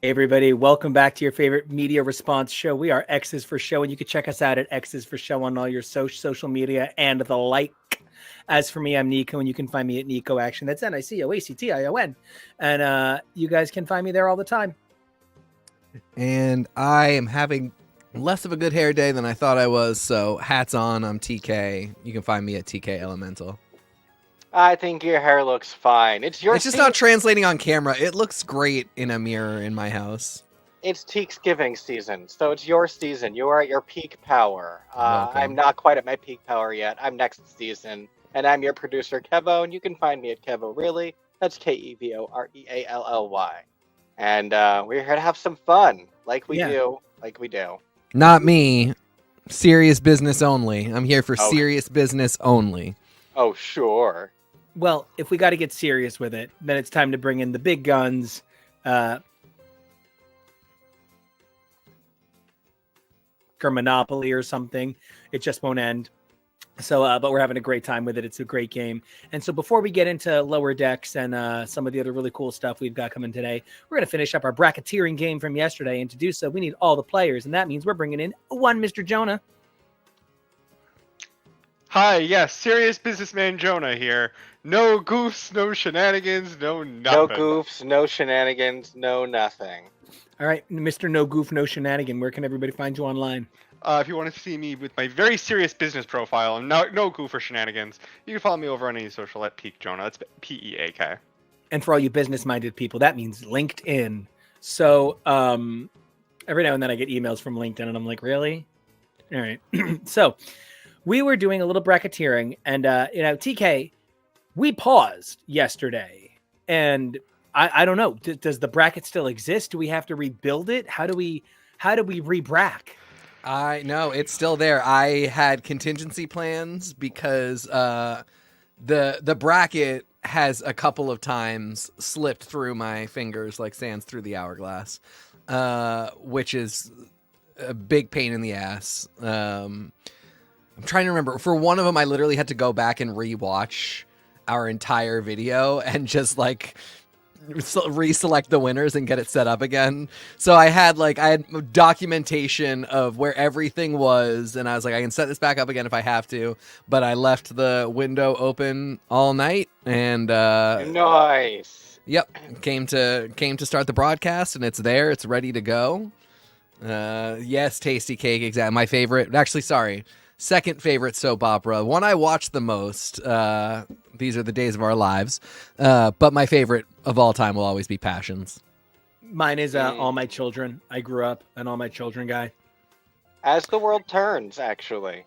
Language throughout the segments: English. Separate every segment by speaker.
Speaker 1: Everybody, welcome back to your favorite media response show. We are X's for Show, and you can check us out at X's for Show on all your social media and the like. As for me, I'm Nico, and you can find me at Nico Action. That's NICOACTION. And you guys can find me there all the time.
Speaker 2: And I am having less of a good hair day than I thought I was, so hats on. I'm TK. You can find me at TK Elemental.
Speaker 3: I think your hair looks fine. It's
Speaker 2: just not translating on camera. It looks great in a mirror in my house.
Speaker 3: It's Teaksgiving season, so it's your season. You are at your peak power.
Speaker 2: Welcome.
Speaker 3: I'm not quite at my peak power yet. I'm next season, and I'm your producer, Kevo, and you can find me at Kevo Really. That's KEVOREALLY. And we're here to have some fun, like we do.
Speaker 2: Not me. Serious business only. I'm here for serious business only.
Speaker 3: Oh, sure.
Speaker 1: Well, if we got to get serious with it, then it's time to bring in the big guns. Or Monopoly or something. It just won't end. So, but we're having a great time with it. It's a great game. And so before we get into Lower Decks and some of the other really cool stuff we've got coming today, we're going to finish up our bracketeering game from yesterday. And to do so, we need all the players. And that means we're bringing in one Mr. Jonah.
Speaker 4: Hi, yes, serious businessman Jonah here. No goofs, no shenanigans, no nothing.
Speaker 3: No goofs, no shenanigans, no nothing.
Speaker 1: All right, Mr. No Goof, No Shenanigan, where can everybody find you online?
Speaker 4: If you want to see me with my very serious business profile and no goof or shenanigans, you can follow me over on any social at Peak Jonah. That's PEAK.
Speaker 1: And for all you business-minded people, that means LinkedIn. So every now and then I get emails from LinkedIn, and I'm like, really? All right. So we were doing a little bracketeering, and TK, we paused yesterday, and I don't know. Does the bracket still exist? Do we have to rebuild it? How do we re-brack?
Speaker 2: No, it's still there. I had contingency plans because the bracket has a couple of times slipped through my fingers like sands through the hourglass, which is a big pain in the ass. I'm trying to remember. For one of them, I literally had to go back and rewatch our entire video and just like reselect the winners and get it set up again. So I had documentation of where everything was, and I was like, I can set this back up again if I have to, but I left the window open all night, and
Speaker 3: nice.
Speaker 2: Yep, came to start the broadcast, and it's there, it's ready to go. Yes, Tasty Cake, exactly. My favorite, actually, sorry, second favorite soap opera, one I watched the most. These Are the Days of Our Lives, but my favorite of all time will always be Passions.
Speaker 1: Mine is All My Children. I grew up an All My Children guy.
Speaker 3: As the World Turns, actually.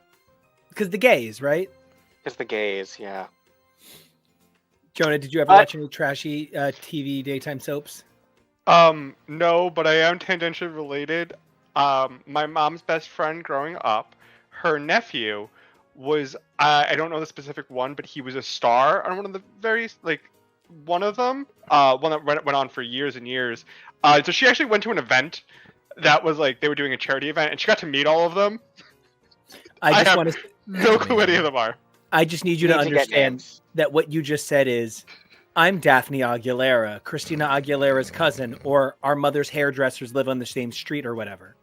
Speaker 1: Because the gays, right?
Speaker 3: Because the gays, yeah.
Speaker 1: Jonah, did you ever watch any trashy TV daytime soaps?
Speaker 4: No, but I am tangentially related. My mom's best friend growing up, her nephew was, I don't know the specific one, but he was a star on one of the very, one of them, one that went on for years and years. So she actually went to an event that was they were doing a charity event, and she got to meet all of them. I have no clue any of them are.
Speaker 1: I just need you to understand that what you just said is, I'm Daphne Aguilera, Christina Aguilera's cousin, or our mother's hairdressers live on the same street or whatever.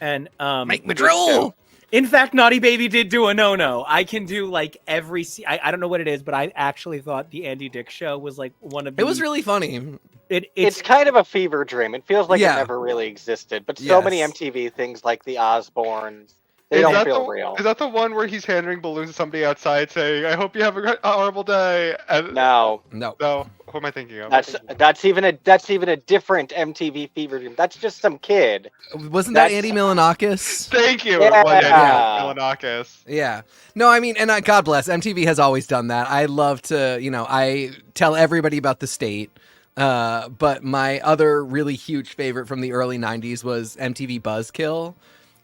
Speaker 1: And
Speaker 2: make me drool.
Speaker 1: In fact, Naughty Baby did do a no-no. I can do every... I don't know what it is, but I actually thought the Andy Dick show was one of the...
Speaker 2: It was really funny.
Speaker 3: It's kind of a fever dream. It feels like it never really existed. But so many MTV things like the Osbournes, they don't feel real.
Speaker 4: Is that the one where he's handing balloons to somebody outside saying, I hope you have a horrible day? And
Speaker 3: No.
Speaker 4: Who am I thinking of?
Speaker 3: That's even a different MTV fever dream. That's just some kid.
Speaker 2: Wasn't that Andy Milonakis?
Speaker 4: Thank you.
Speaker 3: Yeah.
Speaker 4: Milonakis.
Speaker 2: Yeah. No, I mean, and God bless, MTV has always done that. I love to, I tell everybody about The State. But my other really huge favorite from the early 90s was MTV Buzzkill.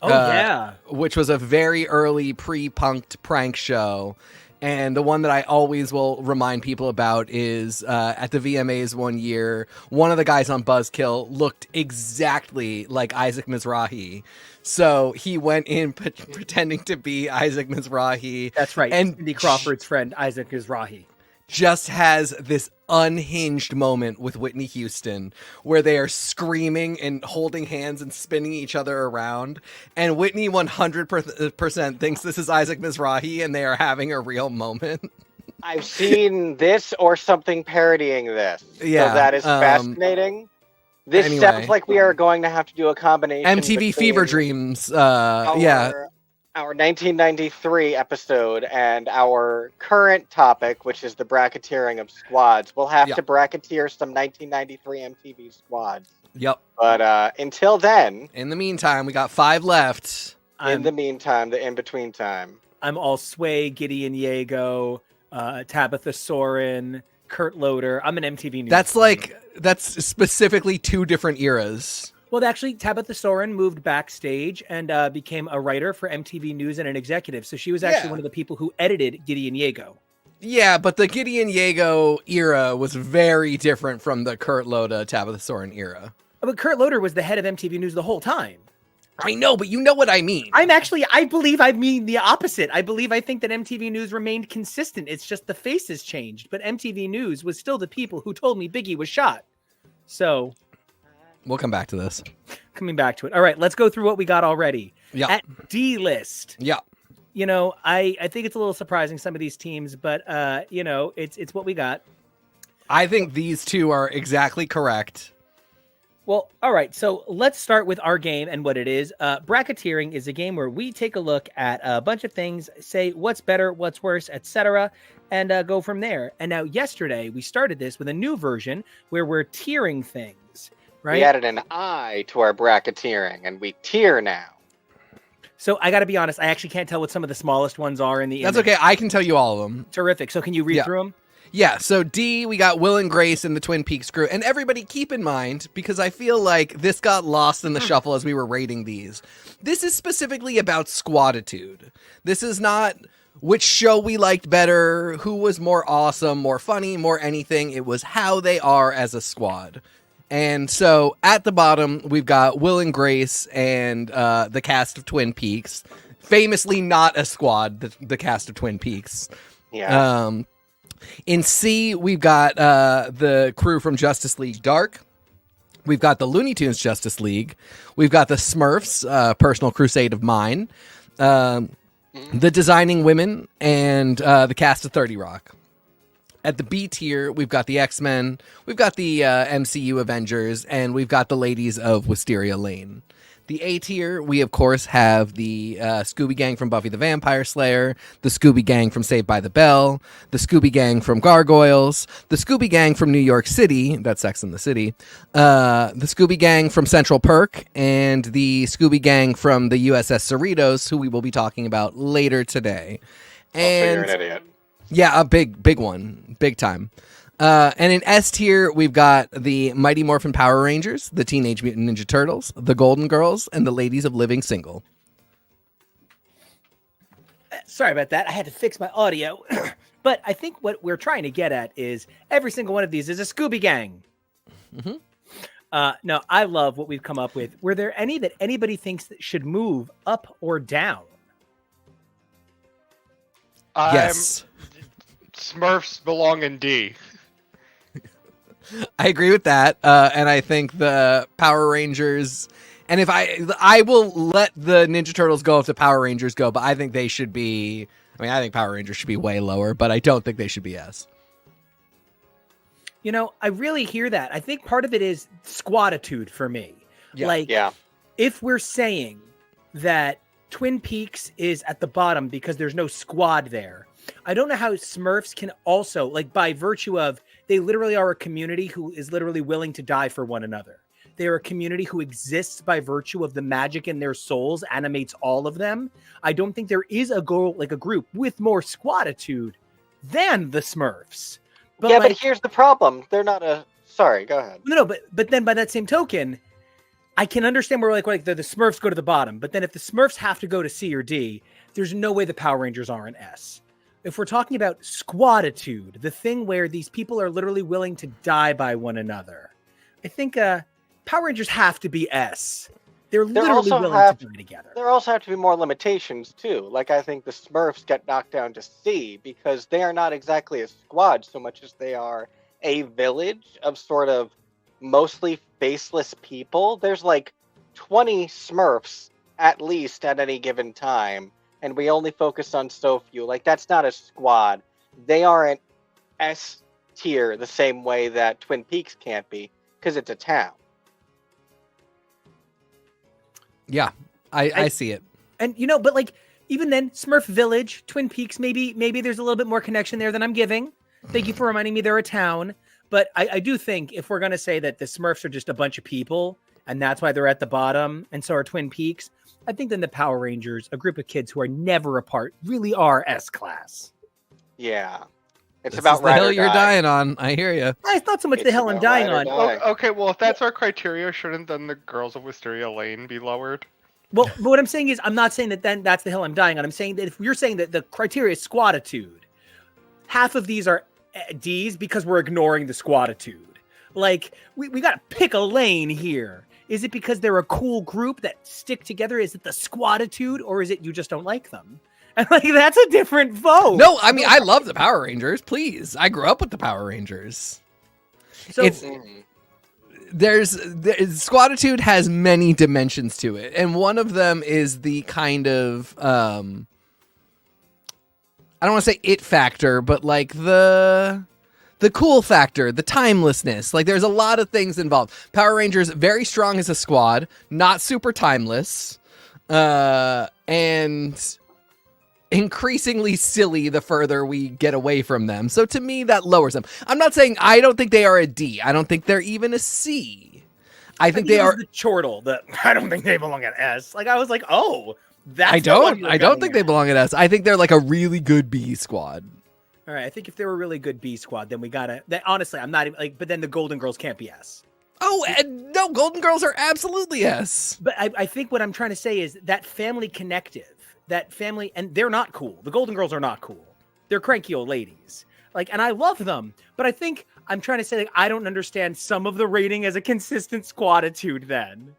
Speaker 1: Oh, yeah.
Speaker 2: Which was a very early pre-punked prank show. And the one that I always will remind people about is at the VMAs one year, one of the guys on Buzzkill looked exactly like Isaac Mizrahi. So he went in pretending to be Isaac Mizrahi.
Speaker 1: That's right. And Cindy Crawford's friend, Isaac Mizrahi.
Speaker 2: just has this unhinged moment with Whitney Houston where they are screaming and holding hands and spinning each other around. And Whitney 100% thinks this is Isaac Mizrahi and they are having a real moment.
Speaker 3: I've seen this or something parodying this.
Speaker 2: Yeah,
Speaker 3: So that is fascinating. This
Speaker 2: anyway.
Speaker 3: sounds like we are going to have to do a combination.
Speaker 2: MTV Fever Dreams. Yeah.
Speaker 3: Our 1993 episode and our current topic, which is the bracketeering of squads. We'll have to bracketeer some 1993 MTV squads.
Speaker 2: Yep.
Speaker 3: But until then...
Speaker 2: In the meantime, we got 5 left.
Speaker 3: In the meantime, the in-between time.
Speaker 1: I'm all Sway, Gideon Yago, Tabitha Soren, Kurt Loder. I'm an MTV News. That's specifically 2 different eras. Well, actually, Tabitha Soren moved backstage and became a writer for MTV News and an executive. So she was actually one of the people who edited Gideon Yago. Yeah, but the Gideon Yago era was very different from the Kurt Loder, Tabitha Soren era. But Kurt Loder was the head of MTV News the whole time. I know, but you know what I mean. I mean the opposite. I think that MTV News remained consistent. It's just the faces changed. But MTV News was still the people who told me Biggie was shot. So... We'll come back to this. Coming back to it. All right, let's go through what we got already. Yeah. At D-list. Yeah. You know, I think it's a little surprising, some of these teams, but, you know, it's what we got. I think these 2 are exactly correct. Well, all right, so let's start with our game and what it is. Bracketeering is a game where we take a look at a bunch of things, say what's better, what's worse, etc., and go from there. And now yesterday, we started this with a new version where we're tiering things. Right? We
Speaker 3: added an I to our bracketeering, and we tier now.
Speaker 1: So I got to be honest, I actually can't tell what some of the smallest ones are in the image.
Speaker 2: That's okay, I can tell you all of them.
Speaker 1: Terrific. So can you read through them?
Speaker 2: Yeah, so D, we got Will and Grace in the Twin Peaks crew. And everybody keep in mind, because I feel like this got lost in the shuffle as we were rating these. This is specifically about squaditude. This is not which show we liked better, who was more awesome, more funny, more anything. It was how they are as a squad. And so at the bottom, we've got Will and Grace and the cast of Twin Peaks. Famously not a squad, the cast of Twin Peaks.
Speaker 3: Yeah.
Speaker 2: In C, we've got the crew from Justice League Dark. We've got the Looney Tunes Justice League. We've got the Smurfs, Personal Crusade of Mine. The Designing Women and the cast of 30 Rock. At the B tier, we've got the X-Men, we've got the MCU Avengers, and we've got the ladies of Wisteria Lane. The A tier, we of course have the Scooby Gang from Buffy the Vampire Slayer, the Scooby Gang from Saved by the Bell, the Scooby Gang from Gargoyles, the Scooby Gang from New York City, that's Sex and the City, the Scooby Gang from Central Perk, and the Scooby Gang from the USS Cerritos, who we will be talking about later today. And
Speaker 3: you're an idiot.
Speaker 2: Yeah, a big one. Big time. And in S tier, we've got the Mighty Morphin Power Rangers, the Teenage Mutant Ninja Turtles, the Golden Girls, and the Ladies of Living Single.
Speaker 1: Sorry about that. I had to fix my audio. But I think what we're trying to get at is every single one of these is a Scooby Gang.
Speaker 2: Mm-hmm.
Speaker 1: No, I love what we've come up with. Were there any that anybody thinks that should move up or down?
Speaker 2: Yes.
Speaker 4: Smurfs belong in D.
Speaker 2: I agree with that. And I think the Power Rangers, and if I will let the Ninja Turtles go if the Power Rangers go, but I think they should be, I think Power Rangers should be way lower, but I don't think they should be S.
Speaker 1: You know, I really hear that. I think part of it is squaditude for me. If we're saying that Twin Peaks is at the bottom because there's no squad there, I don't know how Smurfs can also, like, by virtue of they literally are a community who is literally willing to die for one another. They are a community who exists by virtue of the magic in their souls, animates all of them. I don't think there is a goal, like a group with more squaditude than the Smurfs.
Speaker 3: But here's the problem. They're not a... Sorry, go ahead.
Speaker 1: No, but then by that same token, I can understand where like the Smurfs go to the bottom. But then if the Smurfs have to go to C or D, there's no way the Power Rangers are an S. If we're talking about squaditude, the thing where these people are literally willing to die by one another, I think Power Rangers have to be S. They're literally
Speaker 3: also
Speaker 1: willing
Speaker 3: have-
Speaker 1: to die together.
Speaker 3: There also have to be more limitations too. Like I think the Smurfs get knocked down to C because they are not exactly a squad so much as they are a village of sort of mostly faceless people. There's like 20 Smurfs at least at any given time, and we only focus on so few. Like that's not a squad. They are an S tier the same way that Twin Peaks can't be because it's a town.
Speaker 2: Yeah, I see it.
Speaker 1: And you know, but like even then, Smurf Village, Twin Peaks, maybe there's a little bit more connection there than I'm giving. Thank you for reminding me they're a town. But I do think if we're gonna say that the Smurfs are just a bunch of people and that's why they're at the bottom, and so are Twin Peaks, I think then the Power Rangers, a group of kids who are never apart, really are S class.
Speaker 3: Yeah. It's
Speaker 2: This
Speaker 3: about
Speaker 2: is the
Speaker 3: ride
Speaker 2: hill
Speaker 3: or
Speaker 2: you're
Speaker 3: die.
Speaker 2: dying on. I hear you.
Speaker 1: It's not so much
Speaker 3: It's
Speaker 1: the hell I'm
Speaker 3: about
Speaker 1: dying
Speaker 3: ride or
Speaker 1: on.
Speaker 3: die.
Speaker 4: Okay, well, if that's our criteria, shouldn't then the girls of Wisteria Lane be lowered?
Speaker 1: Well, but what I'm saying is, I'm not saying that then that's the hill I'm dying on. I'm saying that if you're saying that the criteria is squatitude, half of these are D's because we're ignoring the squatitude. Like, we got to pick a lane here. Is it because they're a cool group that stick together? Is it the squatitude, or is it you just don't like them? And like, that's a different vote.
Speaker 2: No, I mean I love the Power Rangers. Please, I grew up with the Power Rangers.
Speaker 1: So,
Speaker 2: It's
Speaker 3: Mhm.
Speaker 2: there's Squatitude has many dimensions to it, and one of them is the kind of I don't want to say it factor, but like the cool factor, the timelessness. Like there's a lot of things involved. Power Rangers very strong as a squad, not super timeless, and increasingly silly the further we get away from them. So to me, that lowers them. I'm not saying I don't think they are a D. I don't think they're even a C. I think they are.
Speaker 1: the chortle. I don't think they belong at S. Like I was like, oh, that's.
Speaker 2: I don't think they belong at S. I think they're like a really good B squad.
Speaker 1: All right, I think if they were a really good B squad, then we gotta. Honestly, I'm not even like. But then the Golden Girls can't be S.
Speaker 2: Oh, and no, Golden Girls are absolutely S.
Speaker 1: But I think what I'm trying to say is that family connective, that family, and they're not cool. The Golden Girls are not cool. They're cranky old ladies. Like, and I love them, but I think I'm trying to say like I don't understand some of the rating as a consistent squatitude. Then,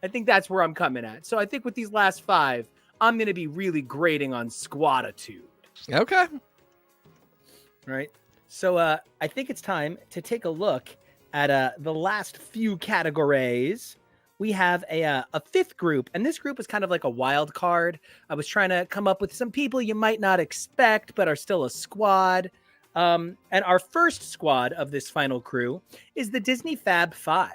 Speaker 1: I think that's where I'm coming at. So I think with these last 5, I'm gonna be really grading on squatitude.
Speaker 2: Okay.
Speaker 1: Right. So I think it's time to take a look at the last few categories. We have a 5th group, and this group is kind of like a wild card. I was trying to come up with some people you might not expect, but are still a squad. And our first squad of this final crew is the Disney Fab 5.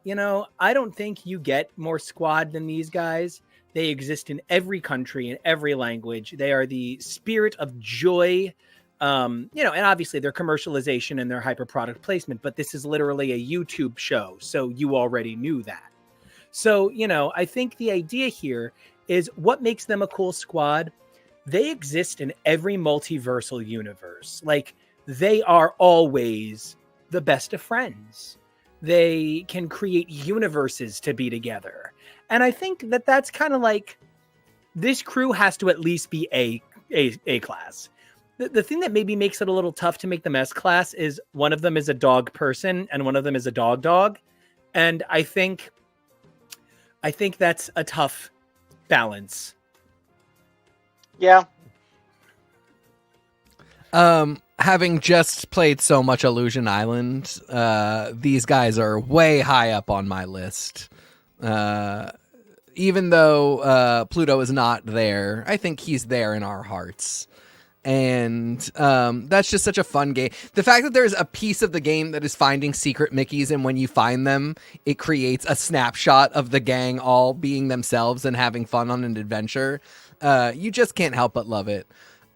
Speaker 1: You know, I don't think you get more squad than these guys. They exist in every country, in every language. They are the spirit of joy. You know, and obviously their commercialization and their hyper product placement, but this is literally a YouTube show. So you already knew that. So, you know, I think the idea here is what makes them a cool squad. They exist in every multiversal universe. Like they are always the best of friends. They can create universes to be together. And I think that that's kind of like this crew has to at least be A class. The thing that maybe makes it a little tough to make them S class is one of them is a dog person and one of them is a dog. And I think that's a tough balance.
Speaker 3: Yeah.
Speaker 2: Having just played so much Illusion Island, these guys are way high up on my list. Even though Pluto is not there, I think he's there in our hearts. And that's just such a fun game. The fact that there's a piece of the game that is finding secret Mickeys, and when you find them, it creates a snapshot of the gang all being themselves and having fun on an adventure. You just can't help but love it.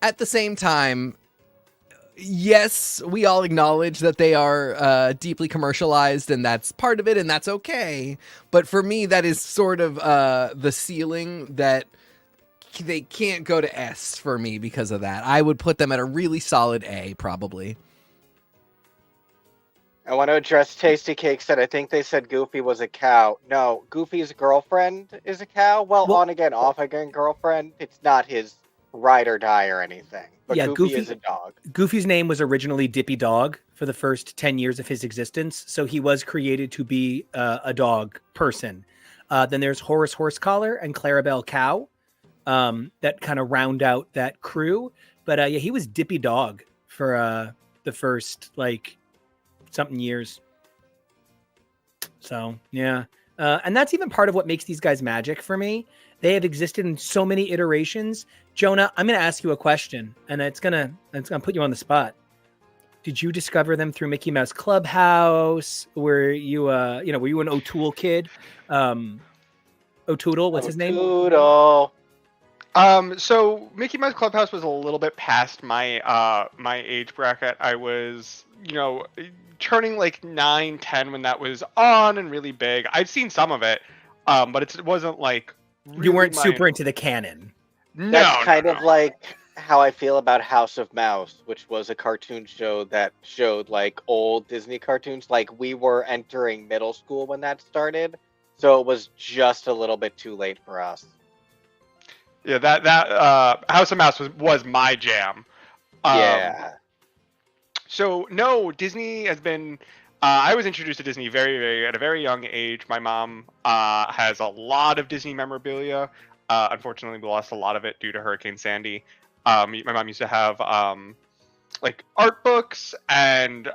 Speaker 2: At the same time, yes, we all acknowledge that they are deeply commercialized, and that's part of it, and that's okay. But for me, that is sort of the ceiling that they can't go to S for me because of that. I would put them at a really solid A, probably.
Speaker 3: I want to address Tasty Cake said I think they said Goofy was a cow. No, Goofy's girlfriend is a cow. Well, on again, off again girlfriend. It's not his ride or die or anything. But
Speaker 1: Yeah,
Speaker 3: Goofy is a dog.
Speaker 1: Goofy's name was originally Dippy Dog for the first 10 years of his existence. So he was created to be a dog person. Then there's Horace Horsecollar and Clarabelle Cow that kind of round out that crew. But yeah, he was Dippy Dog for the first like something years. So yeah. And that's even part of what makes these guys magic for me. They have existed in so many iterations. Jonah, I'm going to ask you a question, and it's gonna put you on the spot. Did you discover them through Mickey Mouse Clubhouse? Were you were you an O'Toole kid? O'Toole, what's his name?
Speaker 3: O'Toole.
Speaker 4: So Mickey Mouse Clubhouse was a little bit past my my age bracket. I was, turning like 9, 10 when that was on and really big. I've seen some of it, but it wasn't like really
Speaker 1: you weren't super into the canon.
Speaker 3: That's kind of like how I feel about House of Mouse, which was a cartoon show that showed like old Disney cartoons. Like we were entering middle school when that started, so it was just a little bit too late for us.
Speaker 4: Yeah, that House of Mouse was my jam.
Speaker 3: Yeah.
Speaker 4: So no, Disney has been. I was introduced to Disney at a very young age. My mom has a lot of Disney memorabilia. Unfortunately, we lost a lot of it due to Hurricane Sandy. My mom used to have like art books, and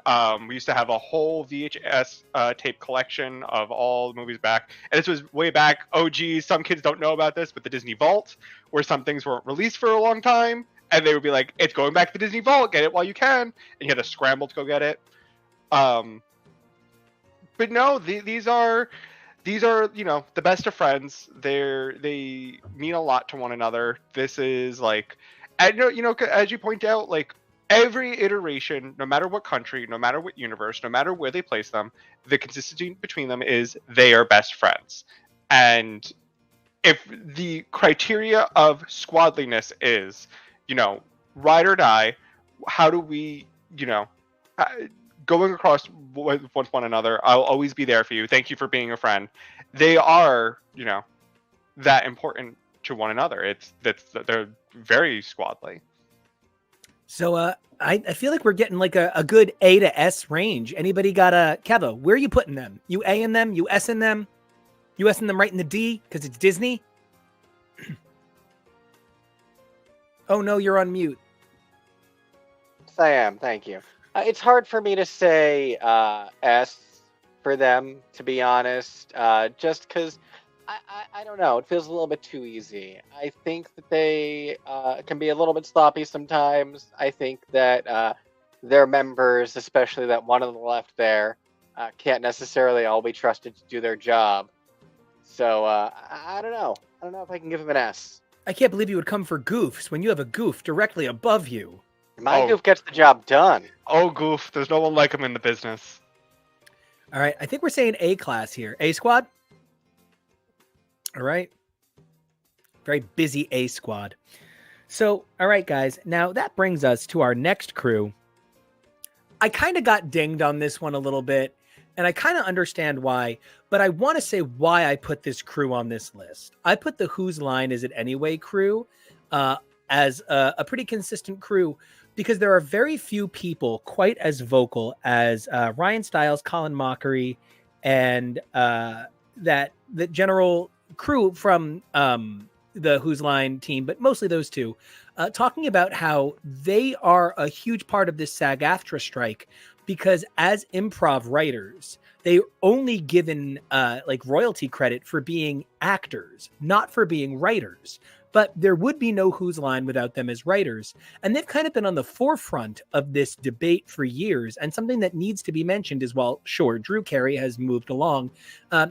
Speaker 4: we used to have a whole VHS tape collection of all the movies back. And this was way back. Oh, geez, some kids don't know about this, but the Disney Vault, where some things weren't released for a long time, and they would be like, "It's going back to the Disney Vault. Get it while you can," and you had to scramble to go get it. But no, these are the best of friends. They mean a lot to one another. This is like, and as you point out, like every iteration, no matter what country, no matter what universe, no matter where they place them, the consistency between them is they are best friends. And if the criteria of squadliness is, ride or die, how do we, going across with one another, I'll always be there for you. Thank you for being a friend. They are, that important to one another. They're very squadly.
Speaker 1: So I feel like we're getting like a good A to S range. Anybody got a Kevo? Where are you putting them? You A in them? You S in them? You S in them right in the D because it's Disney? Oh no, you're on mute.
Speaker 3: Yes, I am. Thank you. It's hard for me to say S for them, to be honest, just because I don't know. It feels a little bit too easy. I think that they can be a little bit sloppy sometimes. I think that their members, especially that one on the left there, can't necessarily all be trusted to do their job. So I don't know. I don't know if I can give them an S.
Speaker 1: I can't believe you would come for goofs when you have a goof directly above you.
Speaker 3: My goof gets the job done.
Speaker 4: Oh, goof. There's no one like him in the business.
Speaker 1: All right. I think we're saying A class here. A squad? All right. Very busy A squad. So, all right, guys. Now that brings us to our next crew. I kind of got dinged on this one a little bit, and I kind of understand why, but I want to say why I put this crew on this list. I put the Whose Line Is It Anyway crew as a pretty consistent crew because there are very few people quite as vocal as Ryan Stiles, Colin Mockery, and the general crew from the Whose Line team, but mostly those two, talking about how they are a huge part of this SAG-AFTRA strike because as improv writers, they're only given like royalty credit for being actors, not for being writers. But there would be no Whose Line without them as writers. And they've kind of been on the forefront of this debate for years. And something that needs to be mentioned is, well, sure, Drew Carey has moved along.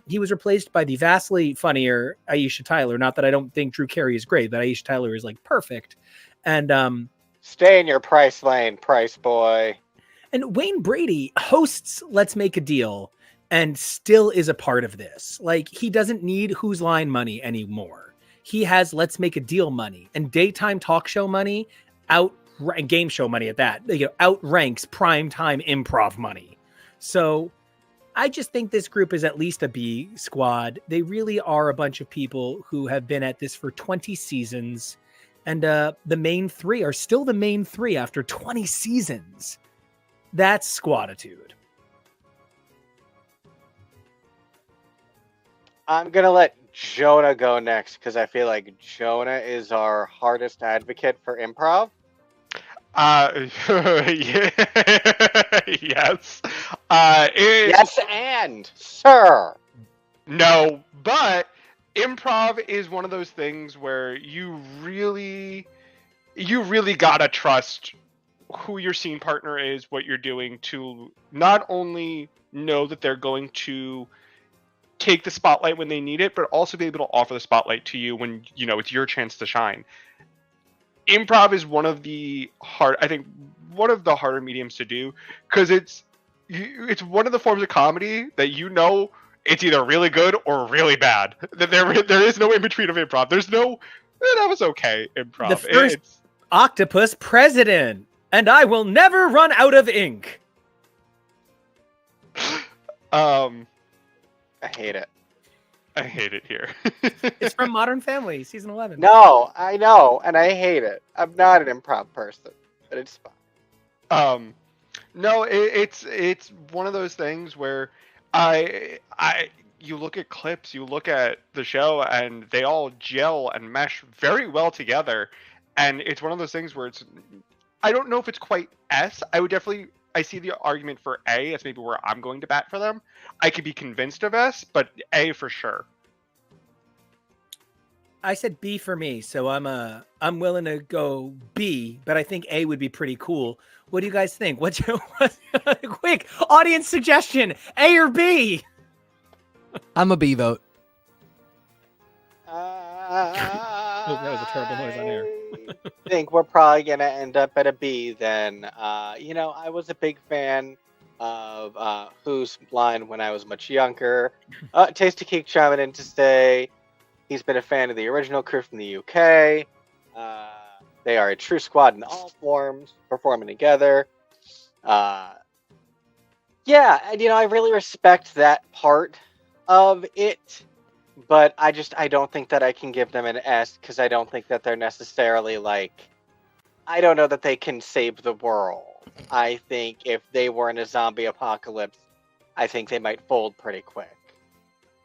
Speaker 1: He was replaced by the vastly funnier Aisha Tyler. Not that I don't think Drew Carey is great, but Aisha Tyler is like perfect. And
Speaker 3: stay in your price lane, price boy.
Speaker 1: And Wayne Brady hosts Let's Make a Deal and still is a part of this. Like, he doesn't need Whose Line money anymore. He has Let's Make a Deal money and daytime talk show money, game show money at that, outranks primetime improv money. So I just think this group is at least a B squad. They really are a bunch of people who have been at this for 20 seasons And the main three are still the main three after 20 seasons. That's squatitude.
Speaker 3: I'm gonna let Jonah go next because I feel like Jonah is our hardest advocate for improv.
Speaker 4: Yeah, yes.
Speaker 3: Yes, and sir.
Speaker 4: No, but improv is one of those things where you really gotta trust who your scene partner is, what you're doing, to not only know that they're going to take the spotlight when they need it, but also be able to offer the spotlight to you when, you know, it's your chance to shine. Improv is one of the harder mediums to do, because it's one of the forms of comedy that, you know, it's either really good or really bad. There is no in between of improv. There's no that was okay improv.
Speaker 1: The first octopus president, and I will never run out of ink.
Speaker 3: I hate it.
Speaker 4: I hate it here.
Speaker 1: It's from Modern Family, season 11.
Speaker 3: No, I know, and I hate it. I'm not an improv person, but it's fine.
Speaker 4: No, it's one of those things where you look at clips, you look at the show, and they all gel and mesh very well together. And it's one of those things where I don't know if it's quite S. I see the argument for A as maybe where I'm going to bat for them. I could be convinced of S, but A for sure.
Speaker 1: I said B for me, so I'm willing to go B, but I think A would be pretty cool. What do you guys think? What's your quick audience suggestion? A or B?
Speaker 2: I'm a B vote.
Speaker 1: That was a terrible noise on air.
Speaker 3: I think we're probably gonna end up at a B then. I was a big fan of Who's Line when I was much younger. Tasty Cake chiming in to say he's been a fan of the original crew from the UK. They are a true squad in all forms, performing together. And I really respect that part of it. But I don't think that I can give them an S, because I don't think that they're necessarily I don't know that they can save the world. I think if they were in a zombie apocalypse, I think they might fold pretty quick.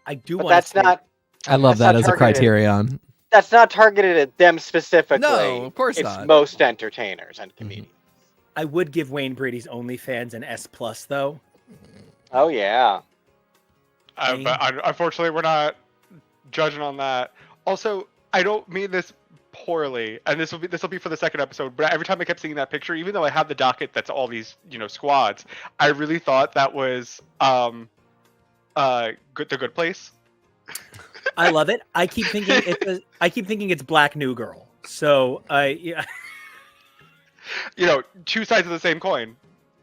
Speaker 1: I do
Speaker 3: But
Speaker 1: want
Speaker 3: that's
Speaker 1: to
Speaker 3: not.
Speaker 2: I love
Speaker 3: That's
Speaker 2: that
Speaker 3: not
Speaker 2: as a
Speaker 3: targeted.
Speaker 2: criterion.
Speaker 3: That's not targeted at them specifically.
Speaker 2: No, of course
Speaker 3: it's
Speaker 2: not.
Speaker 3: most entertainers and comedians.
Speaker 1: I would give Wayne Brady's OnlyFans an S+ though.
Speaker 3: Oh yeah.
Speaker 4: But unfortunately, we're not judging on that. Also, I don't mean this poorly, and this will be for the second episode, but every time I kept seeing that picture, even though I have the docket that's all these squads, I really thought that was the Good Place.
Speaker 1: I love it. I keep thinking it's Black New Girl. So
Speaker 4: two sides of the same coin.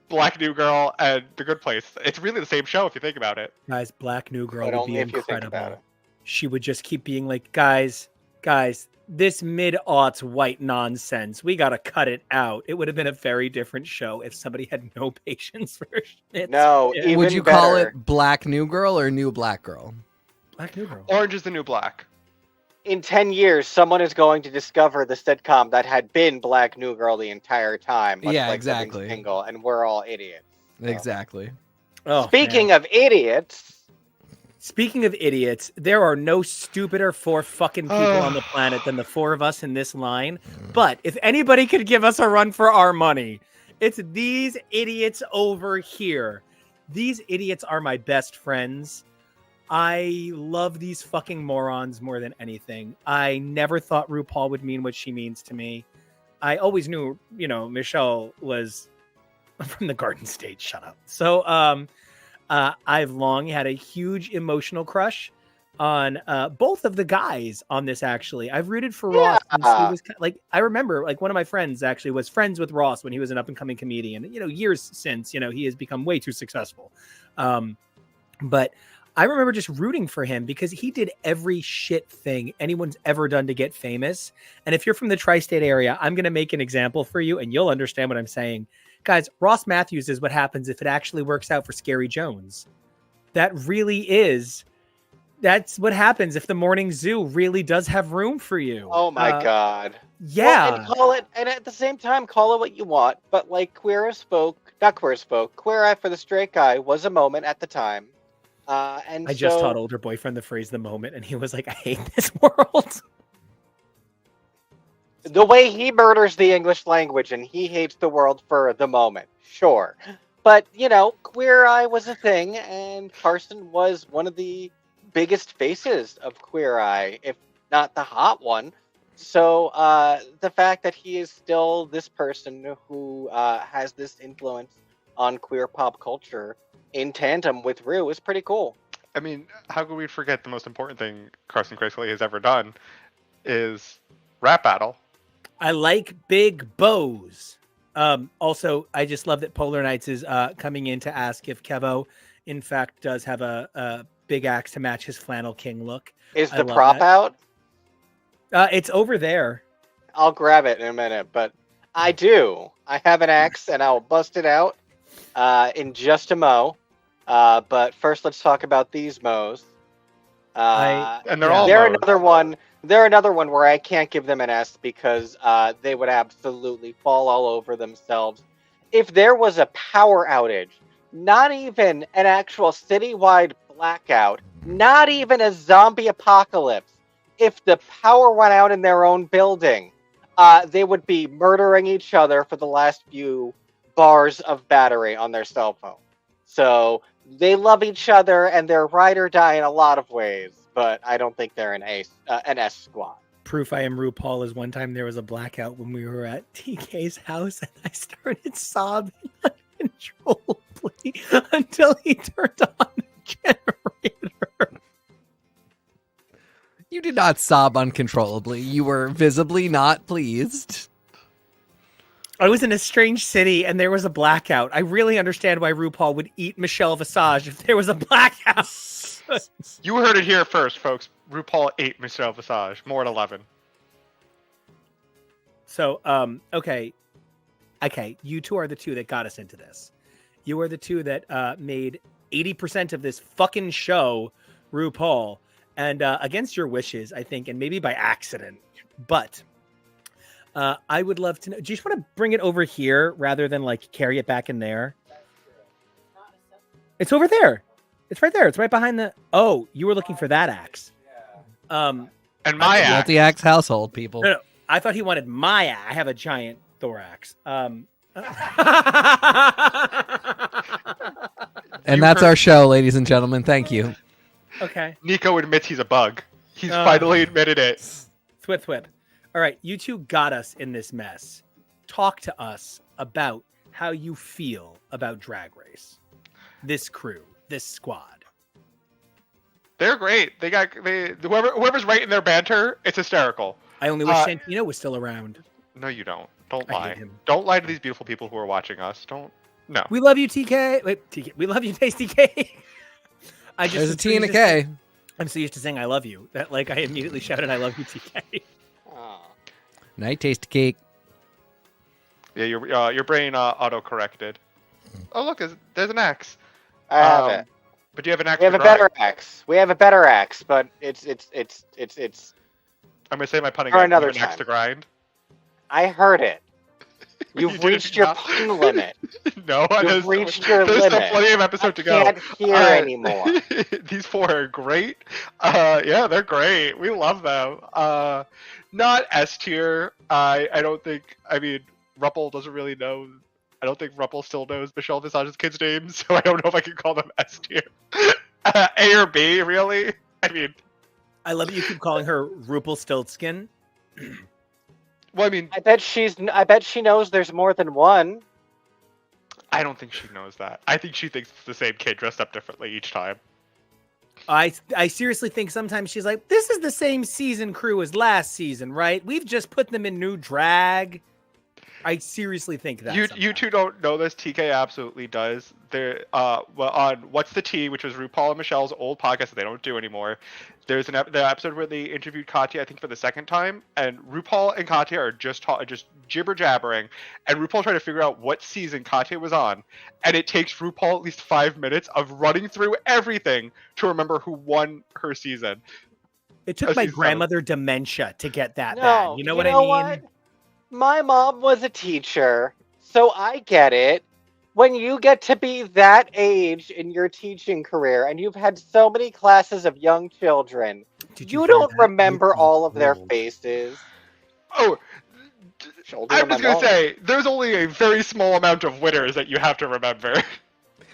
Speaker 4: Black New Girl and The Good Place. It's really the same show if you think about it.
Speaker 1: Guys, Black New Girl
Speaker 3: But
Speaker 1: would
Speaker 3: only
Speaker 1: be
Speaker 3: if you think about
Speaker 1: incredible.
Speaker 3: it.
Speaker 1: She would just keep being like, guys, this mid-aughts white nonsense, we gotta cut it out. It would have been a very different show if somebody had no patience for it.
Speaker 3: No,
Speaker 1: Yeah.
Speaker 3: even
Speaker 2: Would you call
Speaker 3: better.
Speaker 2: it Black New Girl or New Black Girl?
Speaker 1: Black New Girl.
Speaker 4: Orange is the New Black.
Speaker 3: In 10 years, someone is going to discover the sitcom that had been Black New Girl the entire time. Much
Speaker 2: Yeah,
Speaker 3: like
Speaker 2: exactly.
Speaker 3: Living Single, and we're all idiots. So.
Speaker 2: Exactly.
Speaker 1: Oh,
Speaker 3: Speaking
Speaker 1: man.
Speaker 3: of idiots,
Speaker 1: Speaking of idiots, there are no stupider four fucking people on the planet than the four of us in this line. But if anybody could give us a run for our money, it's these idiots over here. These idiots are my best friends. I love these fucking morons more than anything. I never thought RuPaul would mean what she means to me. I always knew, Michelle was from the Garden State. Shut up. So, I've long had a huge emotional crush on both of the guys on this. Actually, I've rooted for Ross since he was I remember one of my friends actually was friends with Ross when he was an up and coming comedian. Years since he has become way too successful. But I remember just rooting for him because he did every shit thing anyone's ever done to get famous. And if you're from the tri-state area, I'm going to make an example for you and you'll understand what I'm saying. Guys, Ross Matthews is what happens if it actually works out for Scary Jones. That really is that's what happens if the morning zoo really does have room for you.
Speaker 3: Oh my god.
Speaker 1: Yeah.
Speaker 3: Well, and call it, and at the same time, call it what you want. But like Queer as Folk, not Queer as Folk, Queer Eye for the Straight Guy was a moment at the time. And
Speaker 1: I just taught older boyfriend the phrase "the moment," and he was like, "I hate this world."
Speaker 3: The way he murders the English language and he hates the world for the moment, sure. But, you know, Queer Eye was a thing, and Carson was one of the biggest faces of Queer Eye, if not the hot one. So the fact that he is still this person who has this influence on queer pop culture in tandem with Rue is pretty cool.
Speaker 4: I mean, how could we forget the most important thing Carson Craigsley has ever done is rap battle.
Speaker 1: I like big bows. Also, I just love that Polar Nights is coming in to ask if Kevo, in fact, does have a big axe to match his Flannel King look.
Speaker 3: Is the prop out?
Speaker 1: It's over there.
Speaker 3: I'll grab it in a minute, but I do. I have an axe, and I'll bust it out in just a mo. But first, let's talk about these mows.
Speaker 4: And they're all
Speaker 3: they're
Speaker 4: mows.
Speaker 3: another one. They're another one where I can't give them an S because they would absolutely fall all over themselves. If there was a power outage, not even an actual citywide blackout, not even a zombie apocalypse, if the power went out in their own building, they would be murdering each other for the last few bars of battery on their cell phone. So they love each other and they're ride or die in a lot of ways. But I don't think they're an S squad.
Speaker 1: Proof I am RuPaul is one time there was a blackout when we were at TK's house and I started sobbing uncontrollably until he turned on the generator.
Speaker 2: You did not sob uncontrollably. You were visibly not pleased.
Speaker 1: I was in a strange city and there was a blackout. I really understand why RuPaul would eat Michelle Visage if there was a blackout.
Speaker 4: You heard it here first, folks. RuPaul ate Michelle Visage. More at 11.
Speaker 1: So, okay. You two are the two that got us into this. You are the two that made 80% of this fucking show RuPaul. And against your wishes, I think, and maybe by accident. But I would love to know. Do you just want to bring it over here rather than like carry it back in there? It's over there. It's right there. It's right behind the. Oh, you were looking for that axe.
Speaker 4: And my axe.
Speaker 2: Multi-axe household, people.
Speaker 1: No, I thought he wanted my axe. I have a giant thorax.
Speaker 2: And that's our show, ladies and gentlemen. Thank you.
Speaker 1: Okay.
Speaker 4: Nico admits he's a bug. He's finally admitted it.
Speaker 1: Thwip. All right, you two got us in this mess. Talk to us about how you feel about Drag Race. This crew, this squad.
Speaker 4: They're great. Whoever's right in their banter, it's hysterical.
Speaker 1: I only wish Santino was still around.
Speaker 4: No, you don't. Don't
Speaker 1: I
Speaker 4: lie.
Speaker 1: hate him.
Speaker 4: Don't lie to these beautiful people who are watching us. Don't. No.
Speaker 1: We love you, TK. Wait, TK. We love you, Tasty K.
Speaker 2: There's a T and a K.
Speaker 1: I'm so used to saying I love you that like I immediately shouted I love you, TK.
Speaker 2: Night taste cake.
Speaker 4: Yeah, your brain auto-corrected. Oh, look, there's an axe.
Speaker 3: I have it.
Speaker 4: But you have an axe.
Speaker 3: We have a better axe. We have a better axe, but it's.
Speaker 4: I'm gonna say my pun
Speaker 3: For
Speaker 4: again.
Speaker 3: another
Speaker 4: You have an axe
Speaker 3: time.
Speaker 4: to grind.
Speaker 3: I heard it. You've
Speaker 4: did
Speaker 3: reached
Speaker 4: it
Speaker 3: your
Speaker 4: enough.
Speaker 3: pun limit.
Speaker 4: No,
Speaker 3: You've reached your
Speaker 4: there's
Speaker 3: limit.
Speaker 4: still plenty of episode to go.
Speaker 3: I can't hear anymore.
Speaker 4: These four are great. Yeah, they're great. We love them. Not S tier. I don't think. I mean, Ruppel doesn't really know. I don't think Ruppel still knows Michelle Visage's kids' names, so I don't know if I can call them S tier. A or B, really? I mean,
Speaker 1: I love that you keep calling her Rumpelstiltskin.
Speaker 4: well, I mean,
Speaker 3: I bet she knows there's more than one.
Speaker 4: I don't think she knows that. I think she thinks it's the same kid dressed up differently each time.
Speaker 1: I seriously think sometimes she's like, this is the same season crew as last season, right? We've just put them in new drag. I seriously think that.
Speaker 4: You two don't know this. TK absolutely does. There, well, on What's the Tea, which was RuPaul and Michelle's old podcast that they don't do anymore. There's the episode where they interviewed Katya, I think for the second time, and RuPaul and Katya are just jibber jabbering, and RuPaul trying to figure out what season Katya was on, and it takes RuPaul at least 5 minutes of running through everything to remember who won her season.
Speaker 1: It took my grandmother dementia to get that
Speaker 3: No,
Speaker 1: bad. You know what I mean?
Speaker 3: My mom was a teacher, so I get it. When you get to be that age in your teaching career and you've had so many classes of young children, you don't remember all of their faces.
Speaker 4: Oh, I was going to say, there's only a very small amount of winners that you have to remember.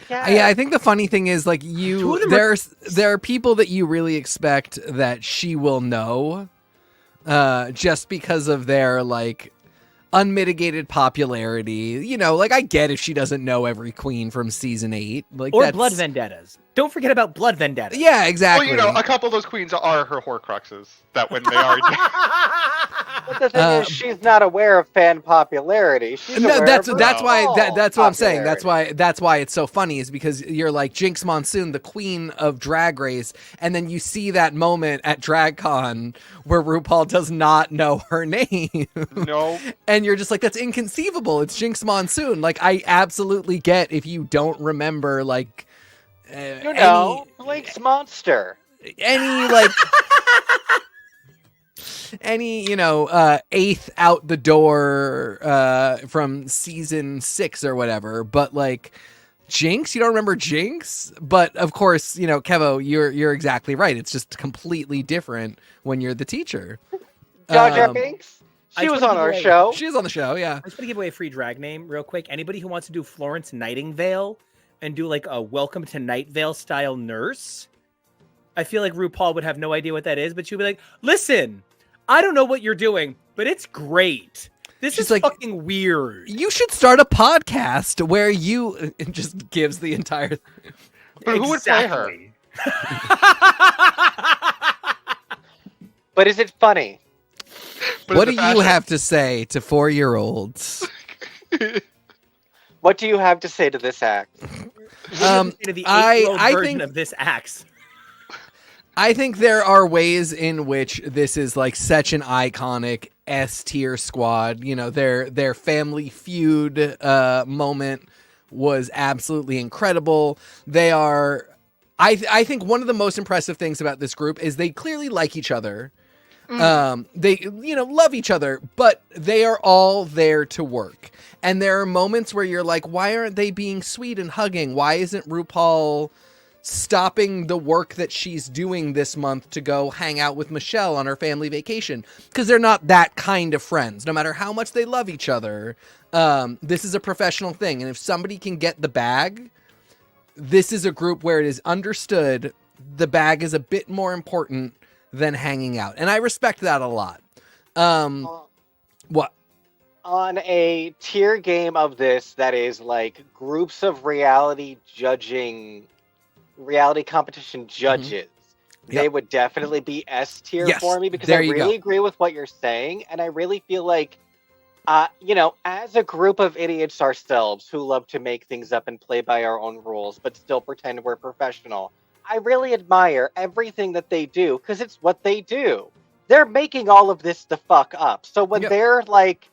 Speaker 2: Yeah, I think the funny thing is, like, there are people that you really expect that she will know, just because of their, like, unmitigated popularity. You know, like, I get if she doesn't know every queen from season 8. Like,
Speaker 1: or Blood Vendettas. Don't forget about Blood Vendettas.
Speaker 2: Yeah, exactly.
Speaker 4: Well, you know, a couple of those queens are her Horcruxes. That when they are...
Speaker 3: But the thing is, she's not aware of fan popularity. She's
Speaker 2: that's
Speaker 3: what
Speaker 2: I'm saying. That's why it's so funny, is because you're like Jinx Monsoon, the queen of Drag Race, and then you see that moment at DragCon where RuPaul does not know her name.
Speaker 4: No.
Speaker 2: And you're just like, that's inconceivable. It's Jinx Monsoon. Like, I absolutely get if you don't remember, like,
Speaker 3: Blake's Monster.
Speaker 2: Any, like... any, you know, eighth out the door from season 6 or whatever, but like Jinx, you don't remember Jinx? But of course, you know, Kevo, you're exactly right. It's just completely different when you're the teacher.
Speaker 3: Jar Jar Binks? She was on our show.
Speaker 2: She was on the show, yeah.
Speaker 1: I just want to give away a free drag name real quick. Anybody who wants to do Florence Nightingale and do like a Welcome to Night Vale style nurse, I feel like RuPaul would have no idea what that is, but she'd be like, listen, I don't know what you're doing, but it's great. This is like, fucking weird.
Speaker 2: You should start a podcast where you... It just gives the entire thing.
Speaker 4: But who would play her?
Speaker 3: But is it funny?
Speaker 2: What do you have to say to 4-year-olds?
Speaker 3: What do you have to say to this act?
Speaker 1: I think of this act.
Speaker 2: I think there are ways in which this is like such an iconic S-tier squad. You know, their Family Feud moment was absolutely incredible. They are, I think one of the most impressive things about this group is they clearly like each other. They, you know, love each other, but they are all there to work. And there are moments where you're like, why aren't they being sweet and hugging? Why isn't RuPaul stopping the work that she's doing this month to go hang out with Michelle on her family vacation? Because they're not that kind of friends. No matter how much they love each other, this is a professional thing. And if somebody can get the bag, this is a group where it is understood the bag is a bit more important than hanging out. And I respect that a lot. What?
Speaker 3: On a tier game of this that is like groups of reality competition judges, they would definitely be S tier for me, because I really agree with what you're saying. And I really feel like, you know, as a group of idiots ourselves who love to make things up and play by our own rules, but still pretend we're professional, I really admire everything that they do, because it's what they do. They're making all of this the fuck up. So when they're like,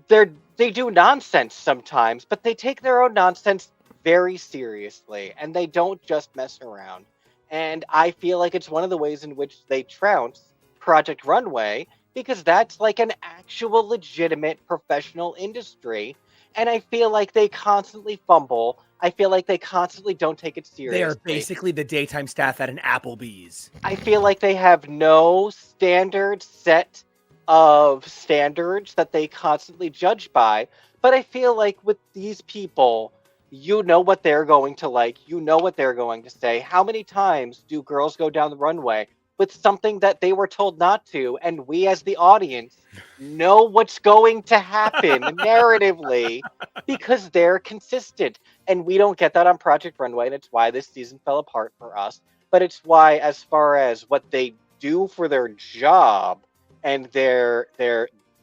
Speaker 3: they do nonsense sometimes, but they take their own nonsense very seriously, and they don't just mess around. And I feel like it's one of the ways in which they trounce Project Runway, because that's like an actual legitimate professional industry. And I feel like they constantly fumble. I feel like they constantly don't take it seriously.
Speaker 1: They are basically the daytime staff at an Applebee's.
Speaker 3: I feel like they have no standard set of standards that they constantly judge by. But I feel like with these people, you know what they're going to like. You know what they're going to say. How many times do girls go down the runway with something that they were told not to, and we as the audience know what's going to happen narratively because they're consistent? And we don't get that on Project Runway, and it's why this season fell apart for us. But it's why, as far as what they do for their job and their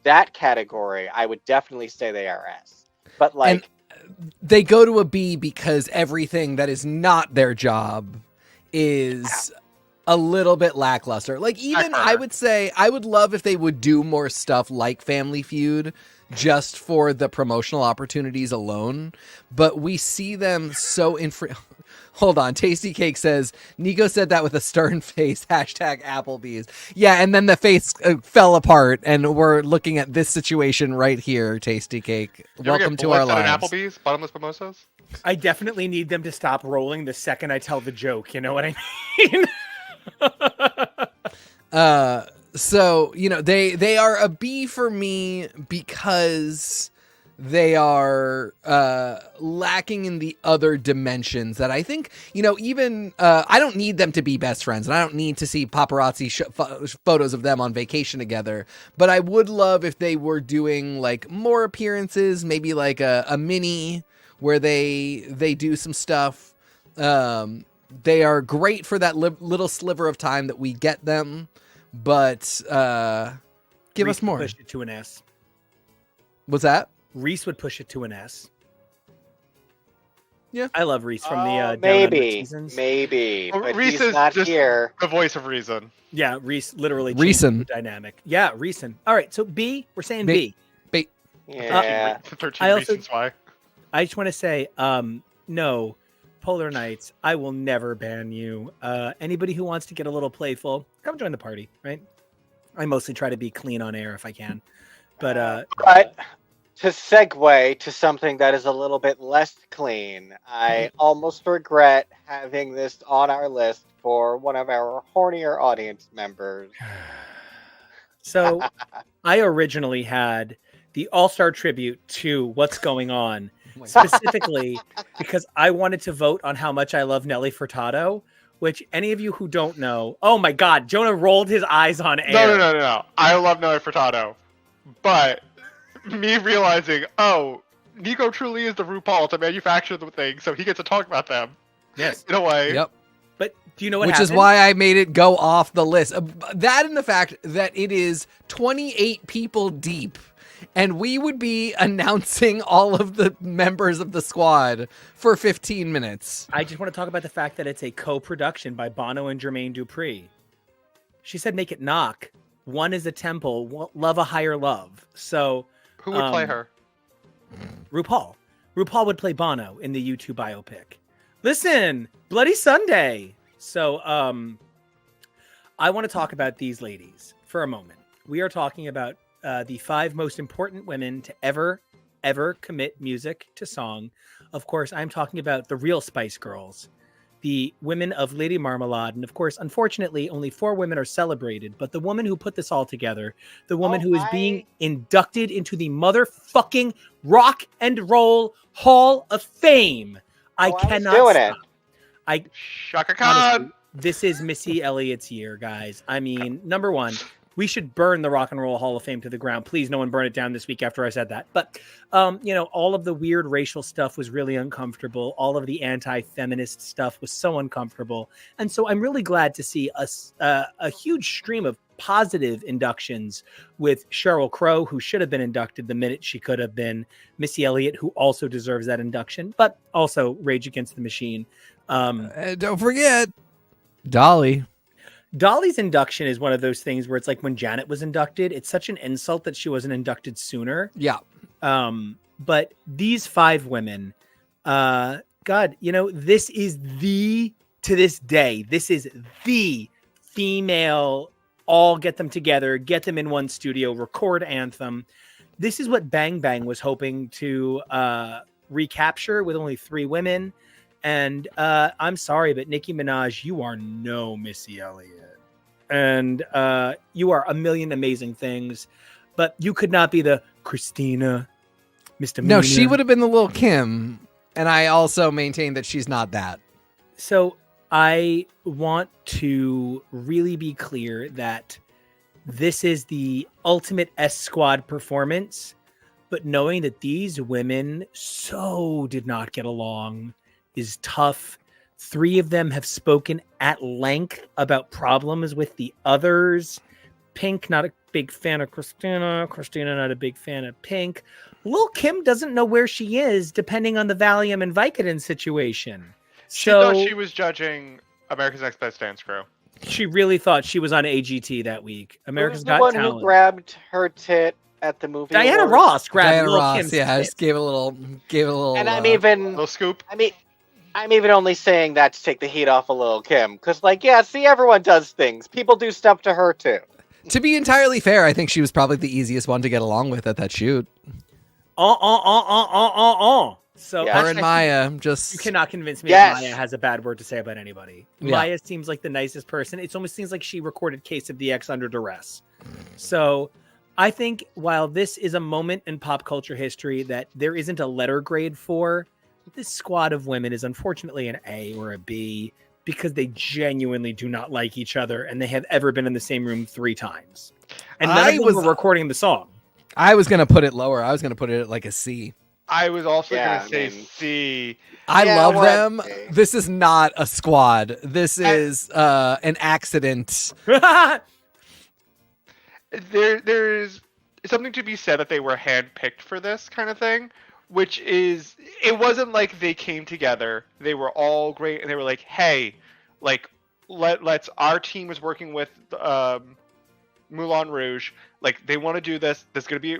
Speaker 3: that category, I would definitely say they are S. But like,
Speaker 2: they go to a B because everything that is not their job is a little bit lackluster. Like, even I would say I would love if they would do more stuff like Family Feud just for the promotional opportunities alone. But we see them so Hold on. Tasty Cake says, Nico said that with a stern face, hashtag Applebee's. Yeah, and then the face fell apart, and we're looking at this situation right here, Tasty Cake. Welcome to our lives.
Speaker 4: Applebee's, bottomless mimosas?
Speaker 1: I definitely need them to stop rolling the second I tell the joke. You know what I mean?
Speaker 2: So, you know, they are a B for me because they are lacking in the other dimensions that I think, you know, even I don't need them to be best friends, and I don't need to see paparazzi photos of them on vacation together, but I would love if they were doing like more appearances, maybe like a mini where they do some stuff. They are great for that little sliver of time that we get them, but give
Speaker 1: Reese
Speaker 2: us more.
Speaker 1: Would push it to an S.
Speaker 2: What's that?
Speaker 1: Reese would push it to an S.
Speaker 2: Yeah,
Speaker 1: I love Reese from the Down Under
Speaker 3: maybe,
Speaker 1: seasons.
Speaker 3: but
Speaker 4: Reese
Speaker 3: he's
Speaker 4: is
Speaker 3: not
Speaker 4: just
Speaker 3: here.
Speaker 4: the voice of reason.
Speaker 1: Yeah, Reese literally
Speaker 2: Reason.
Speaker 1: changed the dynamic. Yeah, Reason. All right, so B, we're saying
Speaker 2: B.
Speaker 1: B.
Speaker 3: Yeah.
Speaker 4: 13
Speaker 1: I also-
Speaker 4: reasons why.
Speaker 1: I just want to say, no, Polar Nights, I will never ban you. Anybody who wants to get a little playful, come join the party, right? I mostly try to be clean on air if I can. But
Speaker 3: to segue to something that is a little bit less clean, I almost regret having this on our list for one of our hornier audience members.
Speaker 1: so I originally had the All-Star tribute to What's Going On, specifically because I wanted to vote on how much I love Nelly Furtado, which any of you who don't know, oh my God, Jonah rolled his eyes on air.
Speaker 4: No. I love Nelly Furtado. But me realizing, oh, Nico truly is the RuPaul to manufacture the thing, so he gets to talk about them.
Speaker 1: Yes.
Speaker 4: In a way.
Speaker 2: Yep.
Speaker 1: But do you know what
Speaker 2: Which
Speaker 1: happened?
Speaker 2: is why I made it go off the list. That and the fact that it is 28 people deep, and we would be announcing all of the members of the squad for 15 minutes.
Speaker 1: I just want to talk about the fact that it's a co-production by Bono and Jermaine Dupri. She said, make it knock. One is a temple, love a higher love. So
Speaker 4: Who would play her?
Speaker 1: RuPaul. RuPaul would play Bono in the U2 biopic. Listen, Bloody Sunday. So I want to talk about these ladies for a moment. We are talking about the 5 most important women to ever commit music to song. Of course, I'm talking about the real Spice Girls, the women of Lady Marmalade. And of course, unfortunately, only 4 women are celebrated. But the woman who put this all together, the woman who is being inducted into the motherfucking Rock and Roll Hall of Fame. I cannot
Speaker 3: doing
Speaker 1: stop.
Speaker 4: Shaka Khan.
Speaker 1: Honestly, this is Missy Elliott's year, guys. I mean, number one, we should burn the Rock and Roll Hall of Fame to the ground. Please, no one burn it down this week after I said that. But, all of the weird racial stuff was really uncomfortable. All of the anti-feminist stuff was so uncomfortable. And so I'm really glad to see a huge stream of positive inductions with Sheryl Crow, who should have been inducted the minute she could have been, Missy Elliott, who also deserves that induction, but also Rage Against the Machine.
Speaker 2: Don't forget Dolly.
Speaker 1: Dolly's induction is one of those things where it's like when Janet was inducted, it's such an insult that she wasn't inducted sooner.
Speaker 2: Yeah.
Speaker 1: But these 5 women, God, this is to this day, this is the female, all get them together, get them in one studio, record anthem. This is what Bang Bang was hoping to recapture with only 3 women. And I'm sorry, but Nicki Minaj, you are no Missy Elliott. And you are a million amazing things, but you could not be the Christina, Mr.
Speaker 2: No, she would have been the Lil' Kim. And I also maintain that she's not that.
Speaker 1: So I want to really be clear that this is the ultimate S Squad performance, but knowing that these women so did not get along is tough. 3 of them have spoken at length about problems with the others. Pink, not a big fan of Christina. Christina, not a big fan of Pink. Lil' Kim doesn't know where she is, depending on the Valium and Vicodin situation.
Speaker 4: She thought she was judging America's Next Best Dance Crew.
Speaker 1: She really thought she was on AGT that week. America's
Speaker 3: Who's the
Speaker 1: Got
Speaker 3: one
Speaker 1: Talent.
Speaker 3: who grabbed her tit at the movie?
Speaker 1: Diana
Speaker 3: awards?
Speaker 1: Ross grabbed
Speaker 2: Diana
Speaker 1: Lil'
Speaker 2: Ross,
Speaker 1: Kim's
Speaker 2: I
Speaker 1: tit.
Speaker 2: just gave a little.
Speaker 3: And I'm even
Speaker 4: Little scoop.
Speaker 3: I'm even only saying that to take the heat off of Lil' Kim, because see, everyone does things. People do stuff to her too.
Speaker 2: To be entirely fair, I think she was probably the easiest one to get along with at that shoot.
Speaker 1: So
Speaker 3: Yeah.
Speaker 2: Her and Maya, just
Speaker 1: you cannot convince me
Speaker 3: Yes.
Speaker 1: that Maya has a bad word to say about anybody.
Speaker 2: Yeah.
Speaker 1: Maya seems like the nicest person. It almost seems like she recorded Case of the X under duress. So I think while this is a moment in pop culture history that there isn't a letter grade for, this squad of women is unfortunately an A or a B because they genuinely do not like each other and they have ever been in the same room 3 times. And none of them were recording the song.
Speaker 2: I was gonna put it lower. I was gonna put it at like a C.
Speaker 4: I was also
Speaker 3: Yeah,
Speaker 4: going to say
Speaker 3: I mean-
Speaker 4: C.
Speaker 2: I
Speaker 3: Yeah,
Speaker 2: love
Speaker 3: we're at
Speaker 2: them.
Speaker 3: C.
Speaker 2: This is not a squad. This is an accident.
Speaker 4: There's something to be said that they were handpicked for this kind of thing, which is, it wasn't like they came together. They were all great, and they were like, hey, like, let's, our team is working with Moulin Rouge. Like, they want to do this. It's gonna be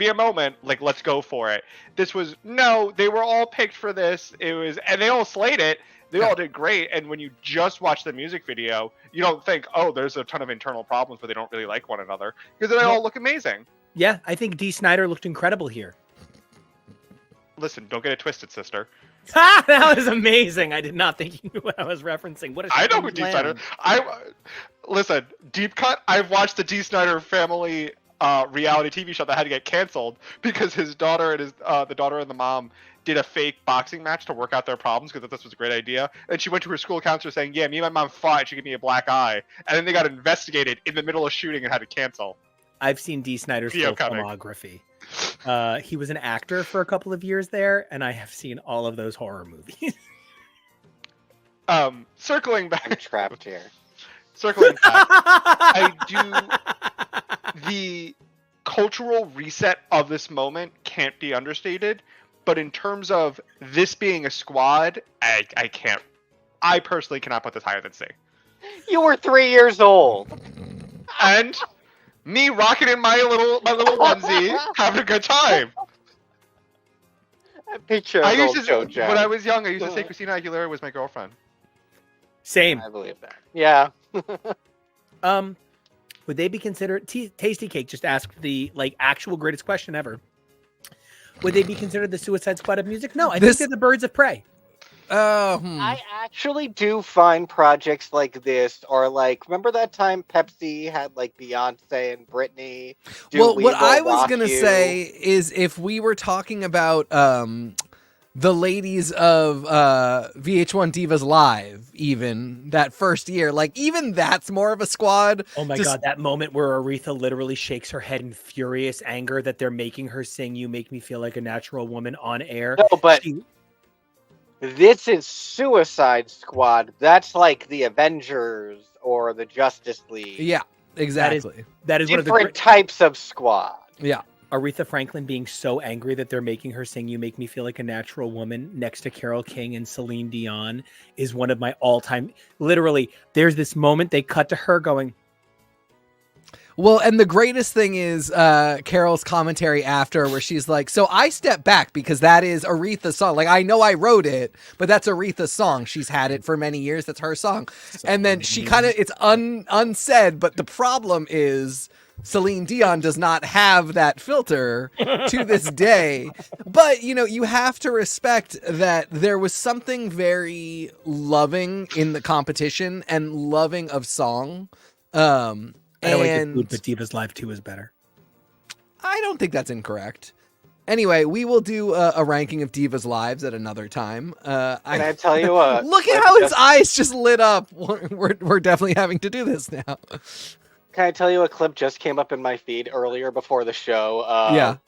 Speaker 4: a moment. Like, let's go for it. This was, no, they were all picked for this. It was, and they all slayed it. They all did great. And when you just watch the music video, you don't think, oh, there's a ton of internal problems, but they don't really like one another, because they all look amazing.
Speaker 1: Yeah, I think Dee Snider looked incredible here.
Speaker 4: Listen, don't get it twisted, sister.
Speaker 1: That was amazing. I did not think you knew what I was referencing. What a
Speaker 4: I know who
Speaker 1: strange
Speaker 4: Dee
Speaker 1: land.
Speaker 4: Snider. Listen, deep cut. I've watched the Dee Snider family reality TV show that had to get canceled because his daughter and the daughter and the mom did a fake boxing match to work out their problems because this was a great idea. And she went to her school counselor saying, "Yeah, me and my mom fought. And she gave me a black eye." And then they got investigated in the middle of shooting and had to cancel.
Speaker 1: I've seen Dee Snider's
Speaker 4: Video
Speaker 1: full
Speaker 4: comic.
Speaker 1: filmography. He was an actor for a couple of years there, and I have seen all of those horror movies.
Speaker 4: Circling
Speaker 3: I'm
Speaker 4: back.
Speaker 3: trapped here.
Speaker 4: Circling back. The cultural reset of this moment can't be understated, but in terms of this being a squad, I can't. I personally cannot put this higher than C.
Speaker 3: You were 3 years old.
Speaker 4: And me rocking in my little onesie, having a good time.
Speaker 3: Picture
Speaker 4: I
Speaker 3: of
Speaker 4: used
Speaker 3: old
Speaker 4: to,
Speaker 3: JoJo.
Speaker 4: when I was young, I used to say Christina Aguilera was my girlfriend.
Speaker 1: Same.
Speaker 3: I believe that. Yeah.
Speaker 1: Would they be considered? Tasty Cake just asked the actual greatest question ever. Would they be considered the Suicide Squad of music? No, I think they're the Birds of Prey.
Speaker 3: I actually do find projects like this, or remember that time Pepsi had Beyonce and Britney?
Speaker 2: Well, what I was going to say is if we were talking about the ladies of VH1 Divas Live, even that first year, even that's more of a squad.
Speaker 1: Oh my God, that moment where Aretha literally shakes her head in furious anger that they're making her sing "You Make Me Feel Like a Natural Woman" on air.
Speaker 3: No, but this is Suicide Squad. That's like the Avengers or the Justice League.
Speaker 2: Yeah, exactly.
Speaker 1: That is one of the
Speaker 3: different types of squad.
Speaker 2: Yeah.
Speaker 1: Aretha Franklin being so angry that they're making her sing "You Make Me Feel Like a Natural Woman" next to Carole King and Celine Dion is one of my all-time. Literally, there's this moment they cut to her going.
Speaker 2: Well, and the greatest thing is Carol's commentary after where she's like, so I step back because that is Aretha's song. I know I wrote it, but that's Aretha's song. She's had it for many years. That's her song. And then she kind of, it's unsaid, but the problem is Celine Dion does not have that filter to this day. But, you have to respect that there was something very loving in the competition and loving of song.
Speaker 1: I don't like the food, but Divas Live 2 is better.
Speaker 2: I don't think that's incorrect. Anyway, we will do a ranking of Divas Lives at another time.
Speaker 3: Can I tell you what?
Speaker 2: Look at how his eyes just lit up. We're definitely having to do this now.
Speaker 3: Can I tell you a clip just came up in my feed earlier before the show?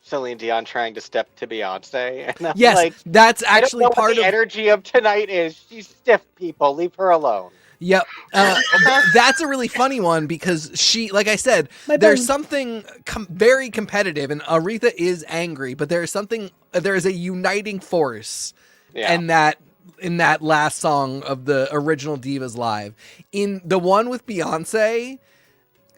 Speaker 3: Celine Dion trying to step to Beyonce. And I'm
Speaker 2: yes, that's actually
Speaker 3: I don't know
Speaker 2: part
Speaker 3: what the
Speaker 2: of
Speaker 3: energy of tonight is. She's stiff, people. Leave her alone.
Speaker 2: Yep. That's a really funny one because she, like I said, there's something very competitive, and Aretha is angry, but there is a uniting force in that last song of the original Divas Live. In the one with Beyonce,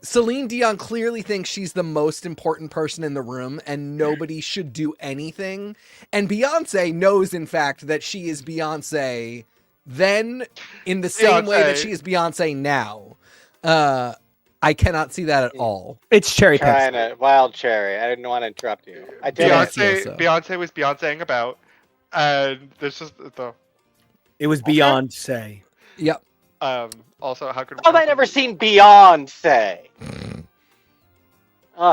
Speaker 2: Celine Dion clearly thinks she's the most important person in the room and nobody should do anything. And Beyonce knows, in fact, that she is Beyonce then in the same way that she is Beyonce now. I cannot see that at all.
Speaker 1: It's cherry
Speaker 3: Trying
Speaker 1: picks.
Speaker 3: to wild cherry. I didn't want to interrupt you. I did.
Speaker 4: Beyonce was Beyonceing about, and this is the.
Speaker 1: It was Beyonce.
Speaker 2: Yep.
Speaker 4: Also, how could?
Speaker 3: Have I never seen Beyonce?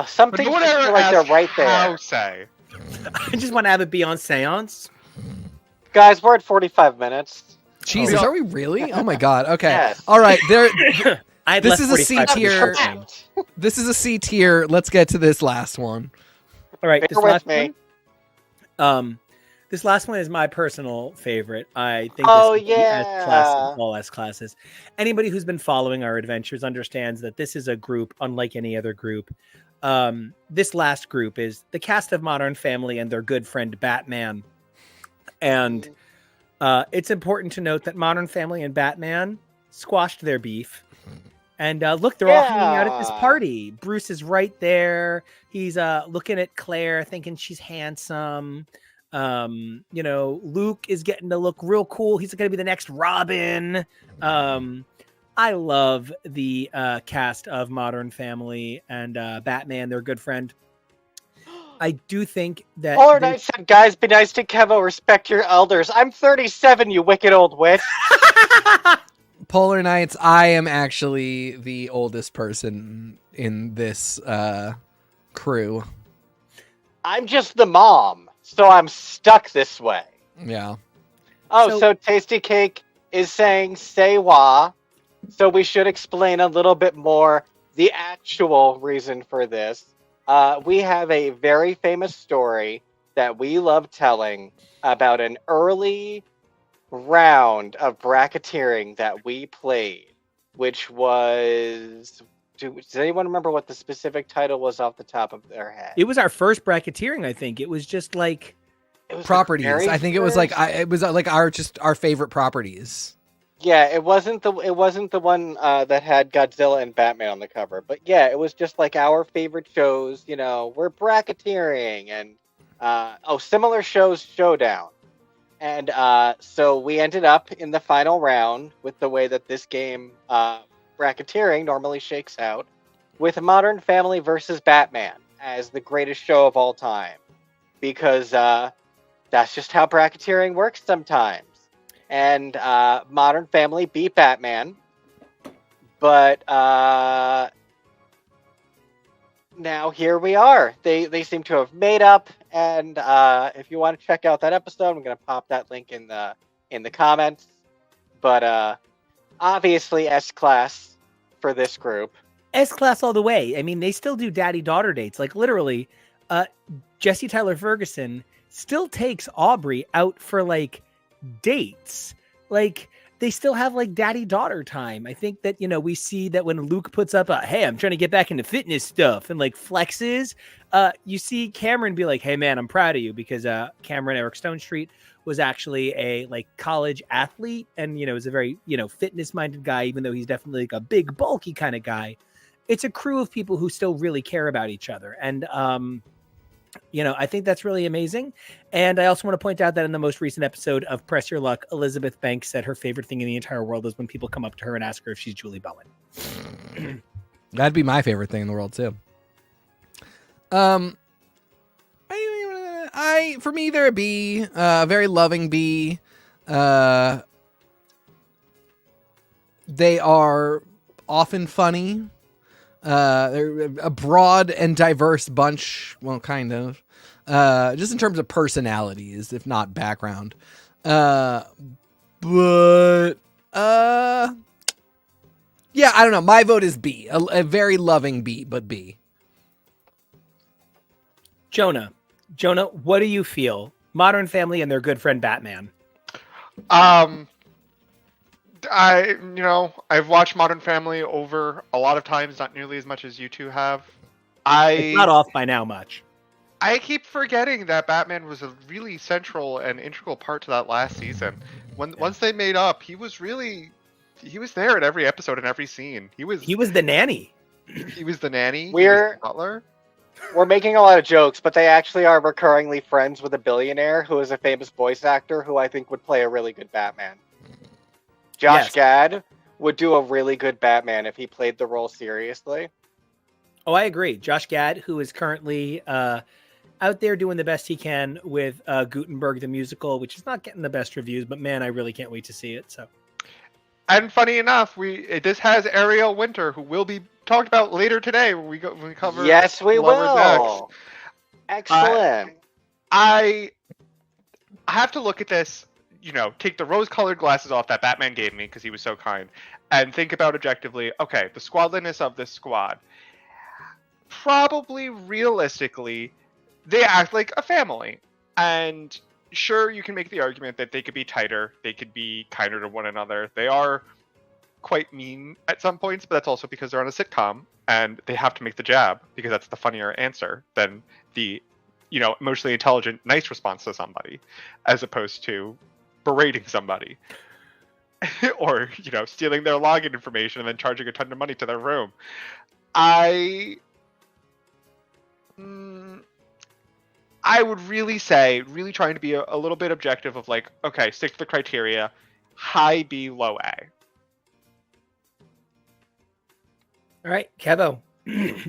Speaker 3: Some things
Speaker 4: no
Speaker 3: just feel like they're right there.
Speaker 4: Say.
Speaker 1: I just want to have a Beyonce seance.
Speaker 3: Guys, we're at 45 minutes.
Speaker 2: Jesus, are we really? Oh my God. Okay.
Speaker 3: Yes.
Speaker 2: All right.
Speaker 1: This
Speaker 2: is a C tier. This is a C tier. Let's get to this last one.
Speaker 1: All right.
Speaker 3: Bear with me.
Speaker 1: This last one is my personal favorite. I think
Speaker 3: Oh,
Speaker 1: this is
Speaker 3: yeah.
Speaker 1: S class of all S classes. Anybody who's been following our adventures understands that this is a group unlike any other group. This last group is the cast of Modern Family and their good friend Batman. And it's important to note that Modern Family and Batman squashed their beef. And look, they're all hanging out at this party. Bruce is right there. He's looking at Claire, thinking she's handsome. Luke is getting to look real cool. He's going to be the next Robin. I love the cast of Modern Family and Batman, their good friend. I do think that
Speaker 3: Polar Knight said, guys, be nice to Kevo, respect your elders. I'm 37, you wicked old witch.
Speaker 2: Polar Knights, I am actually the oldest person in this crew.
Speaker 3: I'm just the mom, so I'm stuck this way.
Speaker 2: Yeah.
Speaker 3: Oh, so Tasty Cake is saying say wah. So we should explain a little bit more the actual reason for this. We have a very famous story that we love telling about an early round of bracketeering that we played, which was... Does anyone remember what the specific title was off the top of their head?
Speaker 1: it was our first bracketeering. I think it was just like
Speaker 3: It was
Speaker 2: properties. I think it was like our favorite properties.
Speaker 3: Yeah, it wasn't the one that had Godzilla and Batman on the cover, but yeah, it was just like our favorite shows. We're bracketeering and similar shows showdown, and so we ended up in the final round with the way that this game bracketeering normally shakes out, with Modern Family versus Batman as the greatest show of all time, because that's just how bracketeering works sometimes. And Modern Family beat Batman, but now here we are. They seem to have made up, and if you want to check out that episode, I'm going to pop that link in the comments. But obviously S-Class for this group.
Speaker 1: S-Class all the way. I mean, they still do daddy-daughter dates. Like, literally, Jesse Tyler Ferguson still takes Aubrey out for, like, dates. Like, they still have, like, daddy-daughter time. I think that, we see that when Luke puts up hey, I'm trying to get back into fitness stuff and, like, flexes, you see Cameron be like, hey, man, I'm proud of you, because Cameron Eric Stone Street was actually a like college athlete and was a very fitness minded guy, even though he's definitely like a big bulky kind of guy. It's a crew of people who still really care about each other, and I think that's really amazing. And I also want to point out that in the most recent episode of Press Your Luck, Elizabeth Banks said her favorite thing in the entire world is when people come up to her and ask her if she's Julie Bowen.
Speaker 2: That'd be my favorite thing in the world too. For me, they're a B, a very loving B. They are often funny. They're a broad and diverse bunch. Well, kind of. Just in terms of personalities, if not background. Yeah, I don't know. My vote is B. A very loving B, but B.
Speaker 1: Jonah, what do you feel? Modern Family and their good friend Batman.
Speaker 4: I've watched Modern Family over a lot of times, not nearly as much as you two have.
Speaker 1: It's not off by now much.
Speaker 4: I keep forgetting that Batman was a really central and integral part to that last season. Once they made up, he was there in every episode and every scene. He was
Speaker 1: the nanny.
Speaker 4: He was the nanny.
Speaker 3: We're-
Speaker 4: He was the butler.
Speaker 3: We're making a lot of jokes, but they actually are recurringly friends with a billionaire who is a famous voice actor who I think would play a really good Batman. Josh
Speaker 1: Yes.
Speaker 3: Gad would do a really good Batman if he played the role seriously.
Speaker 1: Oh, I agree. Josh Gad, who is currently out there doing the best he can with Gutenberg the musical, which is not getting the best reviews, but man, I really can't wait to see it. So,
Speaker 4: And funny enough, this has Ariel Winter, who will be talked about later today when we cover.
Speaker 3: Yes, we
Speaker 4: Lower Decks.
Speaker 3: will. Excellent.
Speaker 4: I have to look at this, take the rose-colored glasses off that Batman gave me because he was so kind, and think about objectively, okay, the squadliness of this squad. Probably realistically, they act like a family. And sure, you can make the argument that they could be tighter, they could be kinder to one another. They are quite mean at some points, but that's also because they're on a sitcom and they have to make the jab because that's the funnier answer than the emotionally intelligent nice response to somebody, as opposed to berating somebody or stealing their login information and then charging a ton of money to their room. I would really say, really trying to be a little bit objective of like, okay, stick to the criteria, high B, low A.
Speaker 1: all right, Kevo,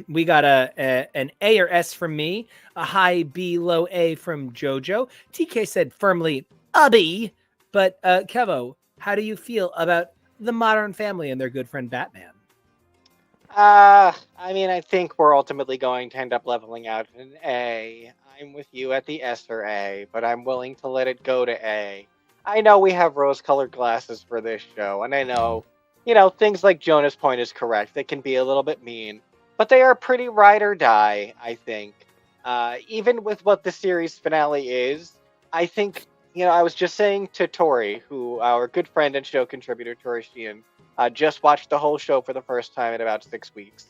Speaker 1: we got an A or S from me, a high B, low A from JoJo. TK said firmly a B, but Kevo, how do you feel about the Modern Family and their good friend Batman?
Speaker 3: I think we're ultimately going to end up leveling out an A. I'm with you at the S or A, but I'm willing to let it go to A. I know we have rose-colored glasses for this show, and I know, things like Jonah's point is correct. They can be a little bit mean, but they are pretty ride or die, I think. Even with what the series finale is, I think, I was just saying to Tori, who our good friend and show contributor, Tori Sheehan, just watched the whole show for the first time in about 6 weeks.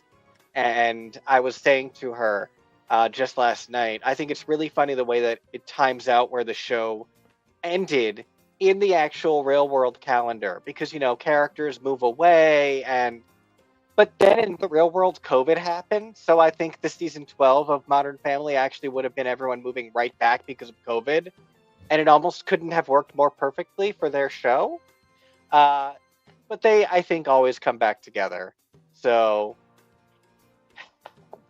Speaker 3: And I was saying to her just last night, I think it's really funny the way that it times out where the show ended in the actual real world calendar. Because, characters move away but then in the real world, COVID happened. So I think the season 12 of Modern Family actually would have been everyone moving right back because of COVID. And it almost couldn't have worked more perfectly for their show. But they, I think, always come back together. So,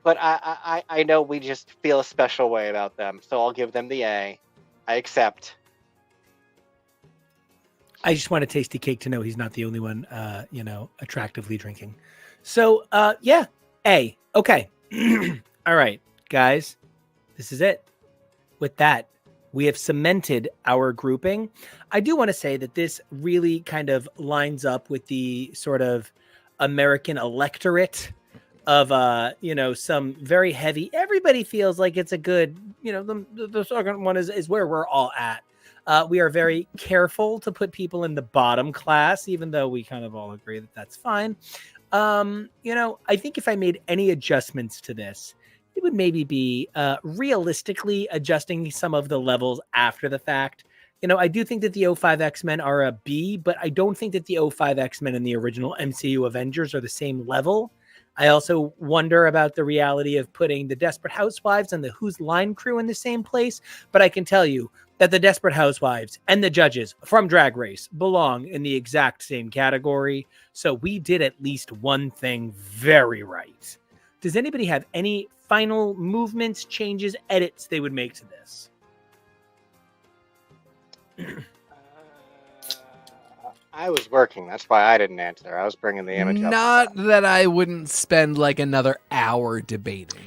Speaker 3: but I know we just feel a special way about them. So I'll give them the A. I accept.
Speaker 1: I just want a tasty cake to know he's not the only one, attractively drinking. So, yeah, A. Okay. All right, guys, this is it. With that, we have cemented our grouping. I do want to say that this really kind of lines up with the sort of American electorate of, some very heavy. Everybody feels like it's a good, the second one is where we're all at. We are very careful to put people in the bottom class, even though we kind of all agree that that's fine. I think if I made any adjustments to this, it would maybe be realistically adjusting some of the levels after the fact. I do think that the 05 X-Men are a B, but I don't think that the 05 X-Men and the original MCU Avengers are the same level. I also wonder about the reality of putting the Desperate Housewives and the Who's Line crew in the same place. But I can tell you that the Desperate Housewives and the judges from Drag Race belong in the exact same category. So we did at least one thing very right. Does anybody have any final movements, changes, edits they would make to this?
Speaker 3: I was working. That's why I didn't answer. I was bringing the image up.
Speaker 2: Not that I wouldn't spend like another hour debating.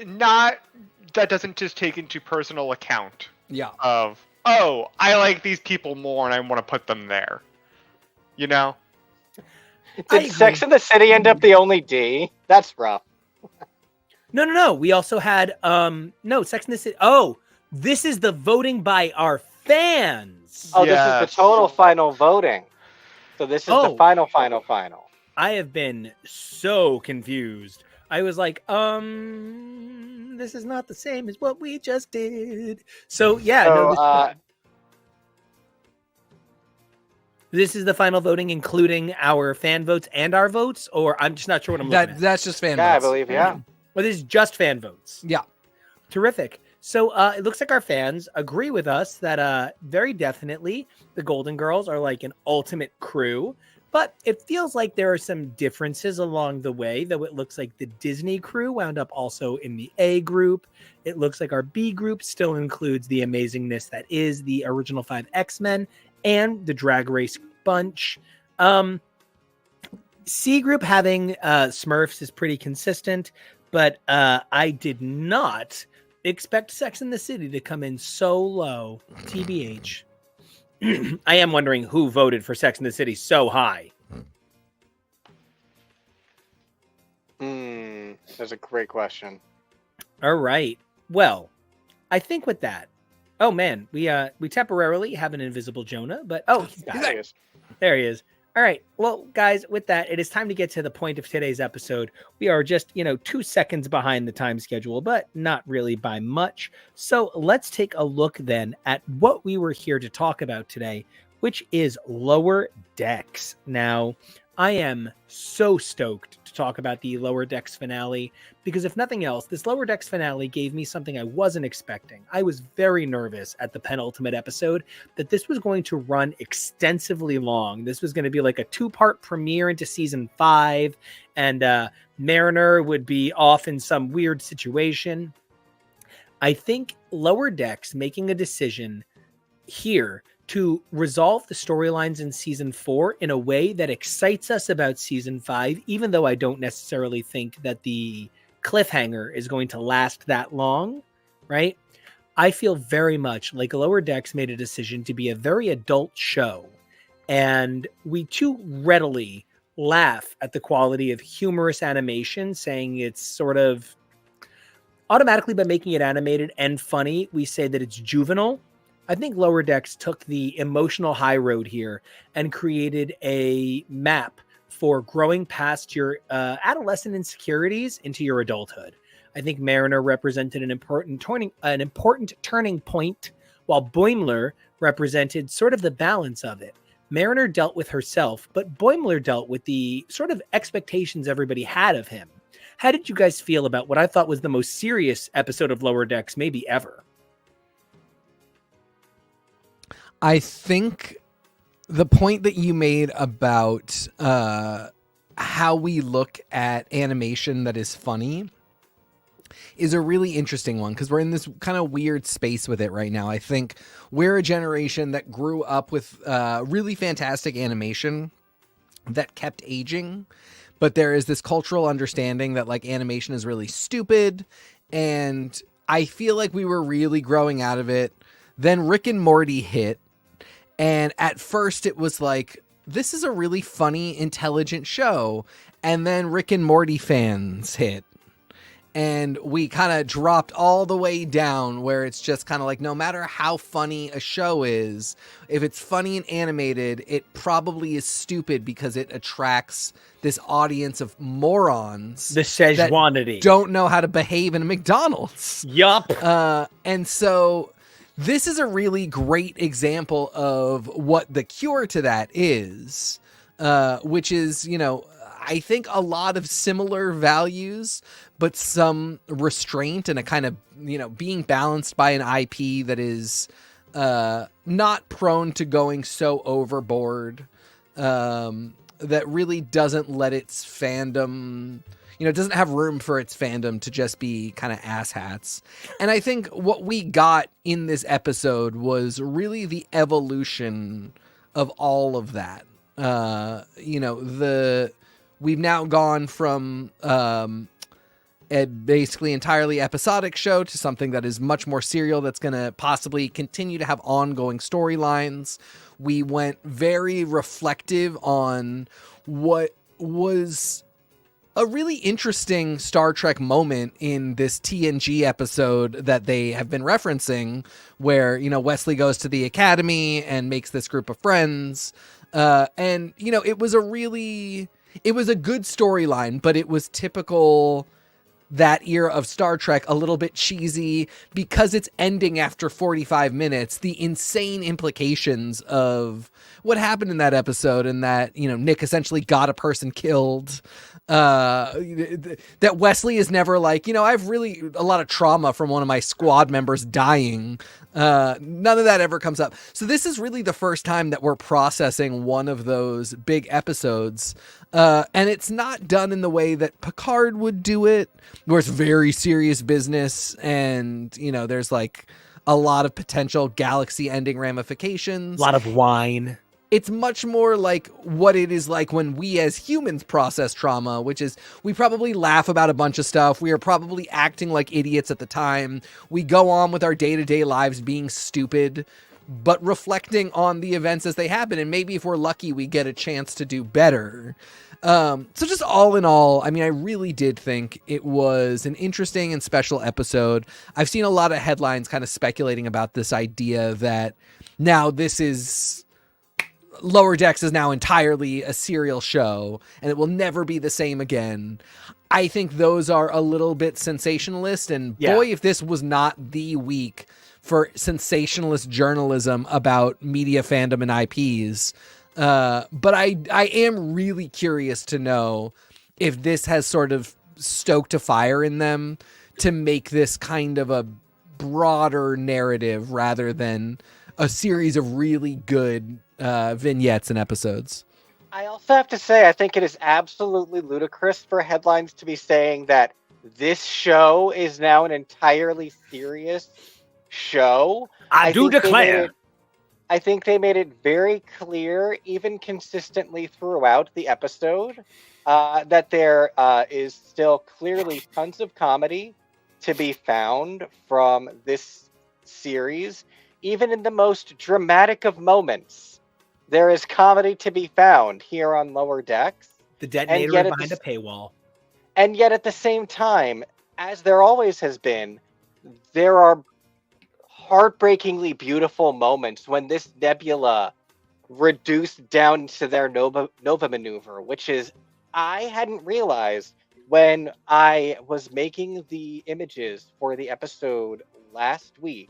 Speaker 4: Not that doesn't just take into personal account.
Speaker 2: Yeah.
Speaker 4: Of, I like these people more and I want to put them there.
Speaker 3: Did Sex and the City end up the only D? That's rough.
Speaker 1: No. We also had Sex and the City. Oh, this is the voting by our fans.
Speaker 3: Oh, This is the total final voting. So this is the final.
Speaker 1: I have been so confused. I was like, this is not the same as what we just did. So yeah,
Speaker 3: So,
Speaker 1: this is the final voting, including our fan votes and our votes, or I'm just not sure what I'm looking at.
Speaker 2: That's just fan
Speaker 3: yeah, I
Speaker 2: votes.
Speaker 3: believe, yeah.
Speaker 1: Well, this is just fan votes.
Speaker 2: Yeah.
Speaker 1: Terrific. So it looks like our fans agree with us that very definitely the Golden Girls are like an ultimate crew, but it feels like there are some differences along the way, though it looks like the Disney crew wound up also in the A group. It looks like our B group still includes the amazingness that is the original 5 X-Men and the Drag Race bunch. C group having Smurfs is pretty consistent, but I did not expect Sex and the City to come in so low. TBH. I am wondering who voted for Sex and the City so high.
Speaker 3: That's a great question.
Speaker 1: All right. Well, I think with that. Oh man, we temporarily have an invisible Jonah, but he's back. There he is. All right. Well, guys, with that, it is time to get to the point of today's episode. We are just, 2 seconds behind the time schedule, but not really by much. So let's take a look then at what we were here to talk about today, which is Lower Decks. Now, I am so stoked to talk about the Lower Decks finale because if nothing else, this Lower Decks finale gave me something I wasn't expecting. I was very nervous at the penultimate episode that this was going to run extensively long. This was going to be like a 2-part premiere into season 5, and Mariner would be off in some weird situation. I think Lower Decks making a decision here to resolve the storylines in season 4 in a way that excites us about season 5, even though I don't necessarily think that the cliffhanger is going to last that long, right? I feel very much like Lower Decks made a decision to be a very adult show, and we too readily laugh at the quality of humorous animation, saying it's sort of automatically by making it animated and funny, we say that it's juvenile. I think Lower Decks took the emotional high road here and created a map for growing past your adolescent insecurities into your adulthood. I think Mariner represented an important turning point, while Boimler represented sort of the balance of it. Mariner dealt with herself, but Boimler dealt with the sort of expectations everybody had of him. How did you guys feel about what I thought was the most serious episode of Lower Decks maybe ever?
Speaker 2: I think the point that you made about how we look at animation that is funny is a really interesting one because we're in this kind of weird space with it right now. I think we're a generation that grew up with really fantastic animation that kept aging, but there is this cultural understanding that like animation is really stupid, and I feel like we were really growing out of it. Then Rick and Morty hit. And at first it was like, this is a really funny, intelligent show. And then Rick and Morty fans hit. And we kind of dropped all the way down where it's just kind of like, no matter how funny a show is, if it's funny and animated, it probably is stupid because it attracts this audience of morons.
Speaker 1: The Szechuanity.
Speaker 2: Don't know how to behave in a McDonald's.
Speaker 1: Yup.
Speaker 2: And so this is a really great example of what the cure to that is, which is, I think a lot of similar values, but some restraint and a kind of, being balanced by an IP that is not prone to going so overboard, that really doesn't let its fandom... it doesn't have room for its fandom to just be kind of asshats. And I think what we got in this episode was really the evolution of all of that. We've now gone from a basically entirely episodic show to something that is much more serial, that's going to possibly continue to have ongoing storylines. We went very reflective on what was a really interesting Star Trek moment in this TNG episode that they have been referencing, where, Wesley goes to the academy and makes this group of friends. And it was a good storyline, but it was typical that era of Star Trek, a little bit cheesy because it's ending after 45 minutes. The insane implications of what happened in that episode, and that, Nick essentially got a person killed. That Wesley is never like, I've really a lot of trauma from one of my squad members dying. None of that ever comes up. So this is really the first time that we're processing one of those big episodes. And it's not done in the way that Picard would do it, where it's very serious business and, there's like a lot of potential galaxy ending ramifications.
Speaker 1: A lot of wine.
Speaker 2: It's much more like what it is like when we as humans process trauma, which is we probably laugh about a bunch of stuff. We are probably acting like idiots at the time. We go on with our day-to-day lives being stupid, but reflecting on the events as they happen. And maybe if we're lucky, we get a chance to do better. So just all in all, I really did think it was an interesting and special episode. I've seen a lot of headlines kind of speculating about this idea that now Lower Decks is now entirely a serial show and it will never be the same again. I think those are a little bit sensationalist, and boy, if this was not the week for sensationalist journalism about media fandom and IPs. But I am really curious to know if this has sort of stoked a fire in them to make this kind of a broader narrative rather than a series of really good vignettes and episodes.
Speaker 3: I also have to say, I think it is absolutely ludicrous for headlines to be saying that this show is now an entirely serious show.
Speaker 1: I do declare.
Speaker 3: I think they made it very clear, even consistently throughout the episode, that there is still clearly tons of comedy to be found from this series. Even in the most dramatic of moments, there is comedy to be found here on Lower Decks.
Speaker 1: The detonator behind a paywall.
Speaker 3: And yet at the same time, as there always has been, there are heartbreakingly beautiful moments when this nebula reduced down to their Nova maneuver, which is, I hadn't realized when I was making the images for the episode last week.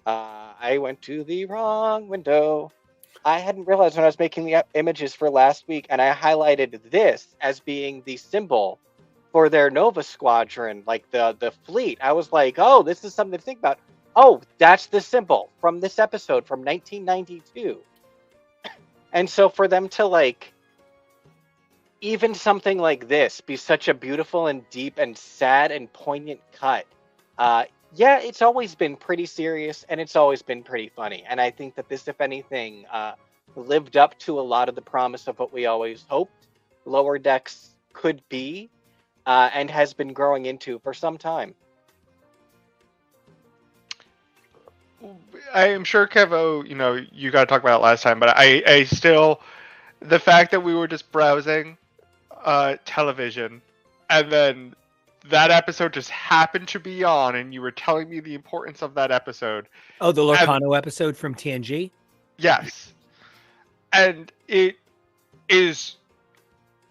Speaker 3: I went to the wrong window. I hadn't realized when I was making the images for last week, and I highlighted this as being the symbol for their Nova Squadron, like the fleet. I was like, oh, this is something to think about. Oh, that's the symbol from this episode from 1992. And so for them to, like, even something like this be such a beautiful and deep and sad and poignant cut, yeah, it's always been pretty serious and it's always been pretty funny. And I think that this, if anything, lived up to a lot of the promise of what we always hoped Lower Decks could be, and has been growing into for some time.
Speaker 4: I am sure, Kevo, you got to talk about it last time, but I still, the fact that we were just browsing television and then that episode just happened to be on, and you were telling me the importance of that episode.
Speaker 1: Oh, the Lorcano episode from TNG?
Speaker 4: Yes. And it is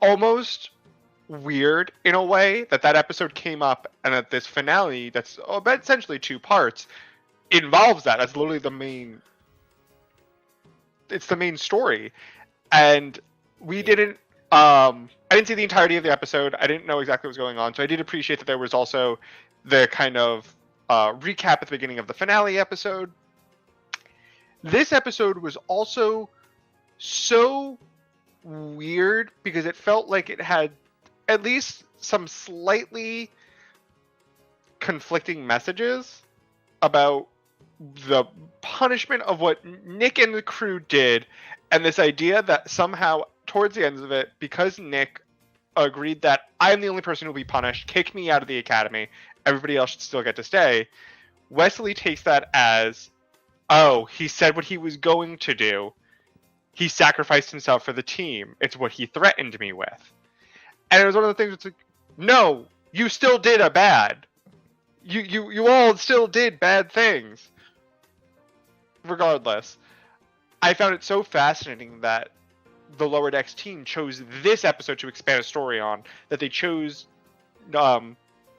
Speaker 4: almost weird in a way that episode came up and that this finale that's essentially 2 parts involves that. That's literally it's the main story. And we didn't I didn't see the entirety of the episode. I didn't know exactly what was going on. So I did appreciate that there was also the kind of recap at the beginning of the finale episode. This episode was also so weird because it felt like it had at least some slightly conflicting messages about the punishment of what Nick and the crew did, and this idea that somehow towards the end of it, because Nick agreed that I'm the only person who will be punished, kick me out of the academy, everybody else should still get to stay, Wesley takes that as, oh, he said what he was going to do. He sacrificed himself for the team. It's what he threatened me with. And it was one of the things that's like, no, you still did a bad. You all still did bad things. Regardless, I found it so fascinating that the Lower Decks team chose this episode to expand a story on, that they chose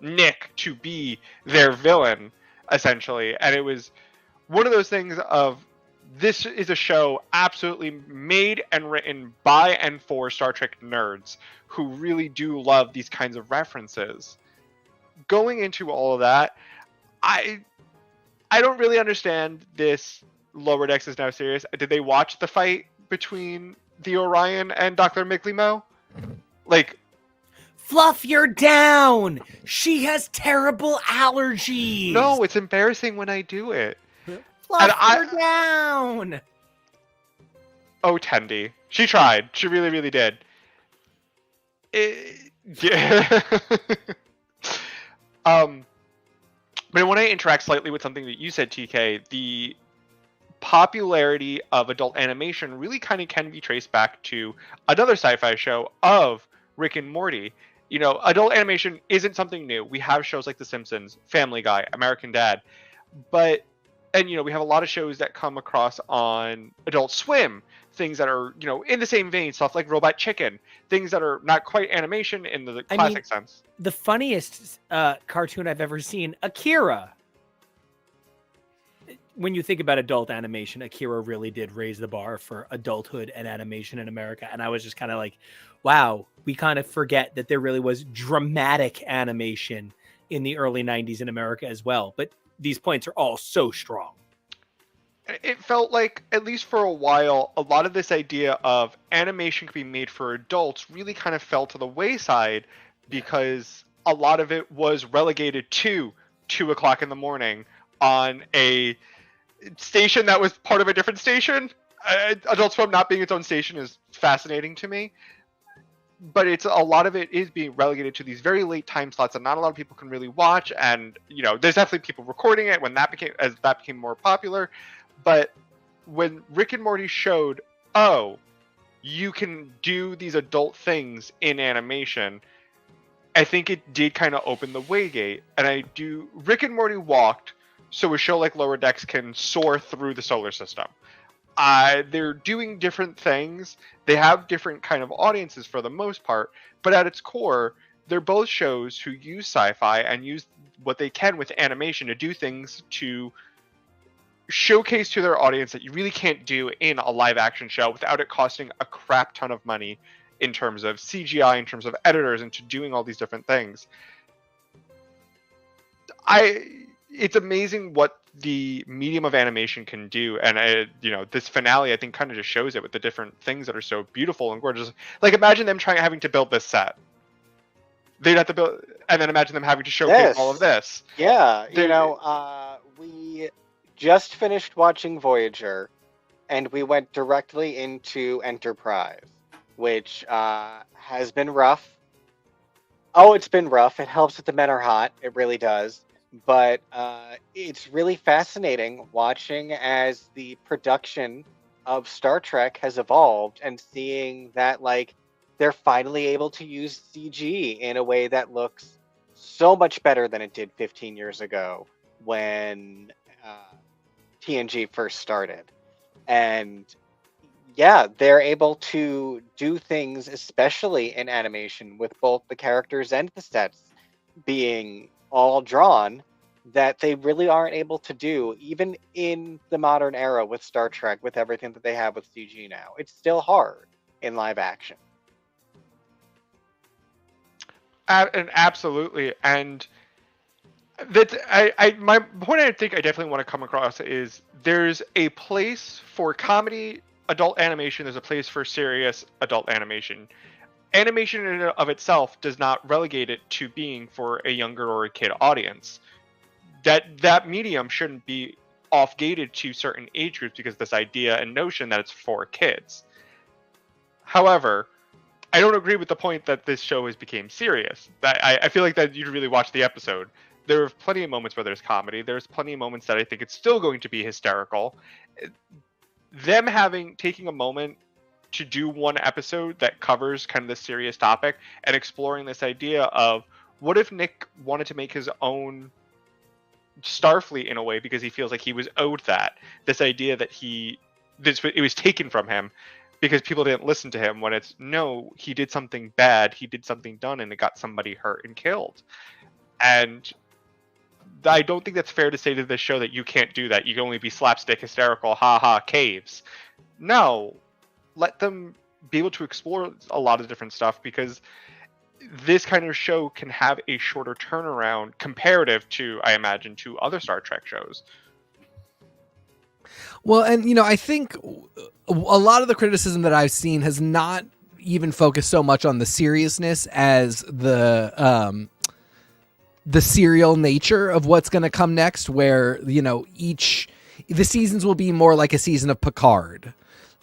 Speaker 4: Nick to be their villain, essentially. And it was one of those things of, this is a show absolutely made and written by and for Star Trek nerds who really do love these kinds of references. Going into all of that, I don't really understand this Lower Decks is now serious. Did they watch the fight between the Orion and Dr. Miglimo? Like,
Speaker 1: Fluff, you're down. She has terrible allergies.
Speaker 4: no, it's embarrassing when I do it.
Speaker 1: Fluff, you're down.
Speaker 4: Oh, Tendi. She tried. She really, really did. Yeah. But I want to interact slightly with something that you said, TK. The popularity of adult animation really kind of can be traced back to another sci-fi show of Rick and Morty. You know, adult animation isn't something new. We have shows like The Simpsons, Family Guy, American Dad, and you know, we have a lot of shows that come across on Adult Swim, things that are, you know, in the same vein, stuff like Robot Chicken, things that are not quite animation in the classic sense.
Speaker 1: The funniest cartoon I've ever seen, Akira. When you think about adult animation, Akira really did raise the bar for adulthood and animation in America. And I was just kind of like, wow, we kind of forget that there really was dramatic animation in the early 90s in America as well. But these points are all so strong.
Speaker 4: It felt like, at least for a while, a lot of this idea of animation could be made for adults really kind of fell to the wayside, because a lot of it was relegated to 2 o'clock in the morning on a station that was part of a different station. Adult Swim not being its own station is fascinating to me, but it's a lot of it is being relegated to these very late time slots that not a lot of people can really watch. And you know, there's definitely people recording it when that became more popular. But when Rick and Morty showed, oh, you can do these adult things in animation, I think it did kind of open the waygate. And Rick and Morty walked so a show like Lower Decks can soar through the solar system. They're doing different things. They have different kind of audiences for the most part, but at its core, they're both shows who use sci-fi and use what they can with animation to do things to showcase to their audience that you really can't do in a live action show without it costing a crap ton of money in terms of CGI, in terms of editors, and to doing all these different things. It's amazing what the medium of animation can do, and you know, this finale I think kind of just shows it with the different things that are so beautiful and gorgeous. Like, imagine them having to build this set. They'd have to build, and then imagine them having to showcase all of this.
Speaker 3: Yeah, you know, we just finished watching Voyager, and we went directly into Enterprise, which has been rough. Oh, it's been rough. It helps that the men are hot. It really does. But it's really fascinating watching as the production of Star Trek has evolved and seeing that, like, they're finally able to use CG in a way that looks so much better than it did 15 years ago when TNG first started. And yeah, they're able to do things, especially in animation, with both the characters and the sets being all drawn, that they really aren't able to do even in the modern era with Star Trek, with everything that they have with CG now. It's still hard in live action.
Speaker 4: And absolutely. And that my point I think I definitely want to come across is there's a place for comedy adult animation, there's a place for serious adult animation. Animation in and of itself does not relegate it to being for a younger or a kid audience. That medium shouldn't be off-gated to certain age groups because of this idea and notion that it's for kids. However, I don't agree with the point that this show has become serious. I feel like that you'd really watch the episode. There are plenty of moments where there's comedy. There's plenty of moments that I think it's still going to be hysterical. Them taking a moment to do one episode that covers kind of this serious topic and exploring this idea of what if Nick wanted to make his own Starfleet in a way because he feels like he was owed that. This idea that it was taken from him. because people didn't listen to him, when it's no, he did something bad, he did something done, and it got somebody hurt and killed. And I don't think that's fair to say to this show that you can't do that. You can only be slapstick, hysterical, ha caves. No, let them be able to explore a lot of different stuff, because this kind of show can have a shorter turnaround comparative to, I imagine, to other Star Trek shows.
Speaker 2: Well, and I think a lot of the criticism that I've seen has not even focused so much on the seriousness as the serial nature of what's going to come next, where the seasons will be more like a season of Picard,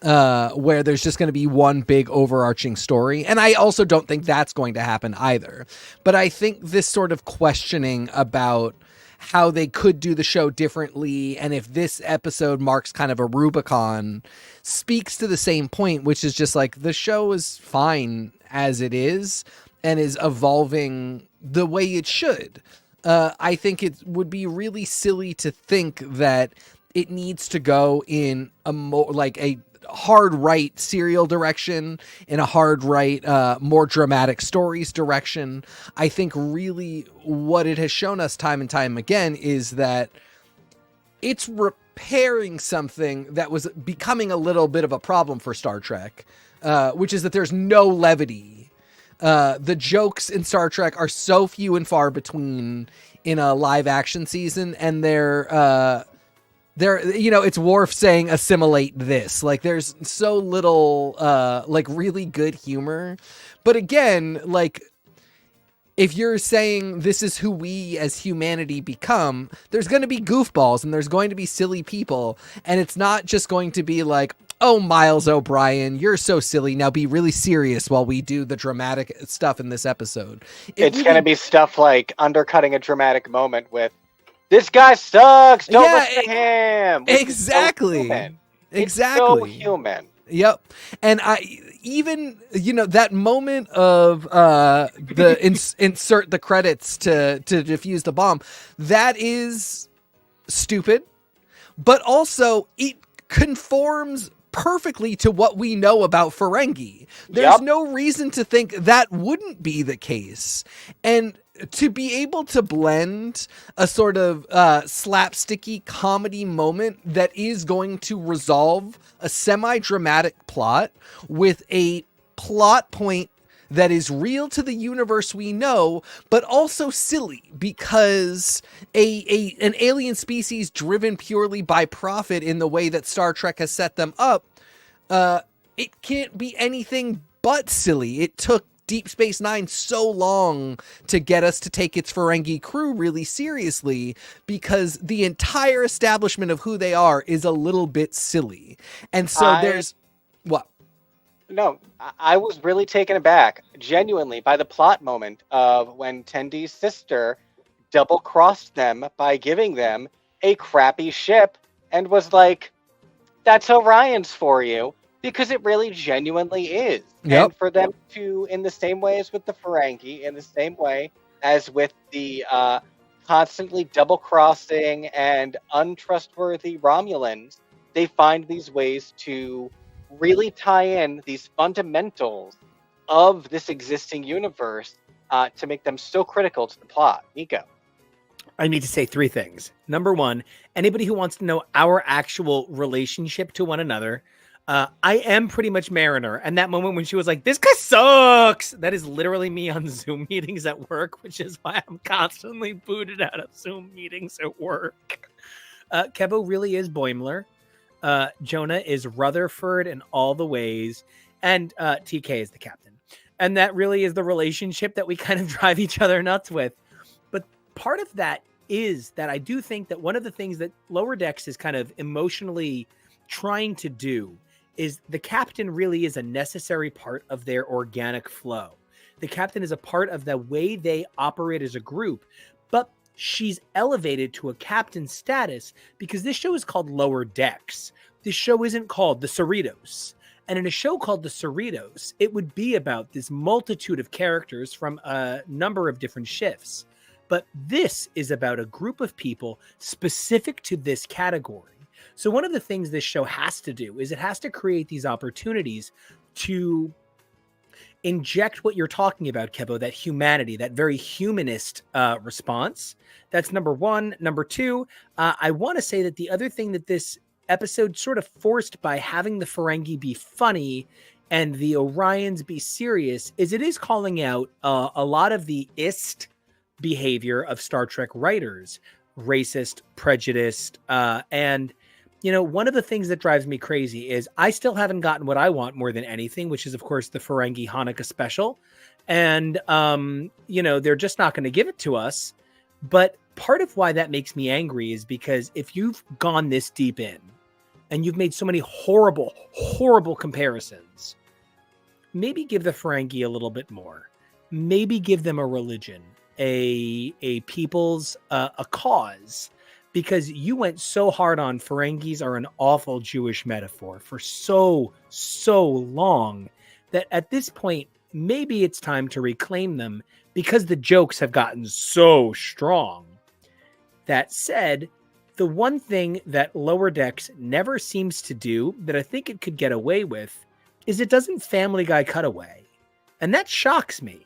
Speaker 2: where there's just going to be one big overarching story. And I also don't think that's going to happen either. But I think this sort of questioning about how they could do the show differently, and if this episode marks kind of a Rubicon, speaks to the same point, which is just like, the show is fine as it is and is evolving the way it should. I think it would be really silly to think that it needs to go in a more like a hard right serial direction, in a hard right, more dramatic stories direction. I think really what it has shown us time and time again is that it's repairing something that was becoming a little bit of a problem for Star Trek, which is that there's no levity. The jokes in Star Trek are so few and far between in a live action season, and they're it's Worf saying assimilate this. Like, there's so little like really good humor. But again, like, if you're saying this is who we as humanity become, there's going to be goofballs and there's going to be silly people, and it's not just going to be like, oh, Miles O'Brien, you're so silly, now be really serious while we do the dramatic stuff in this episode.
Speaker 3: It's going to be stuff like undercutting a dramatic moment with, this guy sucks, don't listen to him.
Speaker 2: Exactly.
Speaker 3: It's so human.
Speaker 2: Yep. And even that moment of insert the credits to defuse the bomb, that is stupid, but also it conforms perfectly to what we know about Ferengi. There's no reason to think that wouldn't be the case. And to be able to blend a sort of slapsticky comedy moment that is going to resolve a semi-dramatic plot with a plot point that is real to the universe we know, but also silly because an alien species driven purely by profit in the way that Star Trek has set them up, it can't be anything but silly. It took Deep Space Nine so long to get us to take its Ferengi crew really seriously because the entire establishment of who they are is a little bit silly. And so there's what?
Speaker 3: No, I was really taken aback, genuinely, by the plot moment of when Tendy's sister double-crossed them by giving them a crappy ship and was like, that's Orion's for you, because it really genuinely is.
Speaker 2: Yep.
Speaker 3: And for them to, in the same way as with the Ferengi, in the same way as with the constantly double-crossing and untrustworthy Romulans, they find these ways to really tie in these fundamentals of this existing universe to make them so critical to the plot. Nico.
Speaker 1: I need to say three things. Number one, anybody who wants to know our actual relationship to one another, I am pretty much Mariner. And that moment when she was like, this guy sucks, that is literally me on Zoom meetings at work, which is why I'm constantly booted out of Zoom meetings at work. Kevo really is Boimler. Jonah is Rutherford in all the ways, and TK is the captain. And that really is the relationship that we kind of drive each other nuts with. But part of that is that I do think that one of the things that Lower Decks is kind of emotionally trying to do is the captain really is a necessary part of their organic flow. The captain is a part of the way they operate as a group, but she's elevated to a captain status because this show is called Lower Decks. This show isn't called The Cerritos. And in a show called The Cerritos, it would be about this multitude of characters from a number of different shifts. But this is about a group of people specific to this category. So one of the things this show has to do is it has to create these opportunities to inject what you're talking about, Kevo, that humanity, that very humanist response. That's number one. Number two, I want to say that the other thing that this episode sort of forced by having the Ferengi be funny and the Orions be serious is it is calling out a lot of the ist behavior of Star Trek writers, racist, prejudiced, and one of the things that drives me crazy is I still haven't gotten what I want more than anything, which is, of course, the Ferengi Hanukkah special. And, they're just not going to give it to us. But part of why that makes me angry is because if you've gone this deep in and you've made so many horrible, horrible comparisons, maybe give the Ferengi a little bit more. Maybe give them a religion, a people's, a cause. Because you went so hard on Ferengis are an awful Jewish metaphor for so long that at this point, maybe it's time to reclaim them because the jokes have gotten so strong. That said, the one thing that Lower Decks never seems to do that I think it could get away with is it doesn't Family Guy cutaway. And that shocks me.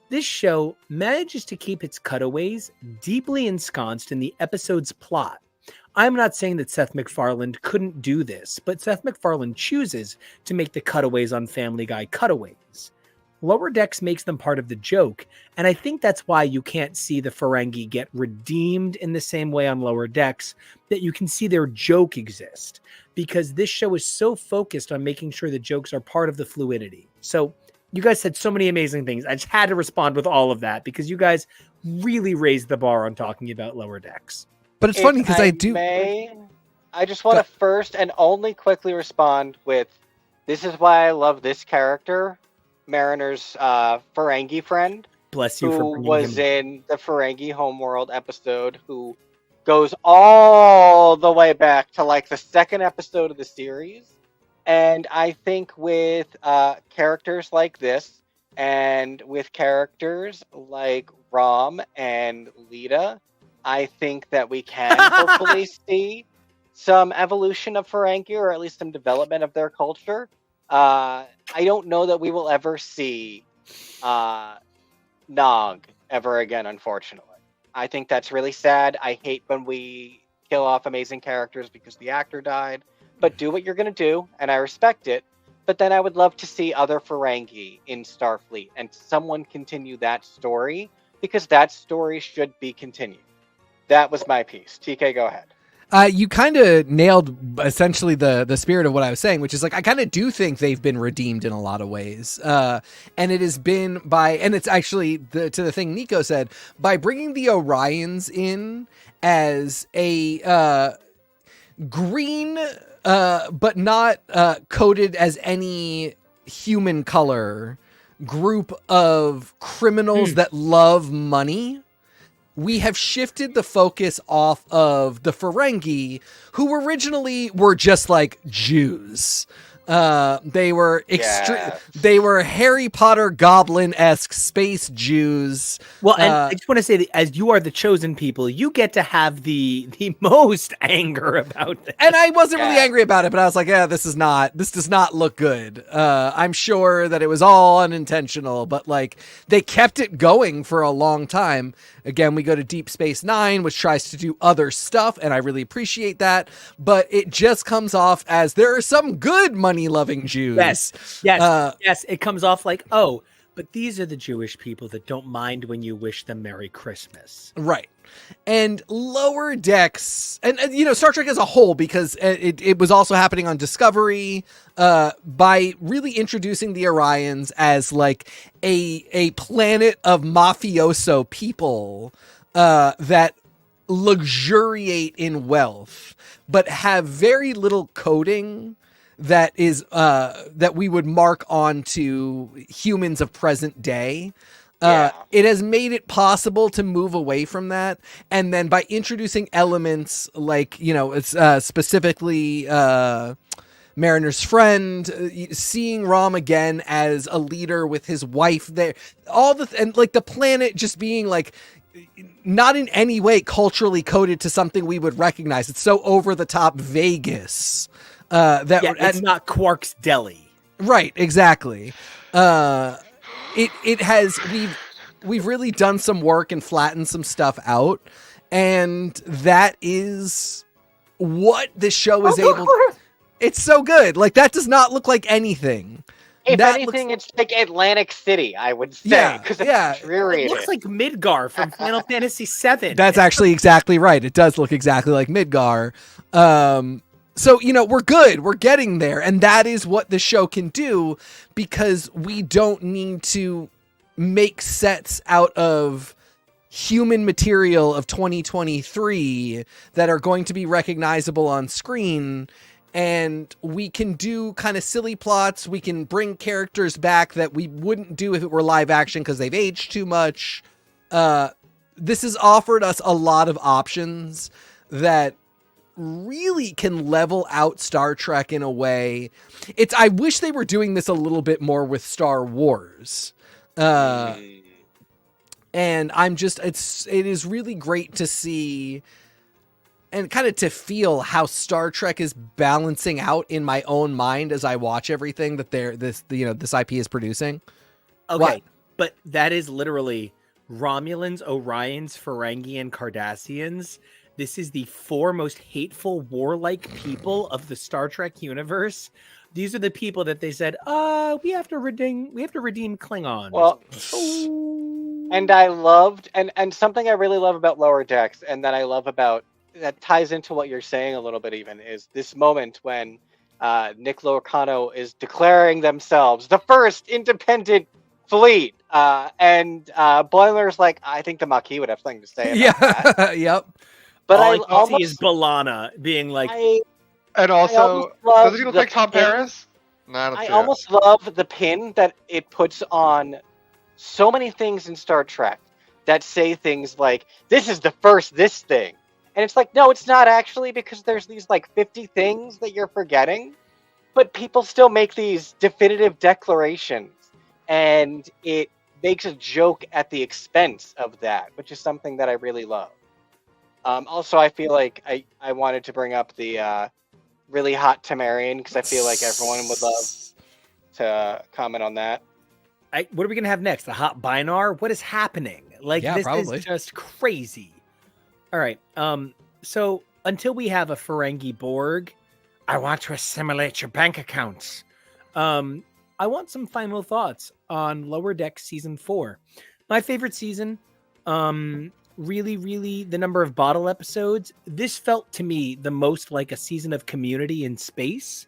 Speaker 1: This show manages to keep its cutaways deeply ensconced in the episode's plot. I'm not saying that Seth MacFarlane couldn't do this, but Seth MacFarlane chooses to make the cutaways on Family Guy cutaways. Lower Decks makes them part of the joke, and I think that's why you can't see the Ferengi get redeemed in the same way on Lower Decks, that you can see their joke exist, because this show is so focused on making sure the jokes are part of the fluidity. So, you guys said so many amazing things. I just had to respond with all of that because you guys really raised the bar on talking about Lower Decks.
Speaker 2: But it's funny because I
Speaker 3: just want to first and only quickly respond with, this is why I love this character, Mariner's Ferengi friend.
Speaker 1: Bless you
Speaker 3: who
Speaker 1: for bringing
Speaker 3: was
Speaker 1: him.
Speaker 3: in the Ferengi Homeworld episode, who goes all the way back to like the second episode of the series. And I think with characters like this, and with characters like Rom and Lita, I think that we can hopefully see some evolution of Ferengi, or at least some development of their culture. I don't know that we will ever see Nog ever again, unfortunately. I think that's really sad. I hate when we kill off amazing characters because the actor died. But do what you're going to do, and I respect it. But then I would love to see other Ferengi in Starfleet, and someone continue that story, because that story should be continued. That was my piece. TK, go ahead.
Speaker 2: You kind of nailed essentially the spirit of what I was saying, which is like, I kind of do think they've been redeemed in a lot of ways. And it has been and it's actually to the thing Nico said, by bringing the Orions in as a green, but not coded as any human color group of criminals that love money. We have shifted the focus off of the Ferengi, who originally were just like Jews. They were they were Harry Potter goblin-esque space Jews.
Speaker 1: Well, and I just want to say that as you are the chosen people, you get to have the most anger about this.
Speaker 2: And I wasn't really angry about it, but I was like, yeah, this does not look good. I'm sure that it was all unintentional, but like they kept it going for a long time. Again, we go to Deep Space Nine, which tries to do other stuff, and I really appreciate that. But it just comes off as there are some good money-loving Jews.
Speaker 1: Yes. It comes off like, oh, but these are the Jewish people that don't mind when you wish them Merry Christmas.
Speaker 2: Right. And Lower Decks, and Star Trek as a whole, because it was also happening on Discovery, by really introducing the Orions as like a planet of mafioso people that luxuriate in wealth, but have very little coding that is that we would mark onto humans of present day. It has made it possible to move away from that, and then by introducing elements like specifically Mariner's friend, seeing Rom again as a leader with his wife there, and like the planet just being like not in any way culturally coded to something we would recognize. It's so over the top Vegas that
Speaker 1: it's not Quark's Deli.
Speaker 2: Right, exactly. It has we've really done some work and flattened some stuff out, and that is what the show is able to. It's so good. Like, that does not look like anything.
Speaker 3: If
Speaker 2: that
Speaker 3: anything, it's like Atlantic City, I would say.
Speaker 2: Yeah,
Speaker 3: Because
Speaker 2: yeah.
Speaker 3: it's dreary.
Speaker 1: It looks like Midgar from Final Fantasy VII.
Speaker 2: That's actually exactly right. It does look exactly like Midgar. So, you know, we're good. We're getting there. And that is what the show can do, because we don't need to make sets out of human material of 2023 that are going to be recognizable on screen. And we can do kind of silly plots. We can bring characters back that we wouldn't do if it were live action because they've aged too much. This has offered us a lot of options that really can level out Star Trek in a way. I wish they were doing this a little bit more with Star Wars. And it is really great to see and kind of to feel how Star Trek is balancing out in my own mind as I watch everything that this IP is producing.
Speaker 1: Okay,
Speaker 2: What?
Speaker 1: but that is literally Romulans, Orions, Ferengi, and Cardassians. This is the 4 most hateful, warlike people of the Star Trek universe. These are the people that they said, we have to redeem Klingons.
Speaker 3: Well, and I loved, and something I really love about Lower Decks, and that I love about, that ties into what you're saying a little bit even, is this moment when Nick Locano is declaring themselves the first independent fleet. And Boiler's like, I think the Maquis would have something to say about that.
Speaker 2: Yep.
Speaker 3: But
Speaker 1: all
Speaker 3: I
Speaker 1: I can
Speaker 3: almost
Speaker 1: see is Balana being like,
Speaker 4: And also,
Speaker 3: love
Speaker 4: does he look
Speaker 3: the
Speaker 4: like Tom
Speaker 3: pin.
Speaker 4: Paris? No, I don't
Speaker 3: I
Speaker 4: see
Speaker 3: almost love the pin that it puts on so many things in Star Trek that say things like, this is the first this thing. And it's like, no, it's not actually, because there's these like 50 things that you're forgetting. But people still make these definitive declarations. And it makes a joke at the expense of that, which is something that I really love. Also, I feel like I wanted to bring up the really hot Tamarian, because I feel like everyone would love to comment on that.
Speaker 1: what are we going to have next? The hot Binar? What is happening? Like,
Speaker 2: Yeah,
Speaker 1: this
Speaker 2: probably.
Speaker 1: is just crazy. All right. So until we have a Ferengi Borg, I want to assimilate your bank accounts. I want some final thoughts on Lower Decks Season 4. My favorite season. Really, really, the number of bottle episodes. This felt to me the most like a season of Community in space.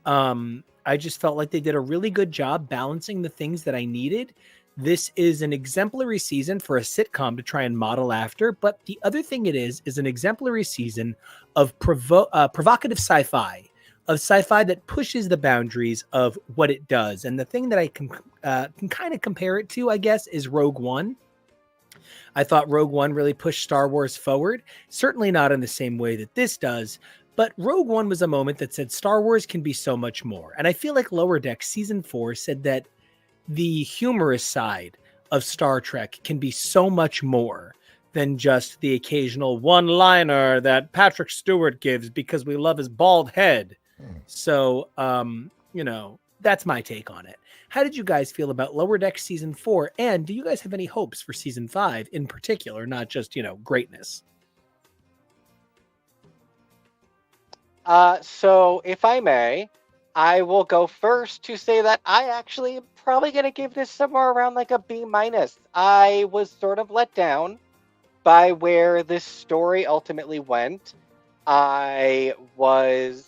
Speaker 1: I just felt like they did a really good job balancing the things that I needed. This is an exemplary season for a sitcom to try and model after. But the other thing it is an exemplary season of provocative sci-fi, that pushes the boundaries of what it does. And the thing that I can kind of compare it to, I guess, is Rogue One. I thought Rogue One really pushed Star Wars forward, certainly not in the same way that this does, but Rogue One was a moment that said Star Wars can be so much more. And I feel like Lower Decks Season 4 said that the humorous side of Star Trek can be so much more than just the occasional one-liner that Patrick Stewart gives because we love his bald head. So, that's my take on it. How did you guys feel about Lower Decks Season 4? And do you guys have any hopes for Season 5 in particular, not just, greatness?
Speaker 3: So if I may, I will go first to say that I actually am probably going to give this somewhere around like a B-. I was sort of let down by where this story ultimately went. I was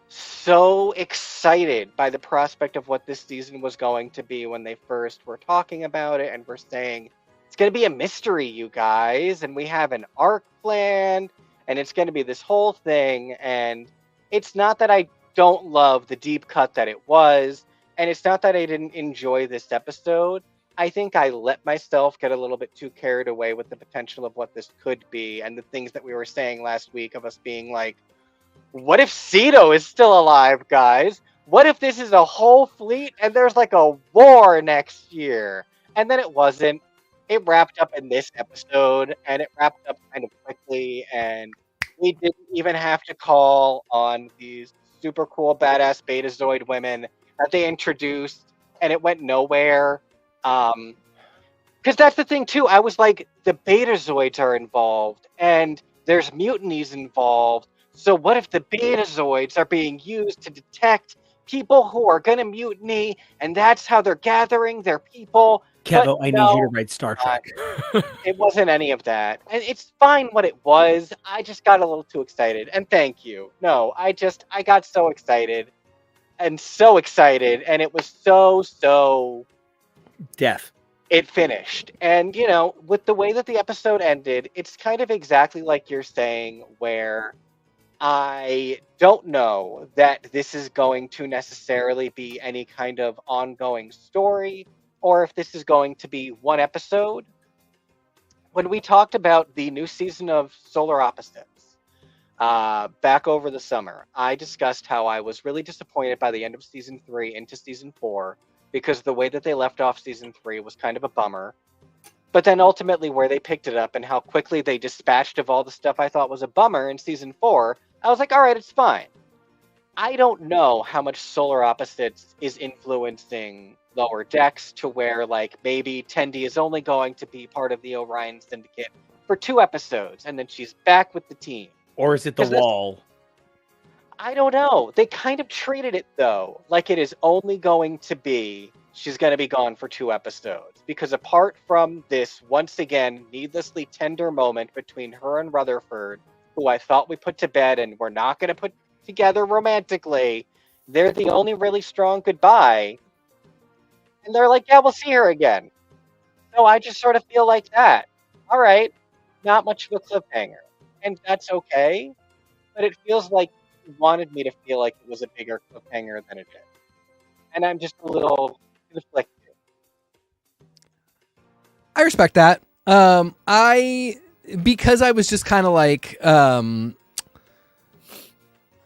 Speaker 3: so excited by the prospect of what this season was going to be when they first were talking about it and were saying, it's going to be a mystery, you guys, and we have an arc planned, and it's going to be this whole thing. And it's not that I don't love the deep cut that it was, and it's not that I didn't enjoy this episode. I think I let myself get a little bit too carried away with the potential of what this could be, and the things that we were saying last week of us being like, what if Cedo is still alive, guys? What if this is a whole fleet and there's like a war next year? And then it wasn't. it wrapped up in this episode, and it wrapped up kind of quickly, and we didn't even have to call on these super cool, badass Betazoid women that they introduced, and it went nowhere. Because that's the thing, too. I was like, the Betazoids are involved, and there's mutinies involved. So what if the Betazoids are being used to detect people who are going to mutiny, and that's how they're gathering their people?
Speaker 1: Kevo,
Speaker 3: But
Speaker 1: I need
Speaker 3: no,
Speaker 1: you to write Star Trek.
Speaker 3: it wasn't any of that. And it's fine what it was. I just got a little too excited. And thank you. No, I got so excited. And so excited. And it was so
Speaker 1: Deaf.
Speaker 3: it finished. And, you know, with the way that the episode ended, it's kind of exactly like you're saying, where I don't know that this is going to necessarily be any kind of ongoing story, or if this is going to be one episode. When we talked about the new season of Solar Opposites back over the summer, I discussed how I was really disappointed by the end of season 3 into season 4, because the way that they left off season 3 was kind of a bummer. But then ultimately where they picked it up and how quickly they dispatched of all the stuff I thought was a bummer in season 4, I was like, all right, it's fine. I don't know how much Solar Opposites is influencing Lower Decks to where, like, maybe Tendi is only going to be part of the Orion Syndicate for 2 episodes, and then she's back with the team.
Speaker 1: Or is it the wall?
Speaker 3: I don't know. They kind of treated it, though, like it is only going to be she's going to be gone for 2 episodes. Because apart from this, once again, needlessly tender moment between her and Rutherford, who I thought we put to bed and we're not going to put together romantically, they're the only really strong goodbye. And they're like, yeah, we'll see her again. So I just sort of feel like that. All right, not much of a cliffhanger. And that's okay. But it feels like he wanted me to feel like it was a bigger cliffhanger than it is. And I'm just a little conflicted.
Speaker 2: I respect that. Because I was just kind of like,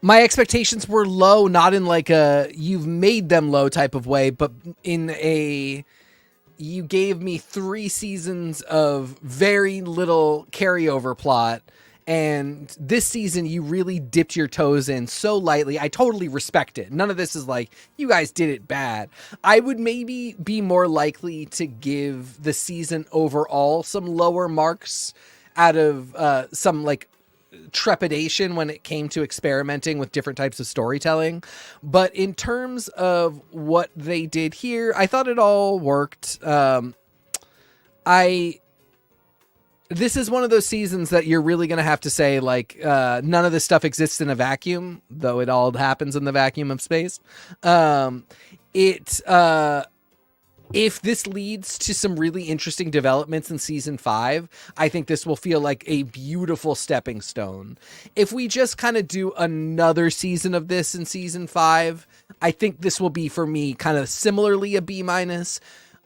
Speaker 2: my expectations were low, not in like a you've made them low type of way, but in a you gave me 3 seasons of very little carryover plot, and this season you really dipped your toes in so lightly. I totally respect it. None of this is like, you guys did it bad. I would maybe be more likely to give the season overall some lower marks out of some like trepidation when it came to experimenting with different types of storytelling. But in terms of what they did here, I thought it all worked. This is one of those seasons that you're really going to have to say, like, none of this stuff exists in a vacuum, though it all happens in the vacuum of space. If this leads to some really interesting developments in season 5, I think this will feel like a beautiful stepping stone. If we just kind of do another season of this in season 5, I think this will be, for me, kind of similarly a B-.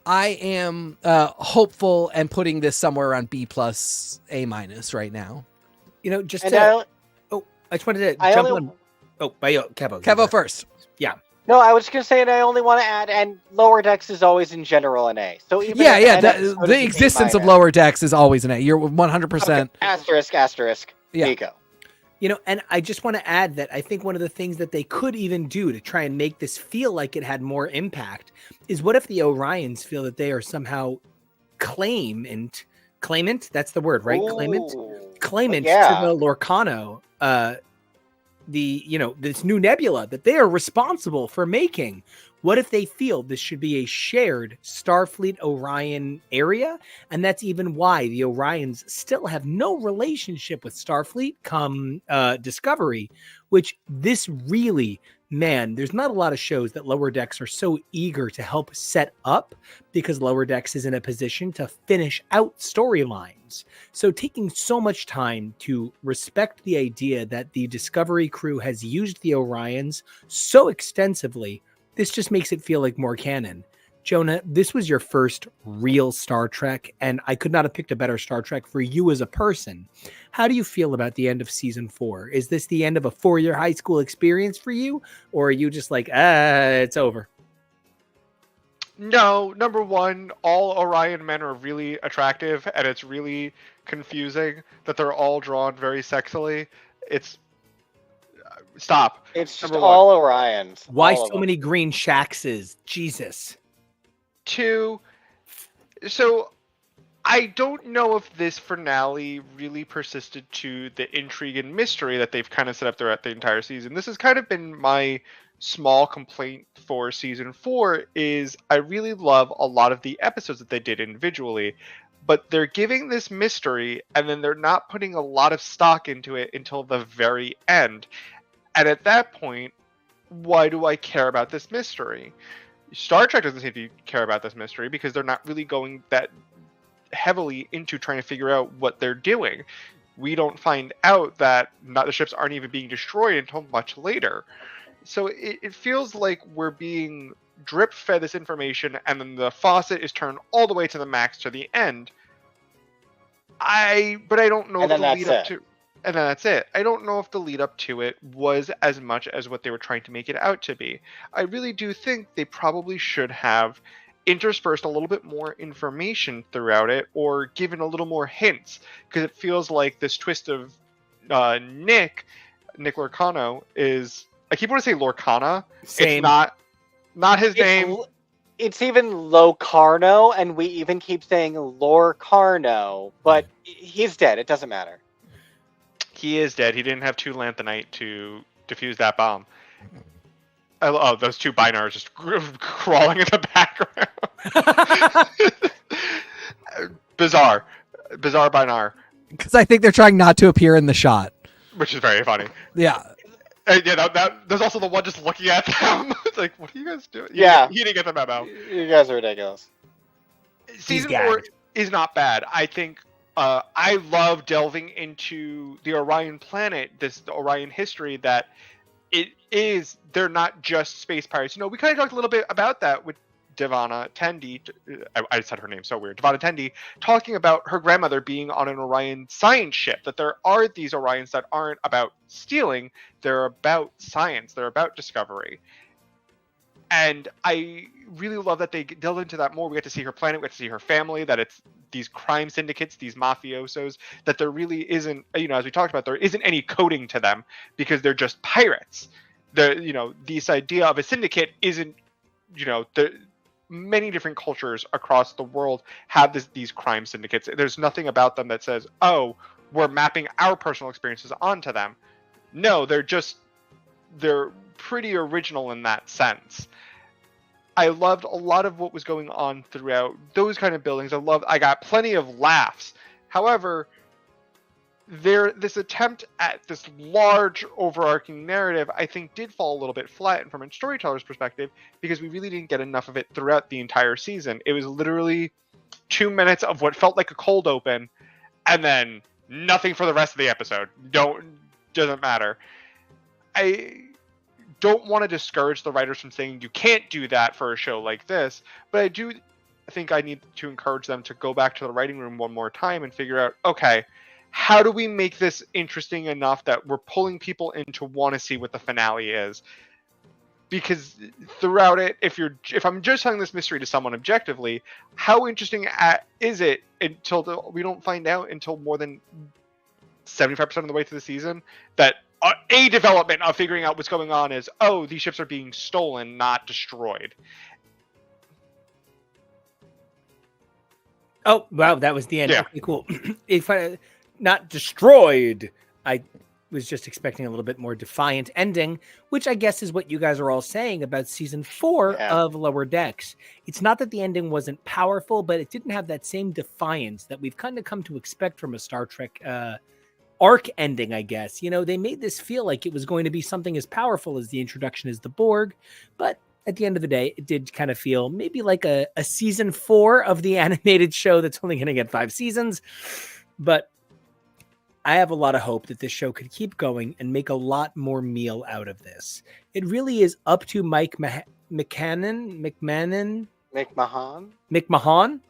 Speaker 2: I am hopeful and putting this somewhere around B+, A- right now.
Speaker 1: You know, just
Speaker 3: And
Speaker 1: to... I just wanted to jump on... Oh, by Kevo.
Speaker 2: Kevo first.
Speaker 1: Yeah.
Speaker 3: No, I was going to say, and I only want to add, and Lower Decks is always in general an A. So even
Speaker 2: the existence of Lower Decks is always an A. You're 100%.
Speaker 3: Okay. Asterisk.
Speaker 2: Yeah.
Speaker 3: Nico.
Speaker 1: You know, and I just want to add that I think one of the things that they could even do to try and make this feel like it had more impact is, what if the Orions feel that they are somehow claimant? That's the word, right? Claimant
Speaker 3: yeah.
Speaker 1: to the Lorcano, this new nebula that they are responsible for making. What if they feel this should be a shared Starfleet Orion area? And that's even why the Orions still have no relationship with Starfleet come Discovery, which this really, man, there's not a lot of shows that Lower Decks are so eager to help set up, because Lower Decks is in a position to finish out storylines. So taking so much time to respect the idea that the Discovery crew has used the Orions so extensively, this just makes it feel like more canon. Jonah, this was your first real Star Trek, and I could not have picked a better Star Trek for you as a person. How do you feel about the end of season 4? Is this the end of a 4-year high school experience for you? Or are you just like, it's over?
Speaker 4: No, number one, all Orion men are really attractive, and it's really confusing that they're all drawn very sexily. It's stop.
Speaker 3: It's just
Speaker 4: Number one.
Speaker 3: all Orions.
Speaker 1: Why
Speaker 3: all of
Speaker 1: so
Speaker 3: them.
Speaker 1: many green Shaxes? Jesus.
Speaker 4: Two. So I don't know if this finale really persisted to the intrigue and mystery that they've kind of set up throughout the entire season. This has kind of been my small complaint for season 4 is I really love a lot of the episodes that they did individually, but they're giving this mystery and then they're not putting a lot of stock into it until the very end. And at that point, why do I care about this mystery? Star Trek doesn't seem to care about this mystery because they're not really going that heavily into trying to figure out what they're doing. We don't find out that the ships aren't even being destroyed until much later. So it feels like we're being drip fed this information and then the faucet is turned all the way to the max to the end. But I don't know
Speaker 3: And
Speaker 4: if
Speaker 3: then
Speaker 4: the lead up
Speaker 3: that's
Speaker 4: to and then that's it. I don't know if the lead up to it was as much as what they were trying to make it out to be. I really do think they probably should have interspersed a little bit more information throughout it or given a little more hints, because it feels like this twist of Nick Lorcano is, I keep wanting to say Lorcana.
Speaker 1: Same.
Speaker 4: It's not his name.
Speaker 3: It's even Locarno, and we even keep saying Lorcarno, but he's dead. It doesn't matter.
Speaker 4: He is dead. He didn't have 2 lanthanite to defuse that bomb. Oh, those 2 binars just crawling in the background. Bizarre binar,
Speaker 2: Because I think they're trying not to appear in the shot.
Speaker 4: which is very funny.
Speaker 2: Yeah.
Speaker 4: Yeah, there's also the one just looking at them. It's like, what are you guys doing?
Speaker 3: Yeah.
Speaker 4: He didn't get the memo.
Speaker 3: You guys are ridiculous.
Speaker 4: Season
Speaker 1: gagged.
Speaker 4: 4 is not bad. I think I love delving into the Orion planet, the Orion history, that they're not just space pirates. We kind of talked a little bit about that with Devana Tendi. I said her name so weird. Devana Tendi talking about her grandmother being on an Orion science ship, that there are these Orions that aren't about stealing, they're about science, they're about discovery. And I really love that they delve into that more. We get to see her planet, we get to see her family, that it's these crime syndicates, these mafiosos, that there really isn't, as we talked about, there isn't any coding to them because they're just pirates. This idea of a syndicate isn't, many different cultures across the world have these crime syndicates. There's nothing about them that says, oh, we're mapping our personal experiences onto them. No, they're pretty original in that sense. I loved a lot of what was going on throughout those kind of buildings. I got plenty of laughs. However, this attempt at this large overarching narrative, I think, did fall a little bit flat, and from a storyteller's perspective, because we really didn't get enough of it throughout the entire season. It was literally 2 minutes of what felt like a cold open, and then nothing for the rest of the episode. Doesn't matter. I don't want to discourage the writers from saying you can't do that for a show like this, but I do think I need to encourage them to go back to the writing room one more time and figure out, okay, how do we make this interesting enough that we're pulling people in to want to see what the finale is? Because throughout it, if I'm just telling this mystery to someone objectively, how interesting is it until we don't find out until more than 75% of the way through the season that a development of figuring out what's going on is, oh, these ships are being stolen, not destroyed.
Speaker 1: Oh, wow, that was the end.
Speaker 4: Yeah.
Speaker 1: Okay, cool. If not destroyed, I was just expecting a little bit more defiant ending, which I guess is what you guys are all saying about season 4 of Lower Decks. It's not that the ending wasn't powerful, but it didn't have that same defiance that we've kind of come to expect from a Star Trek arc ending, I guess. They made this feel like it was going to be something as powerful as the introduction as the Borg, but at the end of the day, it did kind of feel maybe like a season 4 of the animated show that's only going to get 5 seasons. But I have a lot of hope that this show could keep going and make a lot more meal out of this. It really is up to Mike McMahon,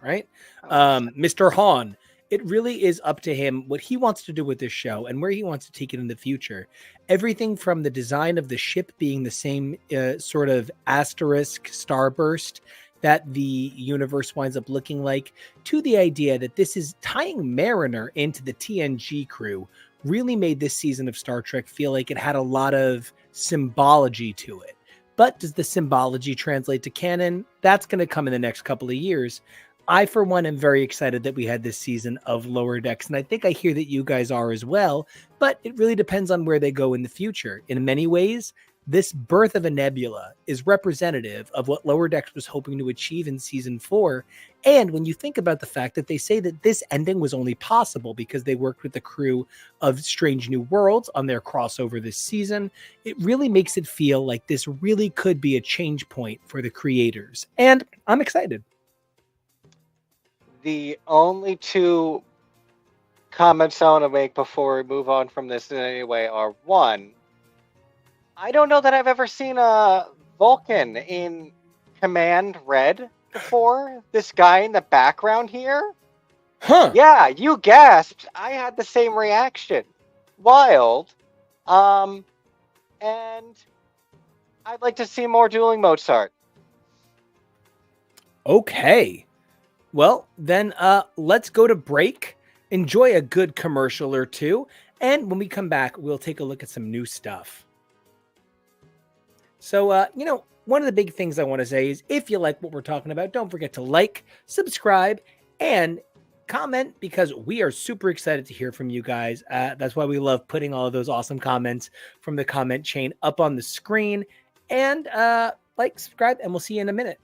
Speaker 1: right? Mr. Hahn. It really is up to him what he wants to do with this show and where he wants to take it in the future. Everything from the design of the ship being the same sort of asterisk starburst that the universe winds up looking like, to the idea that this is tying Mariner into the TNG crew, really made this season of Star Trek feel like it had a lot of symbology to it. But does the symbology translate to canon? That's going to come in the next couple of years. I, for one, am very excited that we had this season of Lower Decks, and I think I hear that you guys are as well, but it really depends on where they go in the future. In many ways, this birth of a nebula is representative of what Lower Decks was hoping to achieve in season 4. And when you think about the fact that they say that this ending was only possible because they worked with the crew of Strange New Worlds on their crossover this season, it really makes it feel like this really could be a change point for the creators. And I'm excited.
Speaker 3: The only two comments I want to make before we move on from this in any way are, one, I don't know that I've ever seen a Vulcan in Command Red before. This guy in the background here.
Speaker 1: Huh.
Speaker 3: Yeah, you gasped. I had the same reaction. Wild. And I'd like to see more dueling Mozart.
Speaker 1: Okay. Well, then let's go to break, enjoy a good commercial or two, and when we come back, we'll take a look at some new stuff. So, one of the big things I want to say is if you like what we're talking about, don't forget to like, subscribe, and comment, because we are super excited to hear from you guys. That's why we love putting all of those awesome comments from the comment chain up on the screen. And like, subscribe, and we'll see you in a minute.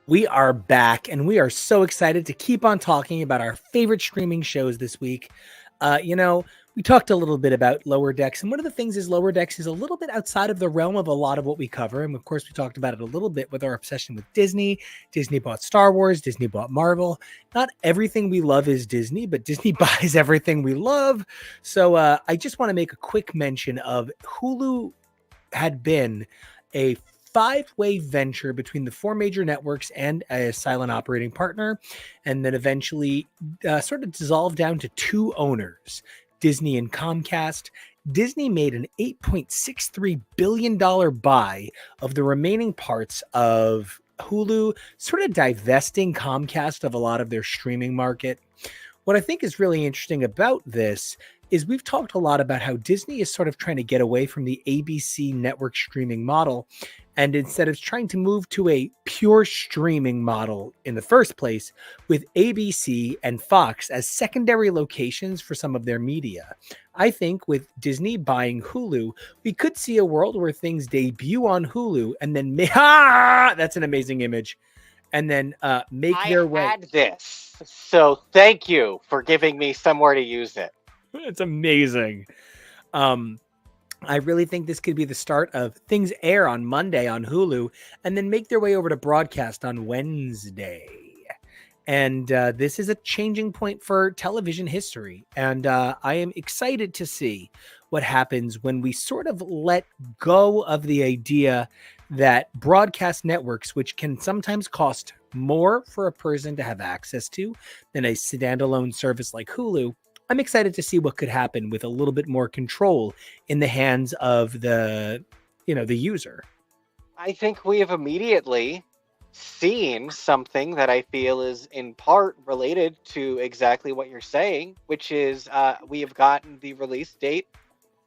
Speaker 1: We are back, and we are so excited to keep on talking about our favorite streaming shows this week. We talked a little bit about Lower Decks, and one of the things is Lower Decks is a little bit outside of the realm of a lot of what we cover. And of course, we talked about it a little bit with our obsession with Disney. Disney bought Star Wars, Disney bought Marvel. Not everything we love is Disney, but Disney buys everything we love. So I just want to make a quick mention of Hulu had been a five-way venture between the four major networks and a silent operating partner, and then eventually sort of dissolved down to two owners, Disney and Comcast. Disney made an $8.63 billion buy of the remaining parts of Hulu, sort of divesting Comcast of a lot of their streaming market. What I think is really interesting about this is we've talked a lot about how Disney is sort of trying to get away from the ABC network streaming model, and instead of trying to move to a pure streaming model in the first place, with ABC and Fox as secondary locations for some of their media. I think with Disney buying Hulu, we could see a world where things debut on Hulu and then that's an amazing image, and then make their way.
Speaker 3: I had this, so thank you for giving me somewhere to use it.
Speaker 1: It's amazing. I really think this could be the start of things air on Monday on Hulu and then make their way over to broadcast on Wednesday. And this is a changing point for television history. And I am excited to see what happens when we sort of let go of the idea that broadcast networks, which can sometimes cost more for a person to have access to than a standalone service like Hulu, I'm excited to see what could happen with a little bit more control in the hands of the user.
Speaker 3: I think we have immediately seen something that I feel is in part related to exactly what you're saying, which is we have gotten the release date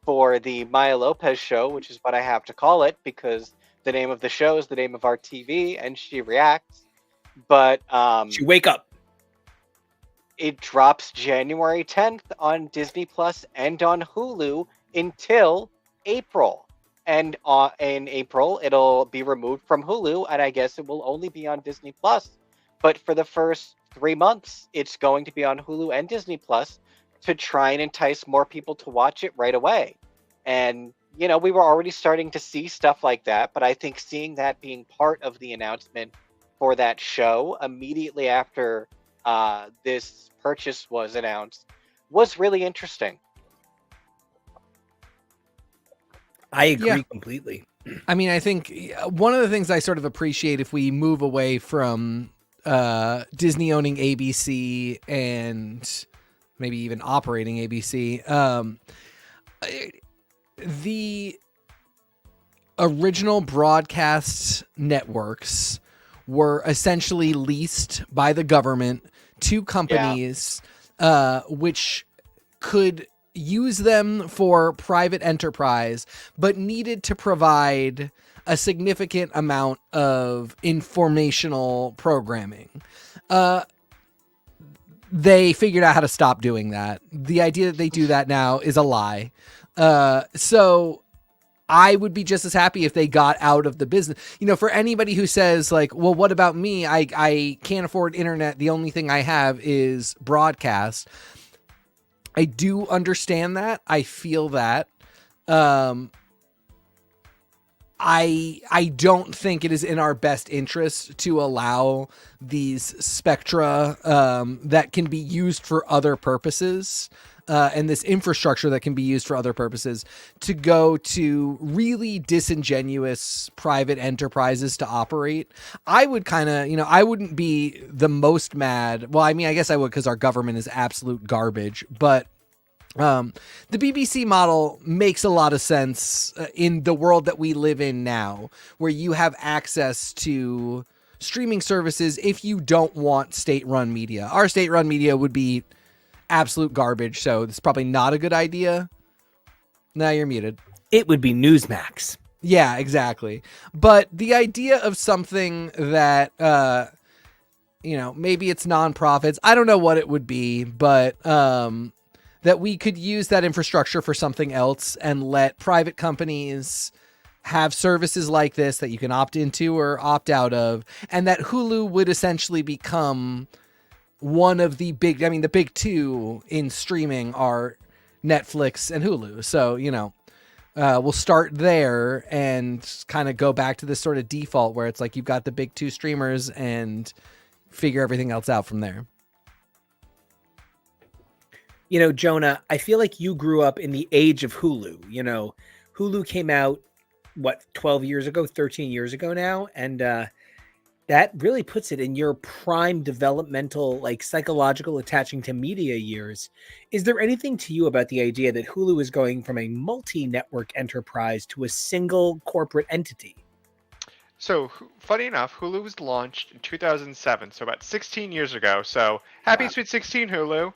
Speaker 3: for the Maya Lopez show, which is what I have to call it because the name of the show is the name of our TV and she reacts. But
Speaker 1: she wake up.
Speaker 3: It drops January 10th on Disney Plus and on Hulu until April. And in April, it'll be removed from Hulu, and I guess it will only be on Disney Plus. But for the first 3 months, it's going to be on Hulu and Disney Plus to try and entice more people to watch it right away. And, we were already starting to see stuff like that, but I think seeing that being part of the announcement for that show immediately after this purchase was announced was really interesting.
Speaker 1: I agree completely.
Speaker 2: I mean, I think one of the things I sort of appreciate if we move away from Disney owning ABC and maybe even operating ABC, the original broadcast networks were essentially leased by the government to companies, which could use them for private enterprise, but needed to provide a significant amount of informational programming. They figured out how to stop doing that. The idea that they do that now is a lie. So I would be just as happy if they got out of the business. For anybody who says like, well, what about me? I can't afford internet. The only thing I have is broadcast. I do understand that. I feel that. I don't think it is in our best interest to allow these spectra that can be used for other purposes and this infrastructure that can be used for other purposes to go to really disingenuous private enterprises to operate. I would kind of, I wouldn't be the most mad. Well, I mean, I guess I would because our government is absolute garbage, but The BBC model makes a lot of sense in the world that we live in now, where you have access to streaming services if you don't want state-run media. Our state-run media would be absolute garbage, so it's probably not a good idea. Now you're muted.
Speaker 1: It would be Newsmax.
Speaker 2: Yeah, exactly. But the idea of something that, maybe it's nonprofits. I don't know what it would be, but that we could use that infrastructure for something else and let private companies have services like this that you can opt into or opt out of, and that Hulu would essentially become one of the big two in streaming are Netflix and Hulu. So, we'll start there and kind of go back to this sort of default where it's like you've got the big two streamers and figure everything else out from there.
Speaker 1: Jonah, I feel like you grew up in the age of Hulu. Hulu came out, 12 years ago, 13 years ago now. And that really puts it in your prime developmental, psychological attaching to media years. Is there anything to you about the idea that Hulu is going from a multi-network enterprise to a single corporate entity?
Speaker 4: So, funny enough, Hulu was launched in 2007, so about 16 years ago. So, happy Sweet 16, Hulu.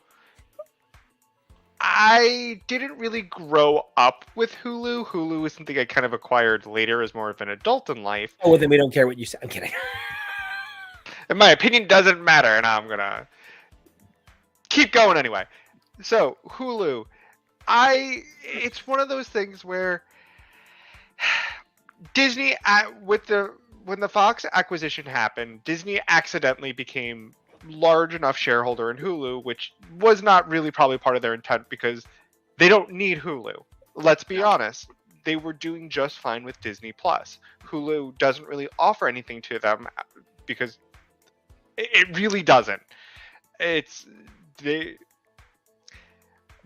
Speaker 4: I didn't really grow up with Hulu. Hulu is something I kind of acquired later as more of an adult in life.
Speaker 1: Oh, well, then we don't care what you say. I'm kidding.
Speaker 4: And my opinion doesn't matter, and I'm going to keep going anyway. So, Hulu. It's one of those things where Disney, when the Fox acquisition happened, Disney accidentally became large enough shareholder in Hulu, which was not really probably part of their intent because they don't need Hulu. Let's be honest. They were doing just fine with Disney Plus. Hulu doesn't really offer anything to them because it really doesn't.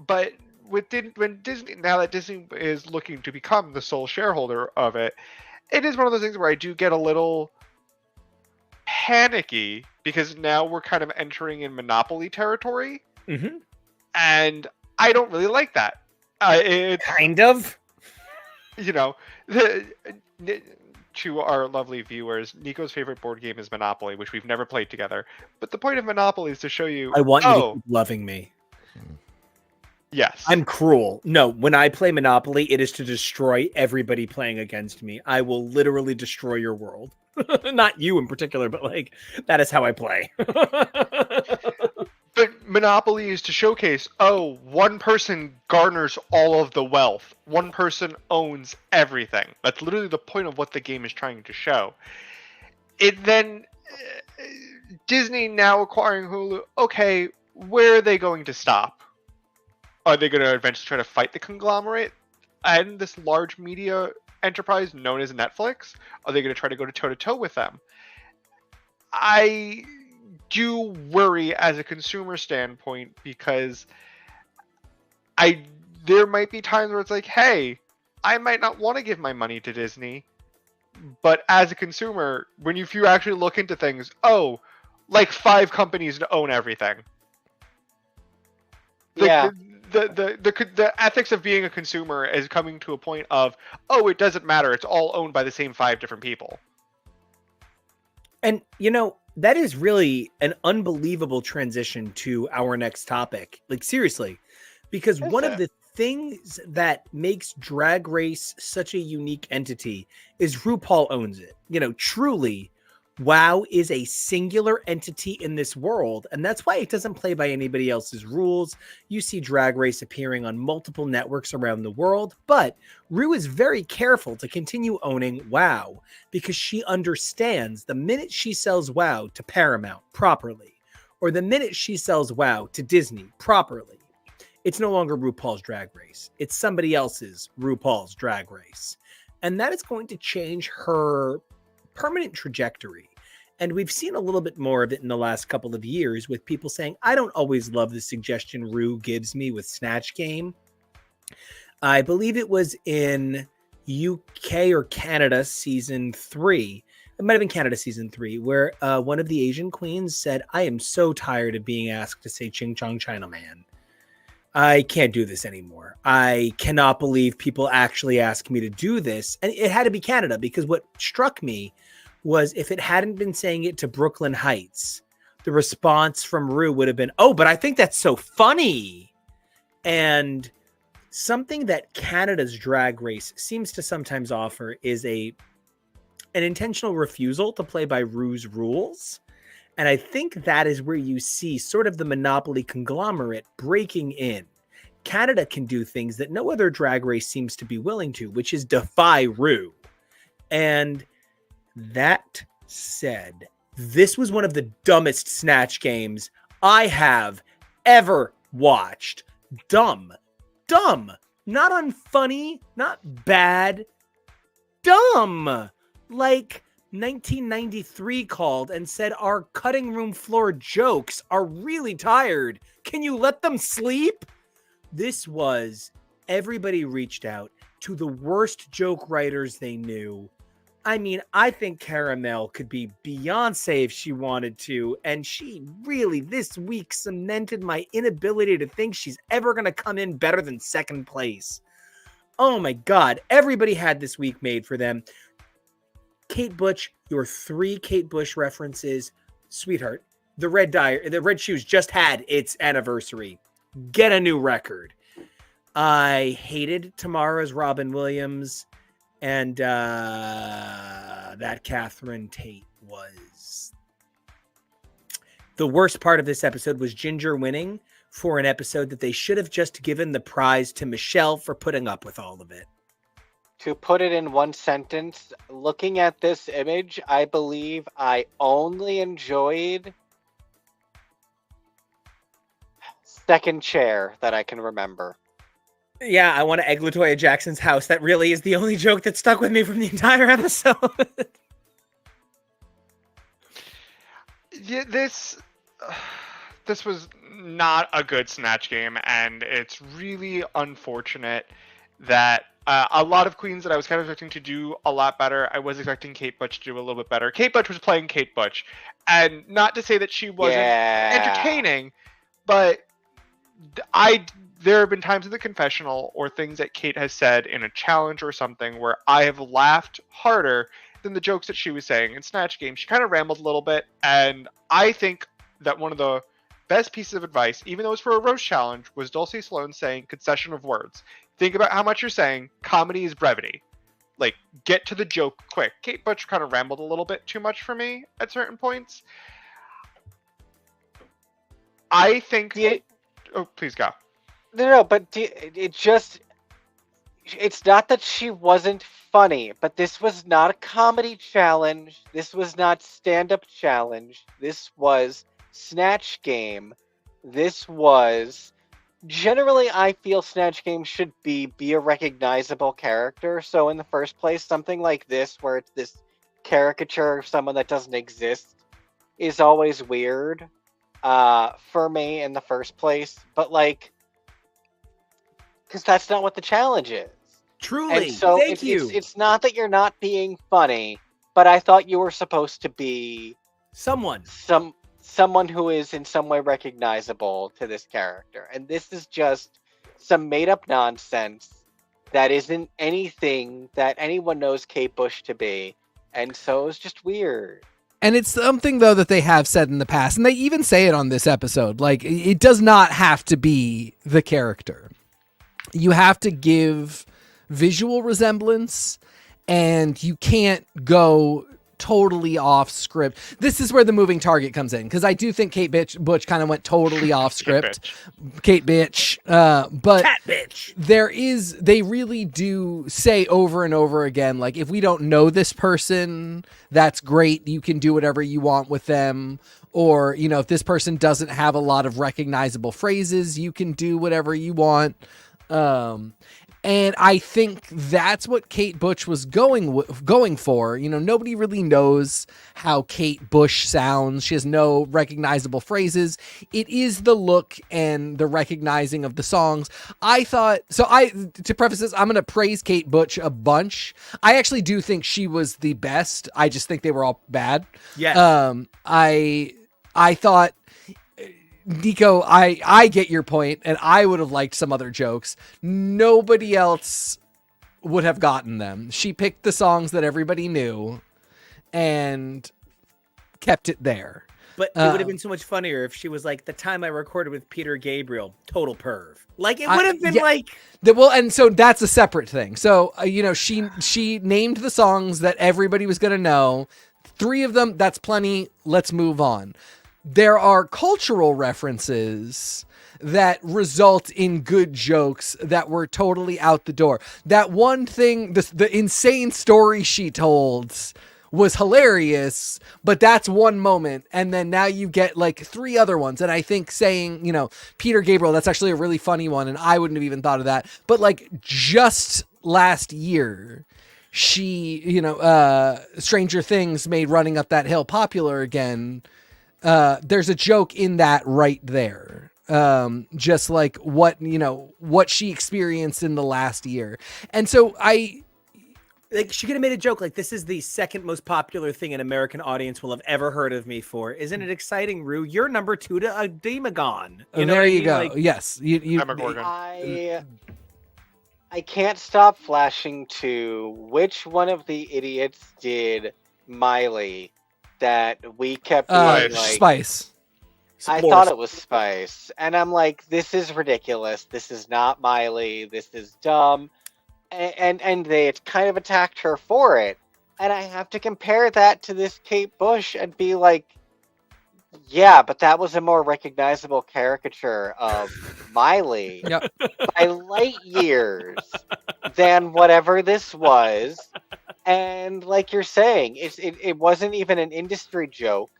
Speaker 4: But when Disney, now that Disney is looking to become the sole shareholder of it, it is one of those things where I do get a little panicky because now we're kind of entering in monopoly territory, and I don't really like that.
Speaker 1: Kind of,
Speaker 4: to our lovely viewers, Nico's favorite board game is Monopoly, which we've never played together. But the point of Monopoly is to show you.
Speaker 1: I want you to keep loving me.
Speaker 4: Yes.
Speaker 1: I'm cruel. No, when I play Monopoly, it is to destroy everybody playing against me. I will literally destroy your world. Not you in particular, but that is how I play.
Speaker 4: But Monopoly is to showcase, one person garners all of the wealth. One person owns everything. That's literally the point of what the game is trying to show. Disney now acquiring Hulu, okay, where are they going to stop? Are they going to eventually try to fight the conglomerate and this large media enterprise known as Netflix? Are they going to try to go toe-to-toe with them? I do worry as a consumer standpoint because there might be times where it's like, hey, I might not want to give my money to Disney, but as a consumer, if you actually look into things, 5 companies own everything.
Speaker 3: Yeah.
Speaker 4: The ethics of being a consumer is coming to a point of, it doesn't matter. It's all owned by the same 5 different people.
Speaker 1: And, that is really an unbelievable transition to our next topic. Seriously, because one of the things that makes Drag Race such a unique entity is RuPaul owns it. Truly, WoW is a singular entity in this world, and that's why it doesn't play by anybody else's rules. You see Drag Race appearing on multiple networks around the world, but Rue is very careful to continue owning WoW because she understands the minute she sells WoW to Paramount properly, or the minute she sells WoW to Disney properly, it's no longer RuPaul's Drag Race. It's somebody else's RuPaul's Drag Race. And that is going to change her permanent trajectory. And we've seen a little bit more of it in the last couple of years with people saying, I don't always love the suggestion Rue gives me with Snatch Game. I believe it was in UK or Canada season 3. It might have been Canada season 3, where one of the Asian queens said, I am so tired of being asked to say Ching Chong China Man. I can't do this anymore. I cannot believe people actually asked me to do this. And it had to be Canada, because what struck me was if it hadn't been saying it to Brooklyn Heights, the response from Rue would have been, oh, but I think that's so funny. And something that Canada's Drag Race seems to sometimes offer is an intentional refusal to play by Rue's rules. And I think that is where you see sort of the monopoly conglomerate breaking in. Canada can do things that no other drag race seems to be willing to, which is defy Rue. And that said, this was one of the dumbest Snatch Games I have ever watched. Dumb. Not unfunny, not bad. Dumb. Like 1993 called and said our cutting room floor jokes are really tired. Can you let them sleep? This was, everybody reached out to the worst joke writers they knew. I mean, I think Caramel could be Beyonce if she wanted to, and she really this week cemented my inability to think she's ever going to come in better than second place. Oh my God, everybody had this week made for them. Kate Butch, your 3 Kate Bush references, sweetheart. The red shoes just had its anniversary. Get a new record. I hated Tamara's Robin Williams, and that Catherine Tate was. The worst part of this episode was Ginger winning for an episode that they should have just given the prize to Michelle for putting up with all of it.
Speaker 3: To put it in one sentence, looking at this image, I believe I only enjoyed second chair that I can remember.
Speaker 1: Yeah, I want to egg LaToya Jackson's house. That really is the only joke that stuck with me from the entire episode.
Speaker 4: Yeah, this was not a good Snatch Game, and it's really unfortunate that a lot of queens that I was kind of expecting to do a lot better, I was expecting Kate Butch to do a little bit better. Kate Butch was playing Kate Butch, and not to say that she wasn't entertaining, but there have been times in the confessional or things that Kate has said in a challenge or something where I have laughed harder than the jokes that she was saying in Snatch Game. She kind of rambled a little bit, and I think that one of the best pieces of advice, even though it's for a roast challenge, was Dulce Sloan saying concession of words. Think about how much you're saying. Comedy is brevity. Like, get to the joke quick. Kate Butch kind of rambled a little bit too much for me at certain points. I think... Oh, please go.
Speaker 3: No, but it's not that she wasn't funny, but this was not a comedy challenge. This was not stand-up challenge. This was Snatch Game. This was... Generally, I feel Snatch Game should be a recognizable character. So in the first place, something like this, where it's this caricature of someone that doesn't exist, is always weird for me in the first place. But like, because that's not what the challenge is.
Speaker 1: Truly,
Speaker 3: and so
Speaker 1: thank you.
Speaker 3: It's not that you're not being funny, but I thought you were supposed to be someone who is in some way recognizable to this character. And this is just some made-up nonsense that isn't anything that anyone knows Kate Bush to be. And so it's just weird.
Speaker 2: And it's something, though, that they have said in the past, and they even say it on this episode. Like, it does not have to be the character. You have to give visual resemblance, and you can't go totally off script. This is where the moving target comes in, because I do think Kate Butch kind of went totally off script. Kate Bitch. But
Speaker 1: Cat Bitch.
Speaker 2: They really do say over and over again, like, if we don't know this person, that's great. You can do whatever you want with them. Or, you know, if this person doesn't have a lot of recognizable phrases, you can do whatever you want. And I think that's what Kate Butch was going for. You know, nobody really knows how Kate Bush sounds. She has no recognizable phrases. It is the look and the recognizing of the songs. To preface this, I'm going to praise Kate Butch a bunch. I actually do think she was the best. I just think they were all bad.
Speaker 1: Yes.
Speaker 2: I thought Nico, I get your point, and I would have liked some other jokes. Nobody else would have gotten them. She picked the songs that everybody knew and kept it there.
Speaker 1: But it would have been so much funnier if she was like, the time I recorded with Peter Gabriel, total perv. Like, it would have been
Speaker 2: Well, and so that's a separate thing. So, she named the songs that everybody was going to know. 3 of them, that's plenty. Let's move on. There are cultural references that result in good jokes that were totally out the door. That one thing, the insane story she told was hilarious, but that's one moment. And then now you get like 3 other ones. And I think saying, Peter Gabriel, that's actually a really funny one. And I wouldn't have even thought of that. But like just last year, she, Stranger Things made Running Up That Hill popular again. There's a joke in that right there. Just like what she experienced in the last year. And so
Speaker 1: she could have made a joke like, this is the second most popular thing an American audience will have ever heard of me for. Isn't it exciting, Rue? You're number 2 to a Demagon.
Speaker 2: There you go. Like, yes.
Speaker 3: I can't stop flashing to which one of the idiots did Miley that we kept being like...
Speaker 2: Spice.
Speaker 3: I thought it was Spice. And I'm like, this is ridiculous. This is not Miley. This is dumb. And they kind of attacked her for it. And I have to compare that to this Kate Bush and be like, yeah, but that was a more recognizable caricature of Miley by light years than whatever this was. And like you're saying, it wasn't even an industry joke.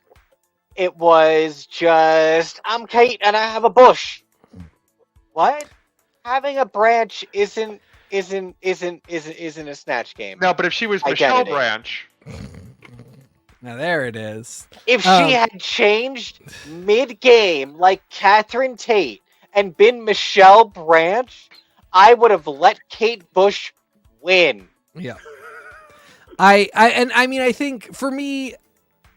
Speaker 3: It was just, I'm Kate and I have a bush. What? Having a branch isn't a Snatch Game.
Speaker 4: No, but if she was Michelle Branch.
Speaker 2: Now there it is.
Speaker 3: If she had changed mid-game like Catherine Tate and been Michelle Branch, I would have let Kate Bush win.
Speaker 2: Yeah. I think for me,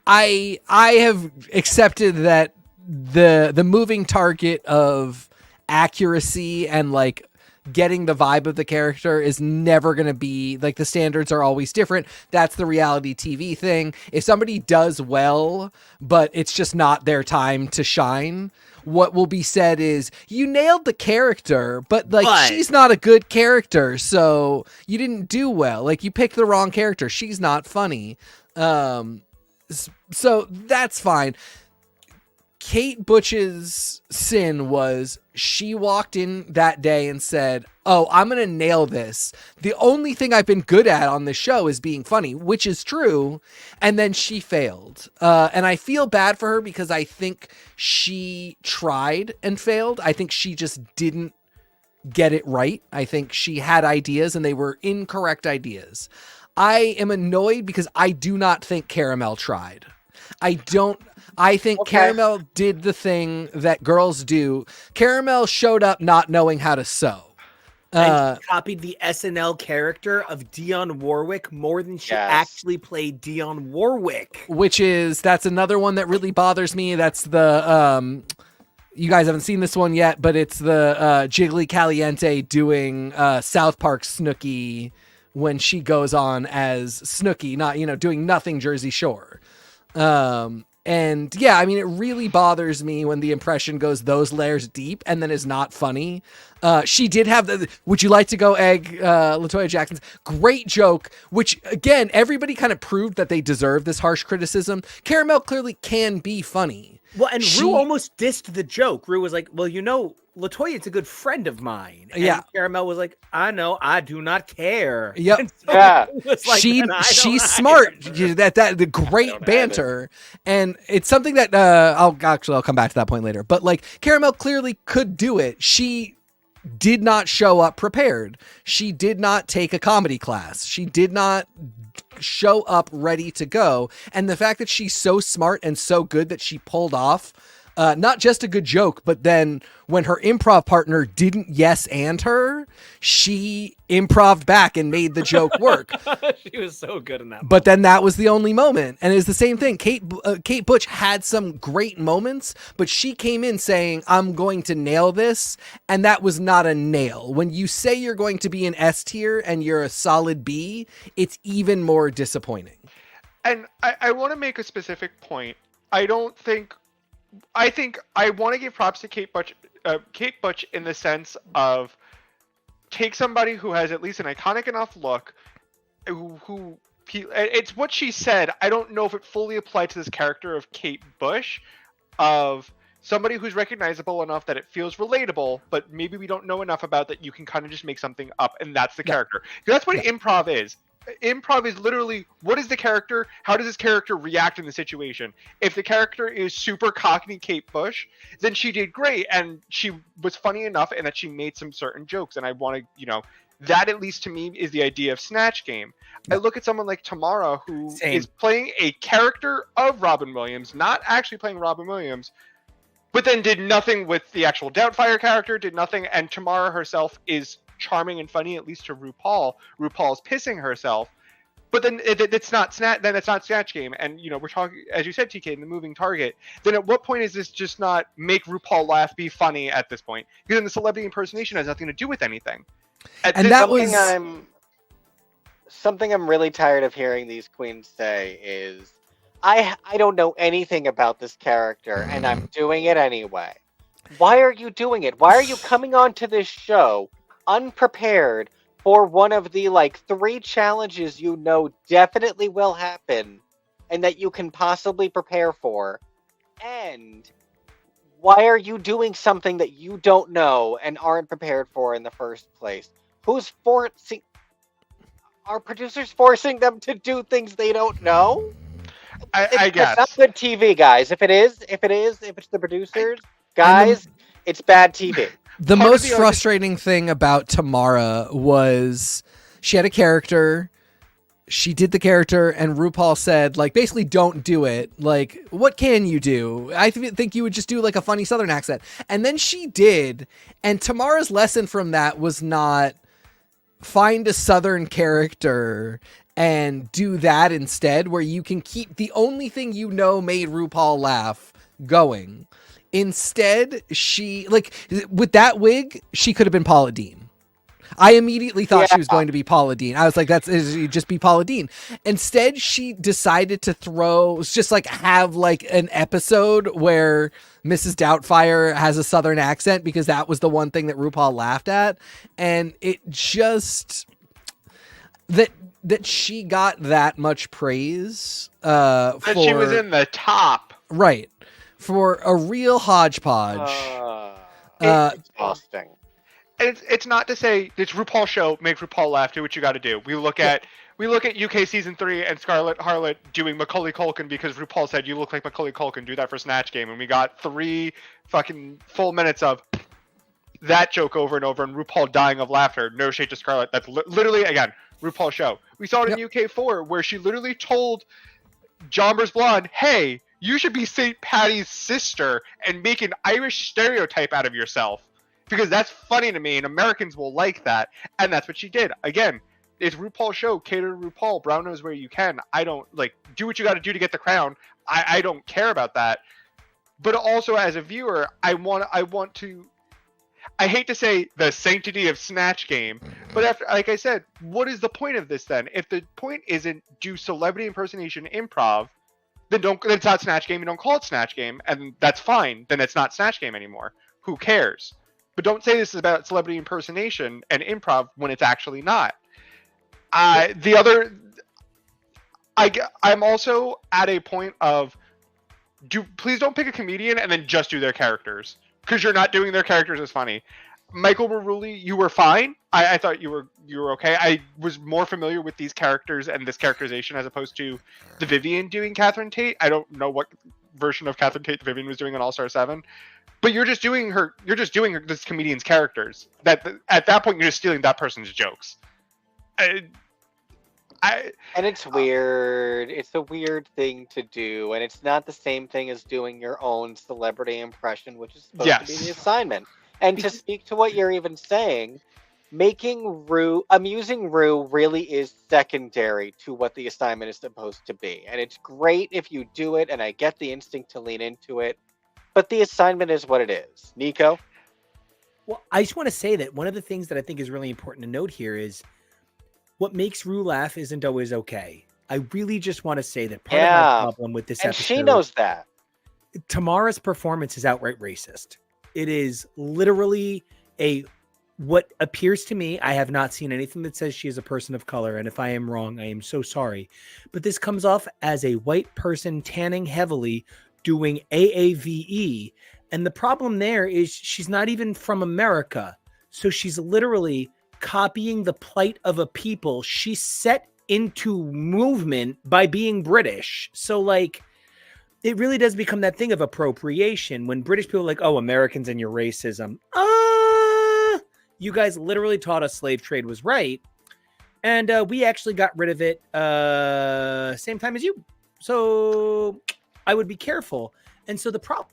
Speaker 2: I have accepted that the moving target of accuracy and like getting the vibe of the character is never going to be like, the standards are always different. That's the reality TV thing. If somebody does well, but it's just not their time to shine, what will be said is, you nailed the character, but she's not a good character. So you didn't do well. Like, you picked the wrong character. She's not funny. So that's fine. Kate Butch's sin was she walked in that day and said, oh, I'm going to nail this. The only thing I've been good at on this show is being funny, which is true. And then she failed. And I feel bad for her because I think she tried and failed. I think she just didn't get it right. I think she had ideas and they were incorrect ideas. I am annoyed because I do not think Caramel tried. I think Caramel did the thing that girls do. Caramel showed up not knowing how to sew.
Speaker 1: And she copied the SNL character of Dionne Warwick more than she actually played Dionne Warwick.
Speaker 2: That's another one that really bothers me. That's the, you guys haven't seen this one yet, but it's the Jiggly Caliente doing South Park Snooki when she goes on as Snooki, not, doing nothing Jersey Shore. And yeah, I mean, it really bothers me when the impression goes those layers deep and then is not funny. She did have would you like to go egg LaToya Jackson's great joke, which again, everybody kind of proved that they deserve this harsh criticism. Caramel clearly can be funny.
Speaker 1: Well, and Rue almost dissed the joke. Rue was like, well, LaToya's a good friend of mine. And Caramel was like, I know, I do not care.
Speaker 2: Yep.
Speaker 1: Like,
Speaker 2: she's smart. The great banter. And it's something that I'll come back to that point later. But like, Caramel clearly could do it. She did not show up prepared. She did not take a comedy class. She did not show up ready to go. And the fact that she's so smart and so good that she pulled off not just a good joke, but then when her improv partner didn't yes and her, she improved back and made the joke work.
Speaker 1: She was so good in that.
Speaker 2: But then that was the only moment. And it's the same thing. Kate Butch had some great moments, but she came in saying, I'm going to nail this. And that was not a nail. When you say you're going to be an S tier and you're a solid B, it's even more disappointing.
Speaker 4: And I want to make a specific point. I think I want to give props to Kate Butch in the sense of take somebody who has at least an iconic enough look, it's what she said. I don't know if it fully applied to this character of Kate Bush, of somebody who's recognizable enough that it feels relatable, but maybe we don't know enough about that you can kind of just make something up, and that's the character. That's what improv is. Improv is literally, what is the character? How does this character react in the situation? If the character is super cockney Kate Bush, then she did great, and she was funny enough, and that she made some certain jokes. And I want to, that at least to me is the idea of Snatch Game. I look at someone like Tamara, who is playing a character of Robin Williams, not actually playing Robin Williams, but then did nothing with the actual Doubtfire character, did nothing, and Tamara herself is charming and funny, at least to RuPaul. RuPaul's pissing herself, but then it's not Snatch Game. And we're talking, as you said, TK, in the moving target. Then at what point is this just not make RuPaul laugh, be funny at this point? Because then the celebrity impersonation has nothing to do with anything.
Speaker 3: Something I'm really tired of hearing these queens say is, I don't know anything about this character and I'm doing it anyway. Why are you doing it? Why are you coming onto this show unprepared for one of the 3 challenges definitely will happen and that you can possibly prepare for? And why are you doing something that you don't know and aren't prepared for in the first place? Who's forcing? Are producers forcing them to do things they don't know?
Speaker 4: I guess
Speaker 3: it's not good TV, guys. If it's the producers, guys, it's bad TV.
Speaker 2: The most frustrating thing about Tamara was she had a character, she did the character, and RuPaul said, basically, don't do it. What can you do? I think you would just do, a funny Southern accent. And then she did, and Tamara's lesson from that was not find a Southern character and do that instead, where you can keep the only thing made RuPaul laugh going. Instead, she, with that wig, she could have been Paula Deen. I immediately thought she was going to be Paula Deen. I was like, just be Paula Deen. Instead, she decided to have an episode where Mrs. Doubtfire has a Southern accent, because that was the one thing that RuPaul laughed at. And it just, that she got that much praise.
Speaker 4: That she was in the top.
Speaker 2: Right. For a real hodgepodge.
Speaker 3: It's exhausting.
Speaker 4: And it's not to say it's RuPaul's show, make RuPaul laugh, do what you got to do. We look at UK season 3 and Scarlett Harlot doing Macaulay Culkin because RuPaul said you look like Macaulay Culkin, do that for Snatch Game, and we got 3 fucking full minutes of that joke over and over, and RuPaul dying of laughter. No shade to Scarlett. That's literally, again, RuPaul's show. We saw it in UK4 where she literally told Jombers Blonde, hey, you should be St. Patty's sister and make an Irish stereotype out of yourself, because that's funny to me and Americans will like that. And that's what she did. Again, it's RuPaul's show. Cater to RuPaul. Brown knows where you can. I don't do what you got to do to get the crown. I don't care about that. But also as a viewer, I want to. I hate to say the sanctity of Snatch Game, but after, like I said, what is the point of this then? If the point isn't do celebrity impersonation improv, then it's not Snatch Game. You don't call it Snatch Game, and that's fine. Then it's not Snatch Game anymore. Who cares? But don't say this is about celebrity impersonation and improv when it's actually not. I'm also at a point of please don't pick a comedian and then just do their characters, because you're not doing their characters as funny. Michael Marulli, you were fine. I thought you were okay. I was more familiar with these characters and this characterization as opposed to the Vivian doing Catherine Tate. I don't know what version of Catherine Tate the Vivian was doing on All Star 7, but you're just doing this comedian's characters. That at that point you're just stealing that person's jokes.
Speaker 3: And it's weird. It's a weird thing to do, and it's not the same thing as doing your own celebrity impression, which is supposed to be the assignment. And to speak to what you're even saying, amusing Rue really is secondary to what the assignment is supposed to be. And it's great if you do it, and I get the instinct to lean into it, but the assignment is what it is. Nico?
Speaker 1: Well, I just want to say that one of the things that I think is really important to note here is what makes Rue laugh isn't always okay. I really just want to say that part of my problem with this episode,
Speaker 3: she knows that.
Speaker 1: Tamara's performance is outright racist. It is literally what appears to me, I have not seen anything that says she is a person of color, and if I am wrong, I am so sorry. But this comes off as a white person tanning heavily, doing AAVE, and the problem there is she's not even from America, so she's literally copying the plight of a people she set into movement by being British. So like, it really does become that thing of appropriation when British people are like, oh, Americans and your racism. You guys literally taught us slave trade was right. And we actually got rid of it same time as you. So I would be careful. And so the problem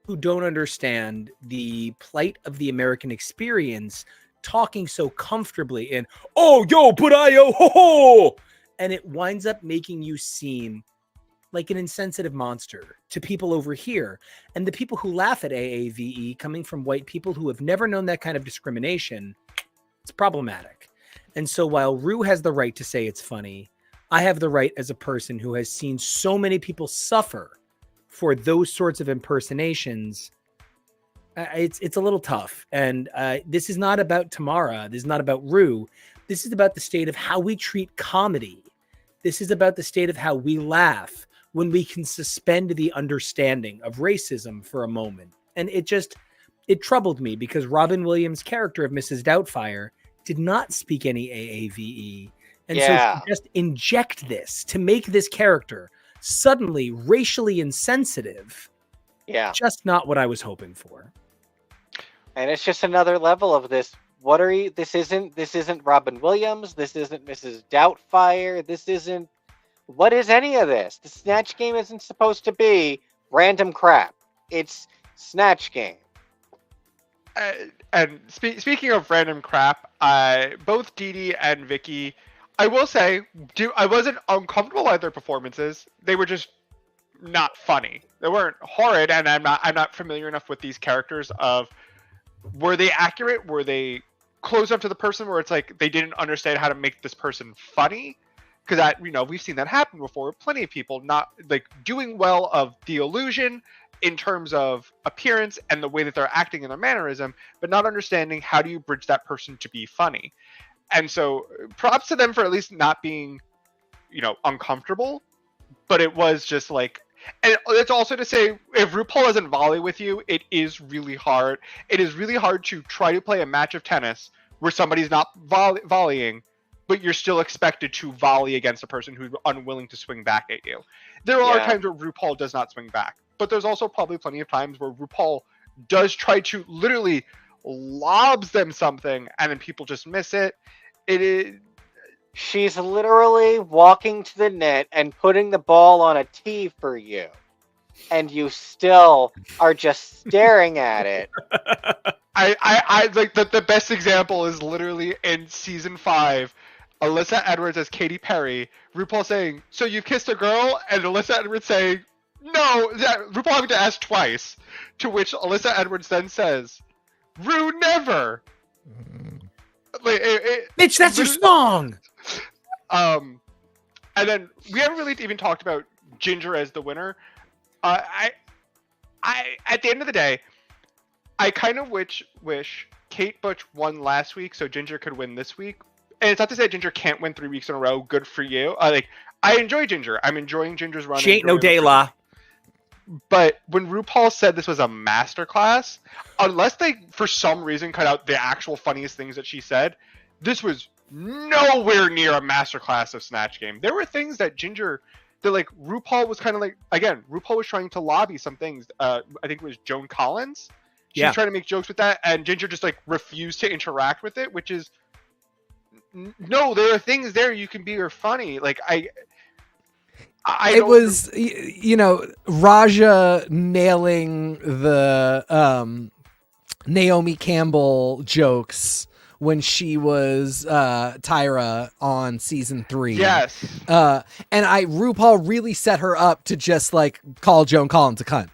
Speaker 1: who don't understand the plight of the American experience talking so comfortably in, oh, yo, but ho, ho. And it winds up making you seem like an insensitive monster to people over here. And the people who laugh at AAVE coming from white people who have never known that kind of discrimination, it's problematic. And so while Rue has the right to say it's funny, I have the right as a person who has seen so many people suffer for those sorts of impersonations. It's a little tough. And this is not about Tamara. This is not about Rue. This is about the state of how we treat comedy. This is about the state of how we laugh when we can suspend the understanding of racism for a moment. And it troubled me because Robin Williams' character of Mrs. Doubtfire did not speak any AAVE. And so she just inject this to make this character suddenly racially insensitive.
Speaker 3: Yeah.
Speaker 1: Just not what I was hoping for.
Speaker 3: And it's just another level of this. This isn't Robin Williams. This isn't Mrs. Doubtfire. What is any of this? The Snatch Game isn't supposed to be random crap. It's Snatch Game.
Speaker 4: And speaking of random crap, both Dee Dee and Vicky, I will say, I wasn't uncomfortable by their performances. They were just not funny. They weren't horrid, and I'm not familiar enough with these characters of, were they accurate? Were they close up to the person where it's like they didn't understand how to make this person funny? Because we've seen that happen before. Plenty of people not like doing well of the illusion in terms of appearance and the way that they're acting in their mannerism, but not understanding how do you bridge that person to be funny. And so props to them for at least not being, uncomfortable. But it was just like, and it's also to say, if RuPaul doesn't volley with you, it is really hard. It is really hard to try to play a match of tennis where somebody's not volleying, but you're still expected to volley against a person who's unwilling to swing back at you. There are times where RuPaul does not swing back, but there's also probably plenty of times where RuPaul does try to literally lobs them something, and then people just miss it. It is.
Speaker 3: She's literally walking to the net and putting the ball on a tee for you, and you still are just staring at it.
Speaker 4: I like the best example is literally in season 5, Alyssa Edwards as Katy Perry, RuPaul saying, "So you've kissed a girl?" and Alyssa Edwards saying, "No." RuPaul having to ask twice, to which Alyssa Edwards then says, "Ru never." Like,
Speaker 1: Bitch, that's your song.
Speaker 4: And then we haven't really even talked about Ginger as the winner. I at the end of the day, I kind of wish Kate Butch won last week so Ginger could win this week. And it's not to say Ginger can't win 3 weeks in a row. Good for you. I enjoy Ginger. I'm enjoying Ginger's run.
Speaker 1: She ain't no Dayla.
Speaker 4: But when RuPaul said this was a masterclass, unless they for some reason cut out the actual funniest things that she said, this was nowhere near a masterclass of Snatch Game. There were things that RuPaul was kind of like, again, RuPaul was trying to lobby some things. I think it was Joan Collins. She
Speaker 1: Yeah.
Speaker 4: was trying to make jokes with that, and Ginger just like refused to interact with it, which is no. There are things there you can be or funny. Like I
Speaker 2: It
Speaker 4: don't.
Speaker 2: was, you know, Raja nailing the Naomi Campbell jokes when she was Tyra on season 3.
Speaker 4: Yes.
Speaker 2: And RuPaul really set her up to just like call Joan Collins a cunt.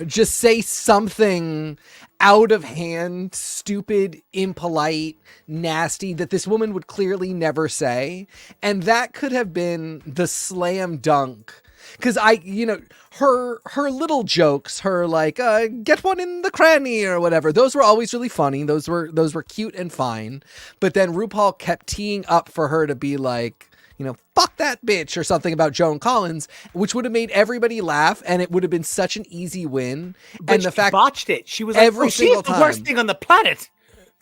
Speaker 2: Just say something out of hand, stupid, impolite, nasty that this woman would clearly never say. And that could have been the slam dunk. Because her little jokes, her like, get one in the cranny or whatever, those were always really funny. Those were cute and fine. But then RuPaul kept teeing up for her to be like, fuck that bitch or something about Joan Collins, which would have made everybody laugh, and it would have been such an easy win.
Speaker 1: But
Speaker 2: and the
Speaker 1: she
Speaker 2: fact
Speaker 1: botched it. She was like,
Speaker 2: every
Speaker 1: she's
Speaker 2: single
Speaker 1: the worst
Speaker 2: time.
Speaker 1: thing on the planet.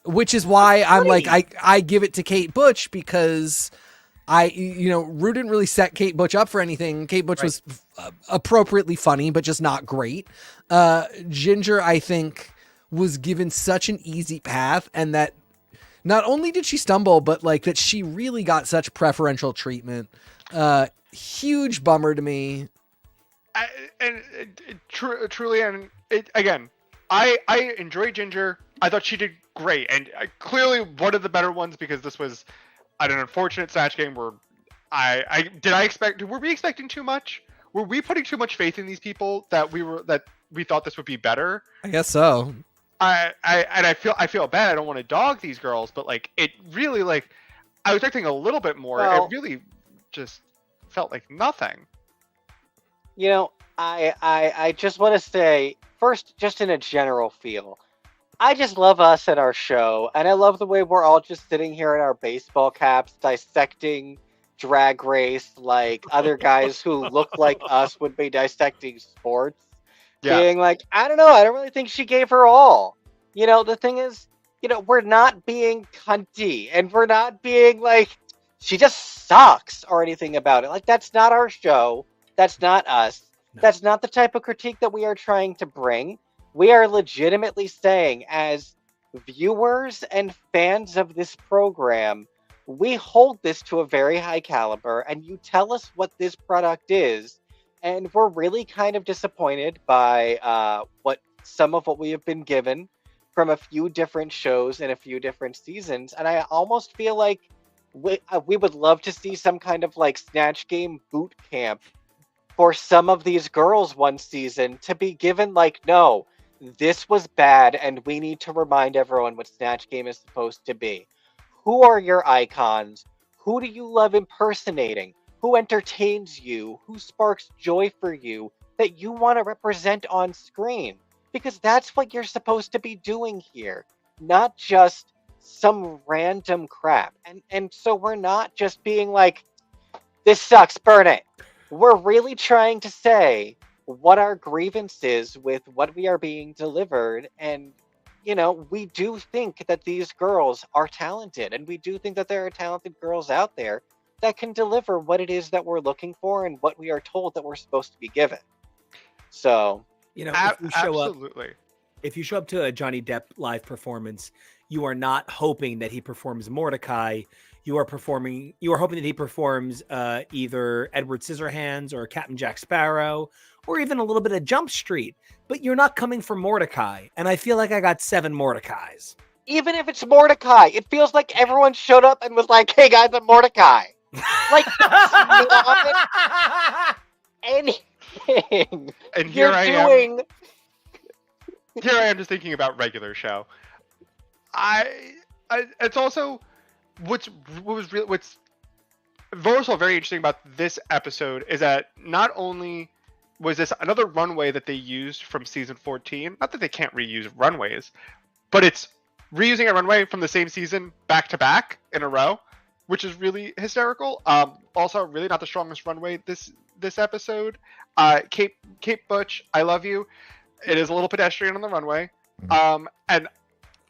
Speaker 2: Which is why I'm like, I give it to Kate Butch, because Rue didn't really set Kate Butch up for anything. Kate Butch was appropriately funny, but just not great. Ginger, I think, was given such an easy path, and that not only did she stumble, but like that she really got such preferential treatment. Huge bummer to me.
Speaker 4: Truly, and again, I enjoy Ginger. I thought she did great, and clearly one of the better ones, because this was an unfortunate Snatch Game where were we expecting too much? Were we putting too much faith in these people that we thought this would be better?
Speaker 2: I guess so.
Speaker 4: I feel bad. I don't want to dog these girls, but like it really, like, I was expecting a little bit more.
Speaker 3: Well,
Speaker 4: it really just felt like nothing.
Speaker 3: I just want to say first, just in a general feel, I just love us at our show, and I love the way we're all just sitting here in our baseball caps dissecting Drag Race like other guys who look like us would be dissecting sports.
Speaker 4: Yeah.
Speaker 3: Being like, I don't know, I don't really think she gave her all. The thing is, we're not being cunty, and we're not being like, she just sucks or anything about it. Like, that's not our show. That's not us.
Speaker 1: No.
Speaker 3: That's not the type of critique that we are trying to bring. We are legitimately saying, as viewers and fans of this program, we hold this to a very high caliber, and you tell us what this product is. And we're really kind of disappointed by some of what we have been given from a few different shows and a few different seasons. And I almost feel like we would love to see some kind of like Snatch Game boot camp for some of these girls one season, to be given like, no, this was bad, and we need to remind everyone what Snatch Game is supposed to be. Who are your icons? Who do you love impersonating? Who entertains you? Who sparks joy for you that you want to represent on screen? Because that's what you're supposed to be doing here, not just some random crap. And so we're not just being like, this sucks, burn it. We're really trying to say what our grievance is with what we are being delivered. And, we do think that these girls are talented, and we do think that there are talented girls out there that can deliver what it is that we're looking for and what we are told that we're supposed to be given. So,
Speaker 1: if you show up to a Johnny Depp live performance, you are not hoping that he performs Mordecai. You are hoping that he performs either Edward Scissorhands or Captain Jack Sparrow, or even a little bit of Jump Street. But you're not coming for Mordecai. And I feel like I got 7 Mordecais.
Speaker 3: Even if it's Mordecai, it feels like everyone showed up and was like, hey guys, I'm Mordecai. Like, not anything.
Speaker 4: And here I am just thinking about regular show. It's also what's also very interesting about this episode is that not only was this another runway that they used from season 14, not that they can't reuse runways, but it's reusing a runway from the same season back to back in a row, which is really hysterical. Also, really not the strongest runway this episode. Kate Butch, I love you. It is a little pedestrian on the runway. And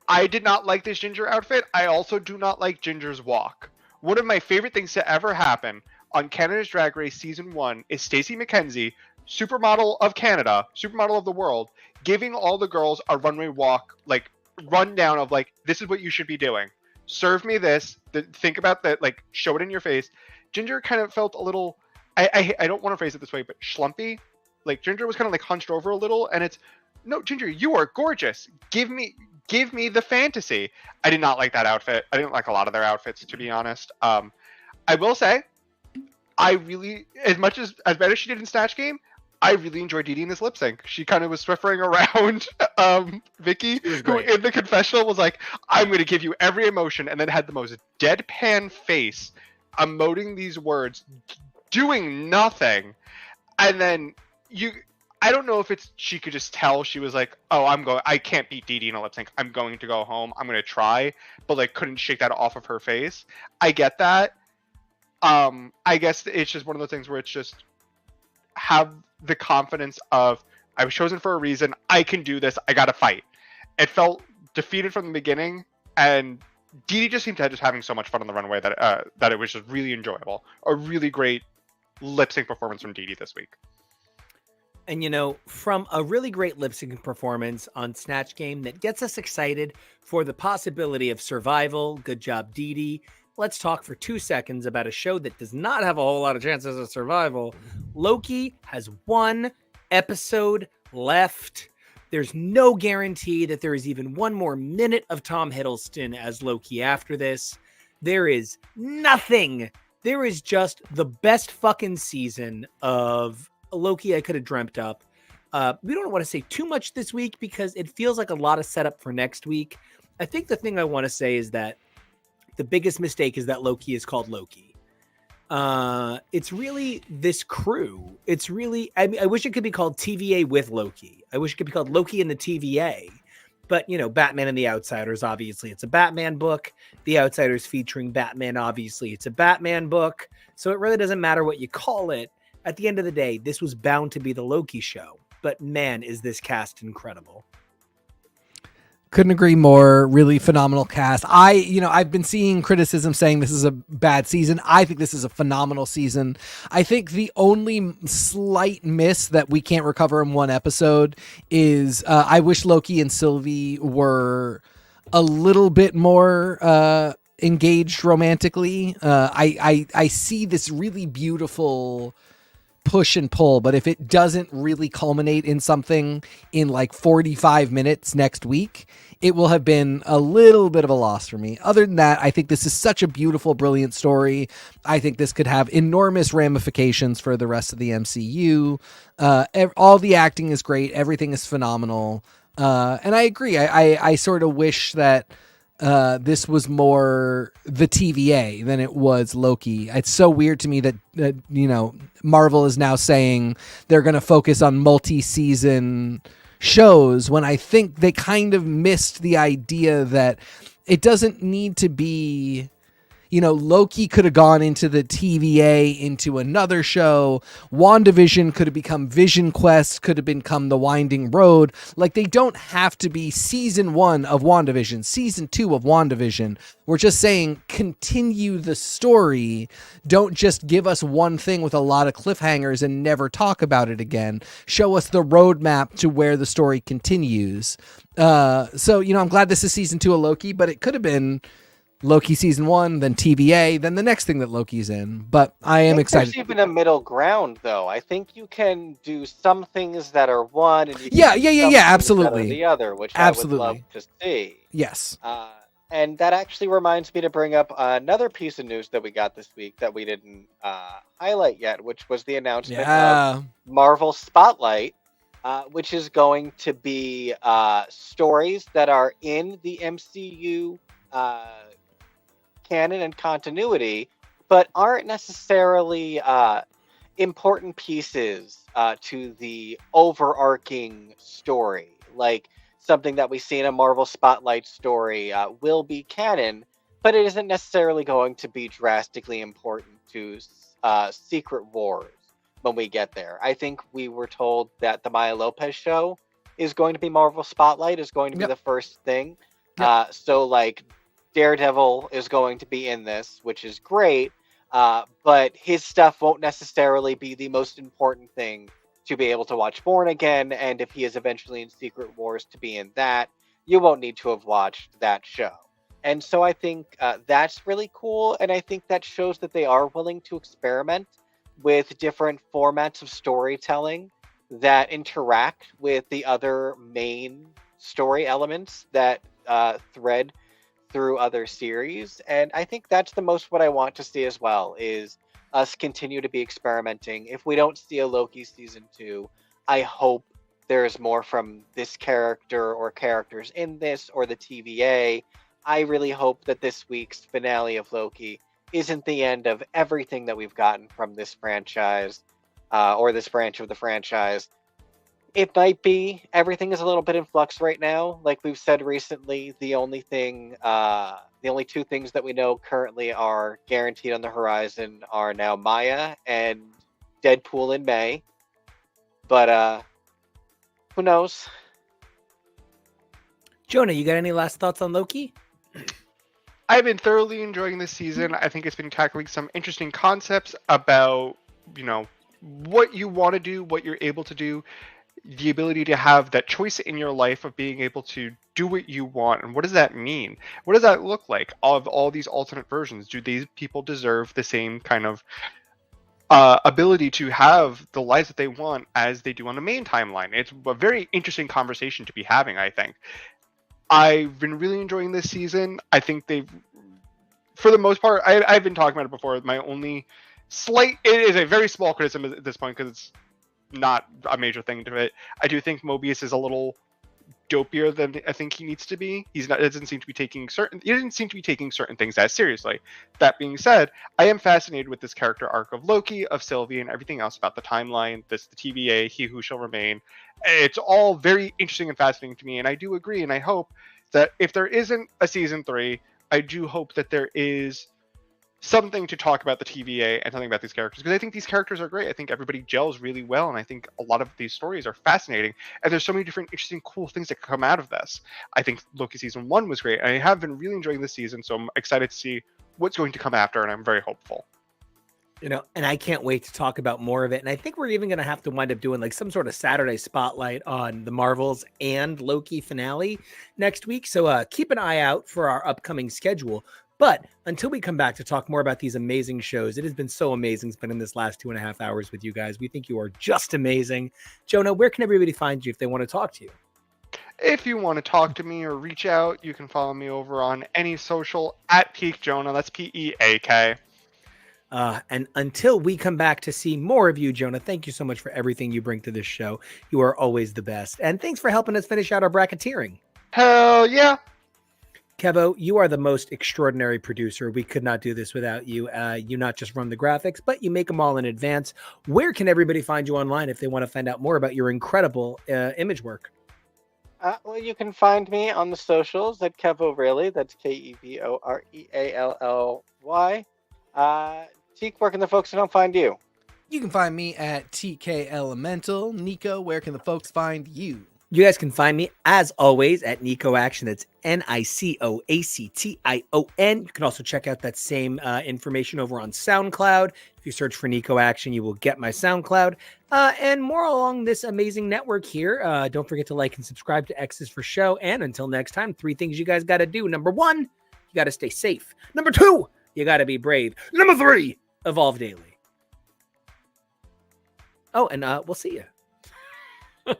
Speaker 4: I did not like this Ginger outfit. I also do not like Ginger's walk. One of my favorite things to ever happen on Canada's Drag Race Season 1 is Stacey McKenzie, supermodel of Canada, supermodel of the world, giving all the girls a runway walk, like rundown of like, this is what you should be doing. Serve me this. Think about that. Like, show it in your face. Ginger kind of felt a little. I don't want to phrase it this way, but schlumpy. Like Ginger was kind of like hunched over a little, and it's no, Ginger, you are gorgeous. Give me the fantasy. I did not like that outfit. I didn't like a lot of their outfits, to be honest. I will say, I really, as bad as she did in Snatch Game, I really enjoyed Dee Dee in this lip sync. She kind of was swiffering around Vicky, who in the confessional was like, I'm going to give you every emotion, and then had the most deadpan face, emoting these words, doing nothing. And then I don't know if she could just tell. She was like, oh, I can't beat Dee Dee in a lip sync. I'm going to go home. I'm going to try, but like couldn't shake that off of her face. I get that. I guess it's just one of those things where it's just have the confidence of, I was chosen for a reason. I can do this. I got to fight. It felt defeated from the beginning, and Dee Dee just seemed to just having so much fun on the runway that it was just really enjoyable. A really great lip sync performance from Dee Dee this week.
Speaker 1: And, you know, from a really great lip sync performance on Snatch Game that gets us excited for the possibility of survival, good job, Dee Dee. Let's talk for 2 seconds about a show that does not have a whole lot of chances of survival. Loki has 1 episode left. There's no guarantee that there is even 1 more minute of Tom Hiddleston as Loki after this. There is nothing. There is just the best fucking season of Loki I could have dreamt up. We don't want to say too much this week because it feels like a lot of setup for next week. I think the thing I want to say is that the biggest mistake is that Loki is called Loki. It's really this crew. It's really, I mean, I wish it could be called TVA with Loki. I wish it could be called Loki and the TVA. But, you know, Batman and the Outsiders, obviously, it's a Batman book. The Outsiders featuring Batman, obviously, it's a Batman book. So it really doesn't matter what you call it. At the end of the day, this was bound to be the Loki show. But man, is this cast incredible.
Speaker 2: Couldn't agree more. Really phenomenal cast. I've been seeing criticism saying this is a bad season. I think this is a phenomenal season. I think the only slight miss that we can't recover in 1 episode is I wish Loki and Sylvie were a little bit more engaged romantically. I see this really beautiful push and pull, but if it doesn't really culminate in something in like 45 minutes next week, it will have been a little bit of a loss for me. Other than that, I think this is such a beautiful, brilliant story. I think this could have enormous ramifications for the rest of the MCU. All the acting is great. Everything is phenomenal. And I agree. I sort of wish that this was more the TVA than it was Loki. It's so weird to me that, Marvel is now saying they're going to focus on multi-season shows when I think they kind of missed the idea that it doesn't need to be, Loki could have gone into the TVA into another show. WandaVision could have become Vision Quest, could have become The Winding Road. Like, they don't have to be season 1 of WandaVision, season 2 of WandaVision. We're just saying continue the story. Don't just give us one thing with a lot of cliffhangers and never talk about it again. Show us the roadmap to where the story continues. So, I'm glad this is season 2 of Loki, but it could have been Loki season 1, then TVA, then the next thing that Loki's in. But I am excited.
Speaker 3: There's even a middle ground, though. I think you can do some things that are one, and you can
Speaker 2: absolutely.
Speaker 3: that are the other, which
Speaker 2: absolutely.
Speaker 3: I would love to see.
Speaker 2: Yes.
Speaker 3: And that actually reminds me to bring up another piece of news that we got this week that we didn't highlight yet, which was the announcement of Marvel Spotlight, which is going to be stories that are in the MCU canon and continuity, but aren't necessarily important pieces to the overarching story. Like something that we see in a Marvel Spotlight story will be canon, but it isn't necessarily going to be drastically important to Secret Wars when we get there. I think we were told that the Maya Lopez show is going to be Marvel Spotlight, is going to be the first thing. So like Daredevil is going to be in this, which is great, but his stuff won't necessarily be the most important thing to be able to watch Born Again, and if he is eventually in Secret Wars to be in that, you won't need to have watched that show. And so I think that's really cool, and I think that shows that they are willing to experiment with different formats of storytelling that interact with the other main story elements that thread through other series. And I think that's the most what I want to see as well, is us continue to be experimenting. If we don't see a Loki season 2, I hope there's more from this character or characters in this or the TVA. I really hope that this week's finale of Loki isn't the end of everything that we've gotten from this franchise or this branch of the franchise. It might be. Everything is a little bit in flux right now. Like we've said recently, the only two things that we know currently are guaranteed on the horizon are now Maya and Deadpool in May. But who knows?
Speaker 1: Jonah, you got any last thoughts on Loki?
Speaker 4: I've been thoroughly enjoying this season. I think it's been tackling some interesting concepts about, what you want to do, what you're able to do, the ability to have that choice in your life of being able to do what you want. And what does that mean? What does that look like? Of all these alternate versions, do these people deserve the same kind of ability to have the lives that they want as they do on the main timeline? It's a very interesting conversation to be having, I think. I've been really enjoying this season. I think they've, for the most part, I've been talking about it before. My only it is a very small criticism at this point because it's not a major thing to it. I do think Mobius is a little dopier than I think he needs to be. He doesn't seem to be taking certain things as seriously. That being said, I am fascinated with this character arc of Loki, of Sylvie, and everything else about the timeline, the TVA, He Who Shall Remain. It's all very interesting and fascinating to me, and I do agree, and I hope that if there isn't a season 3, I do hope that there is something to talk about the TVA and something about these characters, because I think these characters are great. I think everybody gels really well, and I think a lot of these stories are fascinating, and there's so many different interesting cool things that come out of this. I think Loki season 1 was great, and I have been really enjoying this season, so I'm excited to see what's going to come after, and I'm very hopeful.
Speaker 1: And I can't wait to talk about more of it. And I think we're even going to have to wind up doing like some sort of Saturday spotlight on the Marvels and Loki finale next week. So keep an eye out for our upcoming schedule. But until we come back to talk more about these amazing shows, it has been so amazing spending this last 2.5 hours with you guys. We think you are just amazing. Jonah, where can everybody find you if they want to talk to you?
Speaker 4: If you want to talk to me or reach out, you can follow me over on any social at Peak Jonah. That's PEAK.
Speaker 1: And until we come back to see more of you, Jonah, thank you so much for everything you bring to this show. You are always the best. And thanks for helping us finish out our bracketeering.
Speaker 4: Hell yeah.
Speaker 1: Kevo, you are the most extraordinary producer. We could not do this without you. You not just run the graphics, but you make them all in advance. Where can everybody find you online if they want to find out more about your incredible image work?
Speaker 3: Well, you can find me on the socials at Kevoreally. That's KEVOREALLY. Teak, where can the folks don't find you?
Speaker 2: You can find me at TK Elemental. Nico, where can the folks find you?
Speaker 1: You guys can find me, as always, at Nico Action. That's NICOACTION. You can also check out that same information over on SoundCloud. If you search for Nico Action, you will get my SoundCloud. And more along this amazing network here. Don't forget to like and subscribe to X's for Show. And until next time, 3 things you guys got to do. Number 1, you got to stay safe. Number 2, you got to be brave. Number 3, evolve daily. Oh, and we'll see you.